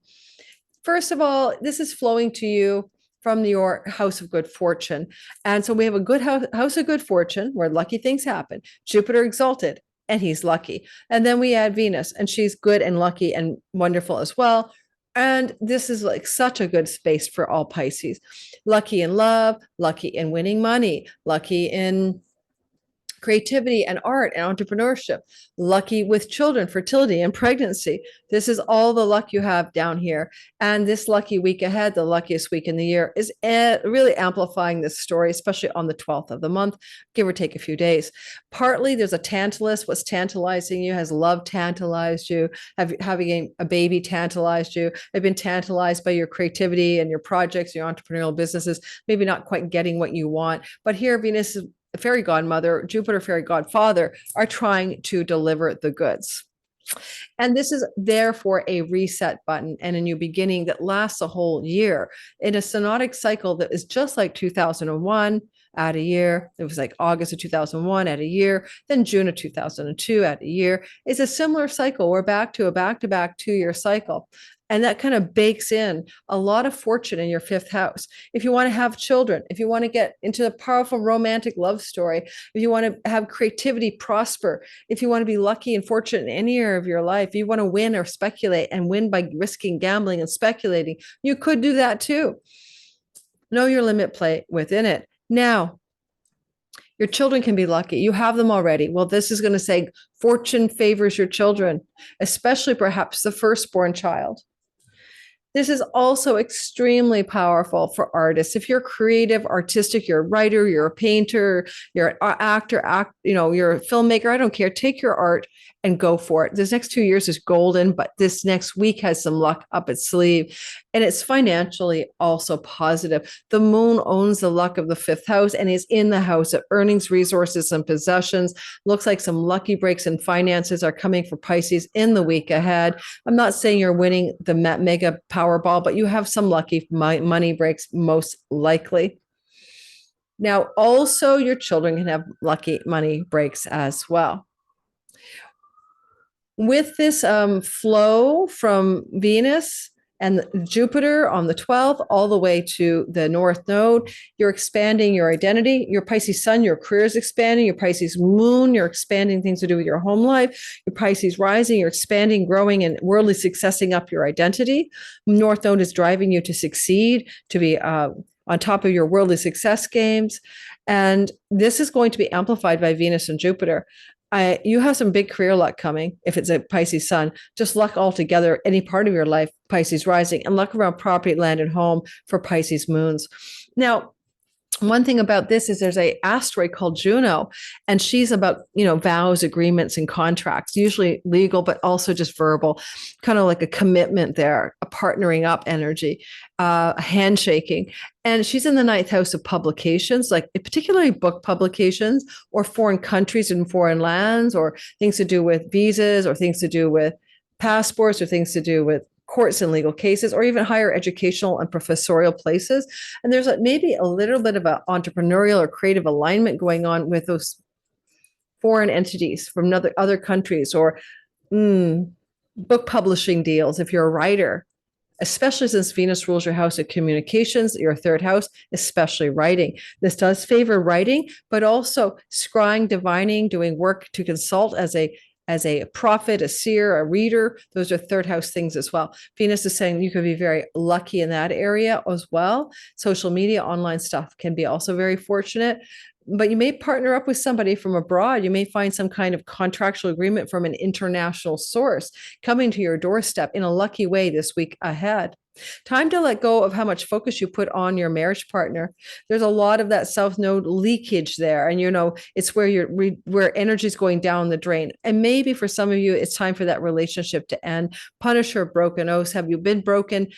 First of all, this is flowing to you from your house of good fortune. And so we have a good house of good fortune where lucky things happen. Jupiter exalted, and he's lucky. And then we add Venus, and she's good and lucky and wonderful as well. And this is like such a good space for all Pisces. Lucky in love, lucky in winning money, lucky in creativity and art and entrepreneurship, lucky with children, fertility and pregnancy. This is all the luck you have down here. And this lucky week ahead, the luckiest week in the year, is really amplifying this story, especially on the 12th of the month, give or take a few days. Partly there's a Tantalus. What's tantalizing you? Has love tantalized you? Having a baby tantalized you? Have been tantalized by your creativity and your projects, your entrepreneurial businesses, maybe not quite getting what you want. But here Venus is fairy godmother, Jupiter fairy godfather are trying to deliver the goods. And this is therefore a reset button and a new beginning that lasts a whole year in a synodic cycle that is just like 2001, add a year. It was like August of 2001, add a year. Then June of 2002, add a year. It's a similar cycle. We're back to a back-to-back 2-year cycle. And that kind of bakes in a lot of fortune in your fifth house. If you want to have children, if you want to get into a powerful romantic love story, if you want to have creativity prosper, if you want to be lucky and fortunate in any area of your life, if you want to win or speculate and win by risking, gambling, and speculating, you could do that too. Know your limit, play within it. Now, your children can be lucky. You have them already. Well, this is going to say fortune favors your children, especially perhaps the firstborn child. This is also extremely powerful for artists. If you're creative, artistic, you're a writer, you're a painter, you're an actor, you're a filmmaker, I don't care. Take your art and go for it. This next 2 years is golden, but this next week has some luck up its sleeve. And it's financially also positive. The moon owns the luck of the fifth house and is in the house of earnings, resources, and possessions. Looks like some lucky breaks in finances are coming for Pisces in the week ahead. I'm not saying you're winning the mega Powerball, but you have some lucky money breaks most likely. Now, also your children can have lucky money breaks as well. With this flow from Venus and Jupiter on the 12th, all the way to the North Node, you're expanding your identity. Your Pisces Sun, your career is expanding. Your Pisces Moon, you're expanding things to do with your home life. Your Pisces Rising, you're expanding, growing, and worldly successing up your identity. North Node is driving you to succeed, to be on top of your worldly success games. And this is going to be amplified by Venus and Jupiter. You have some big career luck coming if it's a Pisces Sun, just luck altogether, any part of your life, Pisces Rising, and luck around property, land, and home for Pisces Moons. Now, one thing about this is there's an asteroid called Juno, and she's about, vows, agreements, and contracts, usually legal, but also just verbal, kind of like a commitment there, a partnering up energy, a handshaking. And she's in the ninth house of publications, like particularly book publications or foreign countries and foreign lands, or things to do with visas, or things to do with passports, or things to do with courts and legal cases, or even higher educational and professorial places. And there's maybe a little bit of an entrepreneurial or creative alignment going on with those foreign entities from other countries, or book publishing deals if you're a writer, especially since Venus rules your house of communications, your third house, especially writing. This does favor writing, but also scrying, divining, doing work to consult as a prophet, a seer, a reader. Those are third house things as well. Venus is saying you could be very lucky in that area as well. Social media, online stuff can be also very fortunate. But you may partner up with somebody from abroad. You may find some kind of contractual agreement from an international source coming to your doorstep in a lucky way this week ahead. Time to let go of how much focus you put on your marriage partner. There's a lot of that South Node leakage there. And, it's where where energy is going down the drain. And maybe for some of you, it's time for that relationship to end. Punisher, broken oaths. Have you been broken?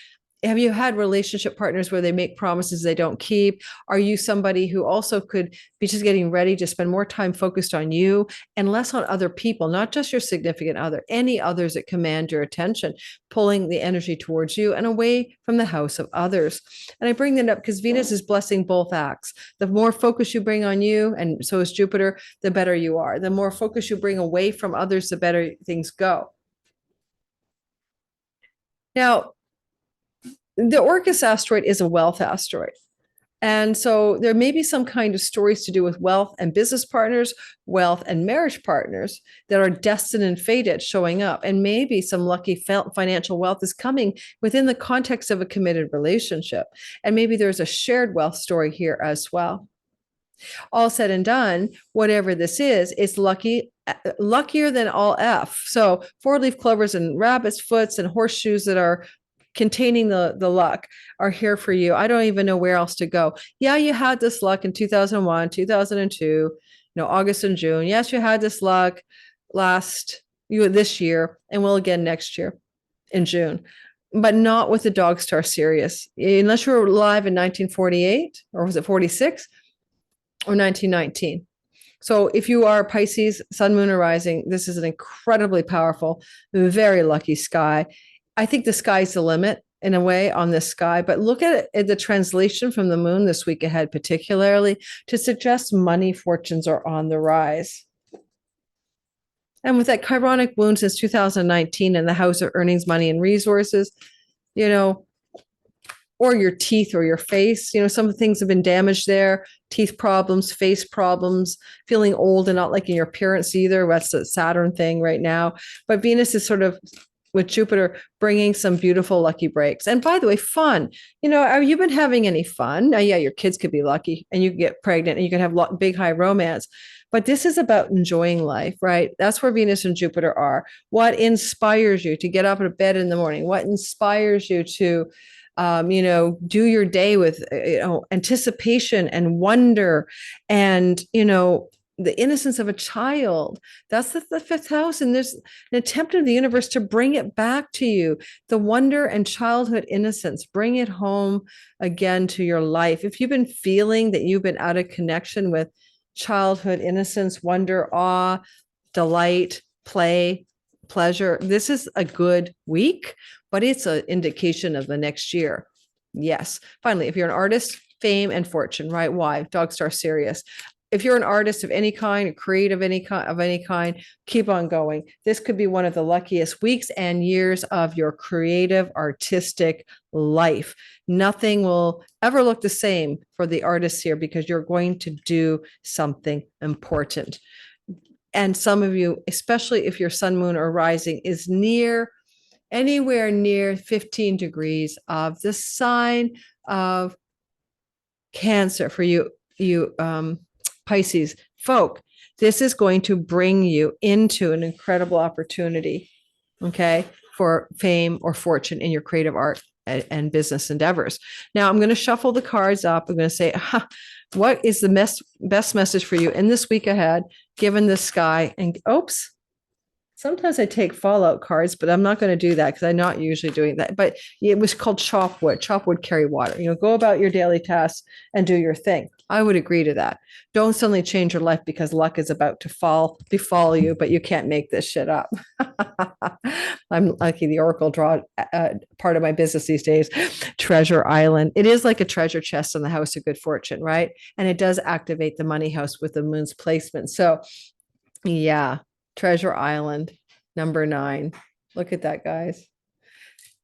Have you had relationship partners where they make promises they don't keep? Are you somebody who also could be just getting ready to spend more time focused on you and less on other people, not just your significant other, any others that command your attention, pulling the energy towards you and away from the house of others? And I bring that up because Venus is blessing both acts. The more focus you bring on you, and so is Jupiter, the better you are. The more focus you bring away from others, the better things go. Now, the Orcus asteroid is a wealth asteroid. And so there may be some kind of stories to do with wealth and business partners, wealth and marriage partners that are destined and fated showing up. And maybe some lucky financial wealth is coming within the context of a committed relationship. And maybe there's a shared wealth story here as well. All said and done, whatever this is, it's luckier than all F. So 4-leaf clovers and rabbit's foots and horseshoes that are containing the luck are here for you. I don't even know where else to go. Yeah, you had this luck in 2001, 2002, August and June. Yes, you had this luck this year, and will again next year in June, but not with the dog Star Sirius. Unless you were alive in 1948, or was it 46 or 1919? So if you are Pisces, Sun, Moon, or Rising, this is an incredibly powerful, very lucky sky. I think the sky's the limit. in a way on this sky, but look at the translation from the moon this week ahead, particularly to suggest money fortunes are on the rise. And with that chironic wound since 2019 in the house of earnings, money, and resources, you know, or your teeth or your face, some things have been damaged there, teeth problems, face problems, feeling old and not liking your appearance either. That's the Saturn thing right now. But Venus is sort of with Jupiter bringing some beautiful lucky breaks. And by the way, fun. Have you been having any fun? Now, yeah, your kids could be lucky and you can get pregnant and you can have big, high romance. But this is about enjoying life, right? That's where Venus and Jupiter are. What inspires you to get up out of bed in the morning? What inspires you to, do your day with, anticipation and wonder and, the innocence of a child? That's the fifth house. And there's an attempt of the universe to bring it back to you. The wonder and childhood innocence, bring it home again to your life. If you've been feeling that you've been out of connection with childhood innocence, wonder, awe, delight, play, pleasure, this is a good week, but it's an indication of the next year. Yes. Finally, if you're an artist, fame and fortune, right? Why? Dog Star Sirius. If you're an artist of any kind, a creative of any kind, keep on going. This could be one of the luckiest weeks and years of your creative, artistic life. Nothing will ever look the same for the artists here because you're going to do something important. And some of you, especially if your sun, moon, or rising is anywhere near 15 degrees of the sign of Cancer, for you Pisces folk, this is going to bring you into an incredible opportunity, okay, for fame or fortune in your creative art and business endeavors. Now, I'm going to shuffle the cards up. I'm going to say, what is the best message for you in this week ahead, given the sky? And oops. Sometimes I take fallout cards, but I'm not going to do that because I'm not usually doing that. But it was called chop wood. Chop wood, carry water. Go about your daily tasks and do your thing. I would agree to that. Don't suddenly change your life because luck is about to befall you, but you can't make this shit up. I'm lucky the Oracle draw part of my business these days. Treasure Island. It is like a treasure chest in the house of good fortune, right? And it does activate the money house with the moon's placement. So, yeah. Treasure Island, number 9. Look at that, guys.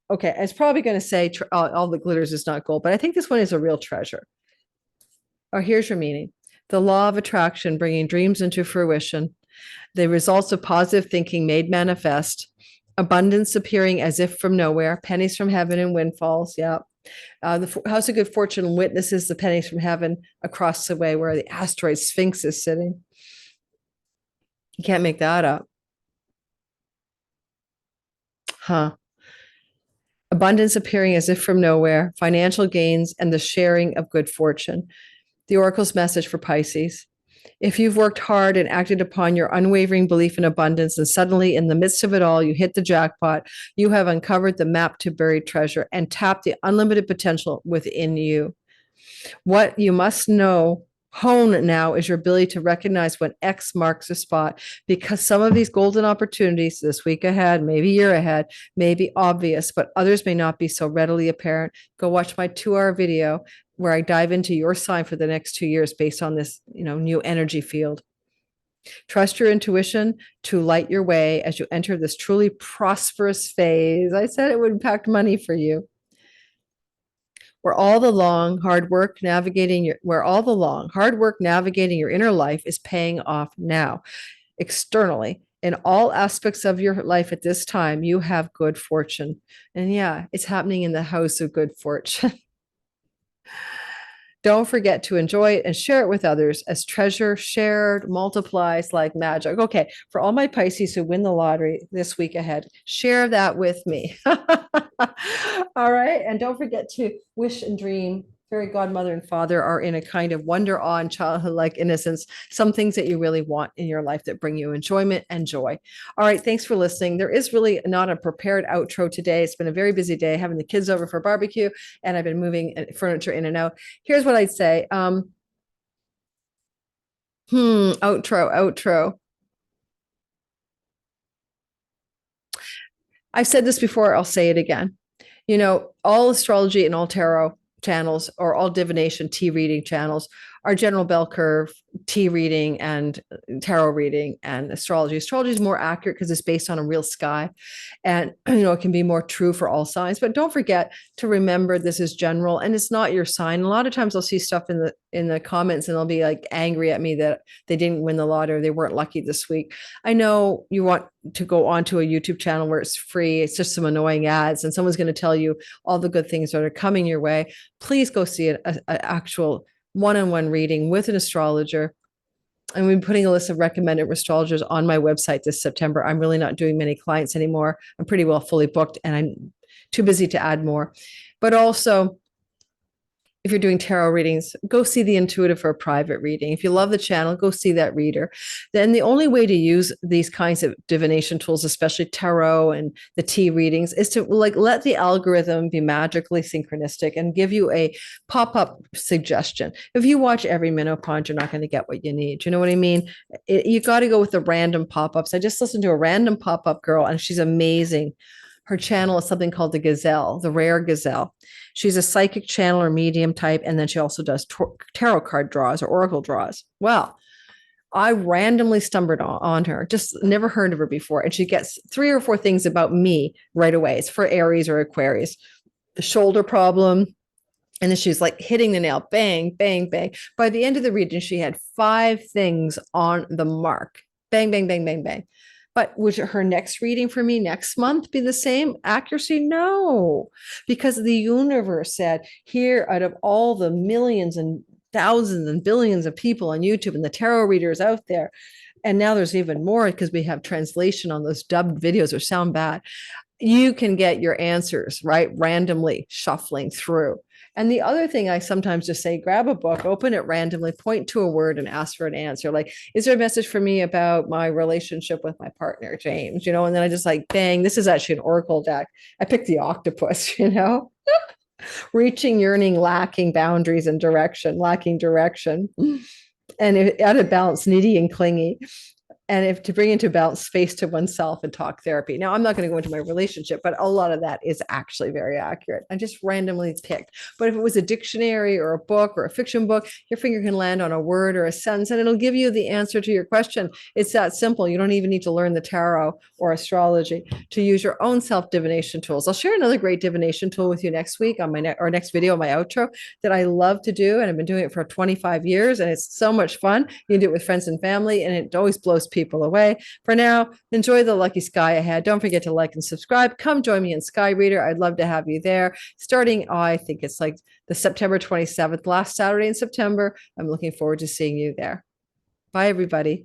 Okay, it's probably going to say all the glitters is not gold, but I think this one is a real treasure. Or here's your meaning. The law of attraction, bringing dreams into fruition. The results of positive thinking made manifest. Abundance appearing as if from nowhere. Pennies from heaven and windfalls. Yeah. The house of good fortune witnesses the pennies from heaven across the way where the asteroid Sphinx is sitting. You can't make that up. Abundance appearing as if from nowhere, financial gains, and the sharing of good fortune. The Oracle's message for Pisces. If you've worked hard and acted upon your unwavering belief in abundance, and suddenly in the midst of it all, you hit the jackpot, you have uncovered the map to buried treasure and tapped the unlimited potential within you. What you must hone now is your ability to recognize when X marks a spot, because some of these golden opportunities this week ahead, maybe year ahead, may be obvious, but others may not be so readily apparent. Go watch my 2-hour video where I dive into your sign for the next 2 years based on this, new energy field. Trust your intuition to light your way as you enter this truly prosperous phase. I said it would impact money for you. Where all the long hard work navigating your inner life is paying off now. Externally, in all aspects of your life at this time, you have good fortune. And yeah, it's happening in the house of good fortune. Don't forget to enjoy it and share it with others, as treasure shared multiplies like magic. Okay, for all my Pisces who win the lottery this week ahead, share that with me. All right, and don't forget to wish and dream. Fairy godmother and father are in a kind of wonder, awe, and childhood-like innocence. Some things that you really want in your life that bring you enjoyment and joy. All right, thanks for listening. There is really not a prepared outro today. It's been a very busy day having the kids over for barbecue, and I've been moving furniture in and out. Here's what I'd say. Outro. I've said this before, I'll say it again. You know, all astrology and all tarot channels or all divination tea reading channels are general bell curve, tea reading, and tarot reading and astrology. Astrology is more accurate because it's based on a real sky, and it can be more true for all signs. But don't forget to remember this is general and it's not your sign. A lot of times I'll see stuff in the comments and they'll be like angry at me that they didn't win the lottery, they weren't lucky this week. I know you want to go onto a YouTube channel where it's free. It's just some annoying ads, and someone's going to tell you all the good things that are coming your way. Please go see an actual one-on-one reading with an astrologer. I'm going to be putting a list of recommended astrologers on my website this September. I'm really not doing many clients anymore. I'm pretty well fully booked and I'm too busy to add more. But also, if you're doing tarot readings, go see the intuitive for a private reading. If you love the channel, go see that reader. Then the only way to use these kinds of divination tools, especially tarot and the tea readings, is to let the algorithm be magically synchronistic and give you a pop-up suggestion. If you watch every menopause, you're not going to get what you need. You know what I mean? You got to go with the random pop-ups. I just listened to a random pop-up girl and she's amazing. Her channel is something called the Gazelle, the Rare Gazelle. She's a psychic channel or medium type, and then she also does tarot card draws or oracle draws. Well, I randomly stumbled on her, just never heard of her before. And she gets 3 or 4 things about me right away. It's for Aries or Aquarius. The shoulder problem. And then she's like hitting the nail, bang, bang, bang. By the end of the reading, she had 5 things on the mark. Bang, bang, bang, bang, bang. But would her next reading for me next month be the same accuracy? No, because the universe said, here, out of all the millions and thousands and billions of people on YouTube and the tarot readers out there, and now there's even more because we have translation on those dubbed videos or sound bad, you can get your answers, right? Randomly shuffling through. And the other thing I sometimes just say, grab a book, open it randomly, point to a word and ask for an answer. Like, is there a message for me about my relationship with my partner, James? And then I just bang, this is actually an oracle deck. I picked the octopus, reaching, yearning, lacking boundaries and direction, lacking direction. And out of balance, needy and clingy. And if to bring into balance, space to oneself and talk therapy. Now, I'm not going to go into my relationship, but a lot of that is actually very accurate. I just randomly picked. But if it was a dictionary or a book or a fiction book, your finger can land on a word or a sentence and it'll give you the answer to your question. It's that simple. You don't even need to learn the tarot or astrology to use your own self-divination tools. I'll share another great divination tool with you next week on my next video, my outro, that I love to do. And I've been doing it for 25 years and it's so much fun. You can do it with friends and family and it always blows people away. For now, enjoy the lucky sky ahead. Don't forget to like and subscribe. Come join me in Sky Reader. I'd love to have you there. Starting, I think it's like the September 27th, last Saturday in September. I'm looking forward to seeing you there. Bye, everybody.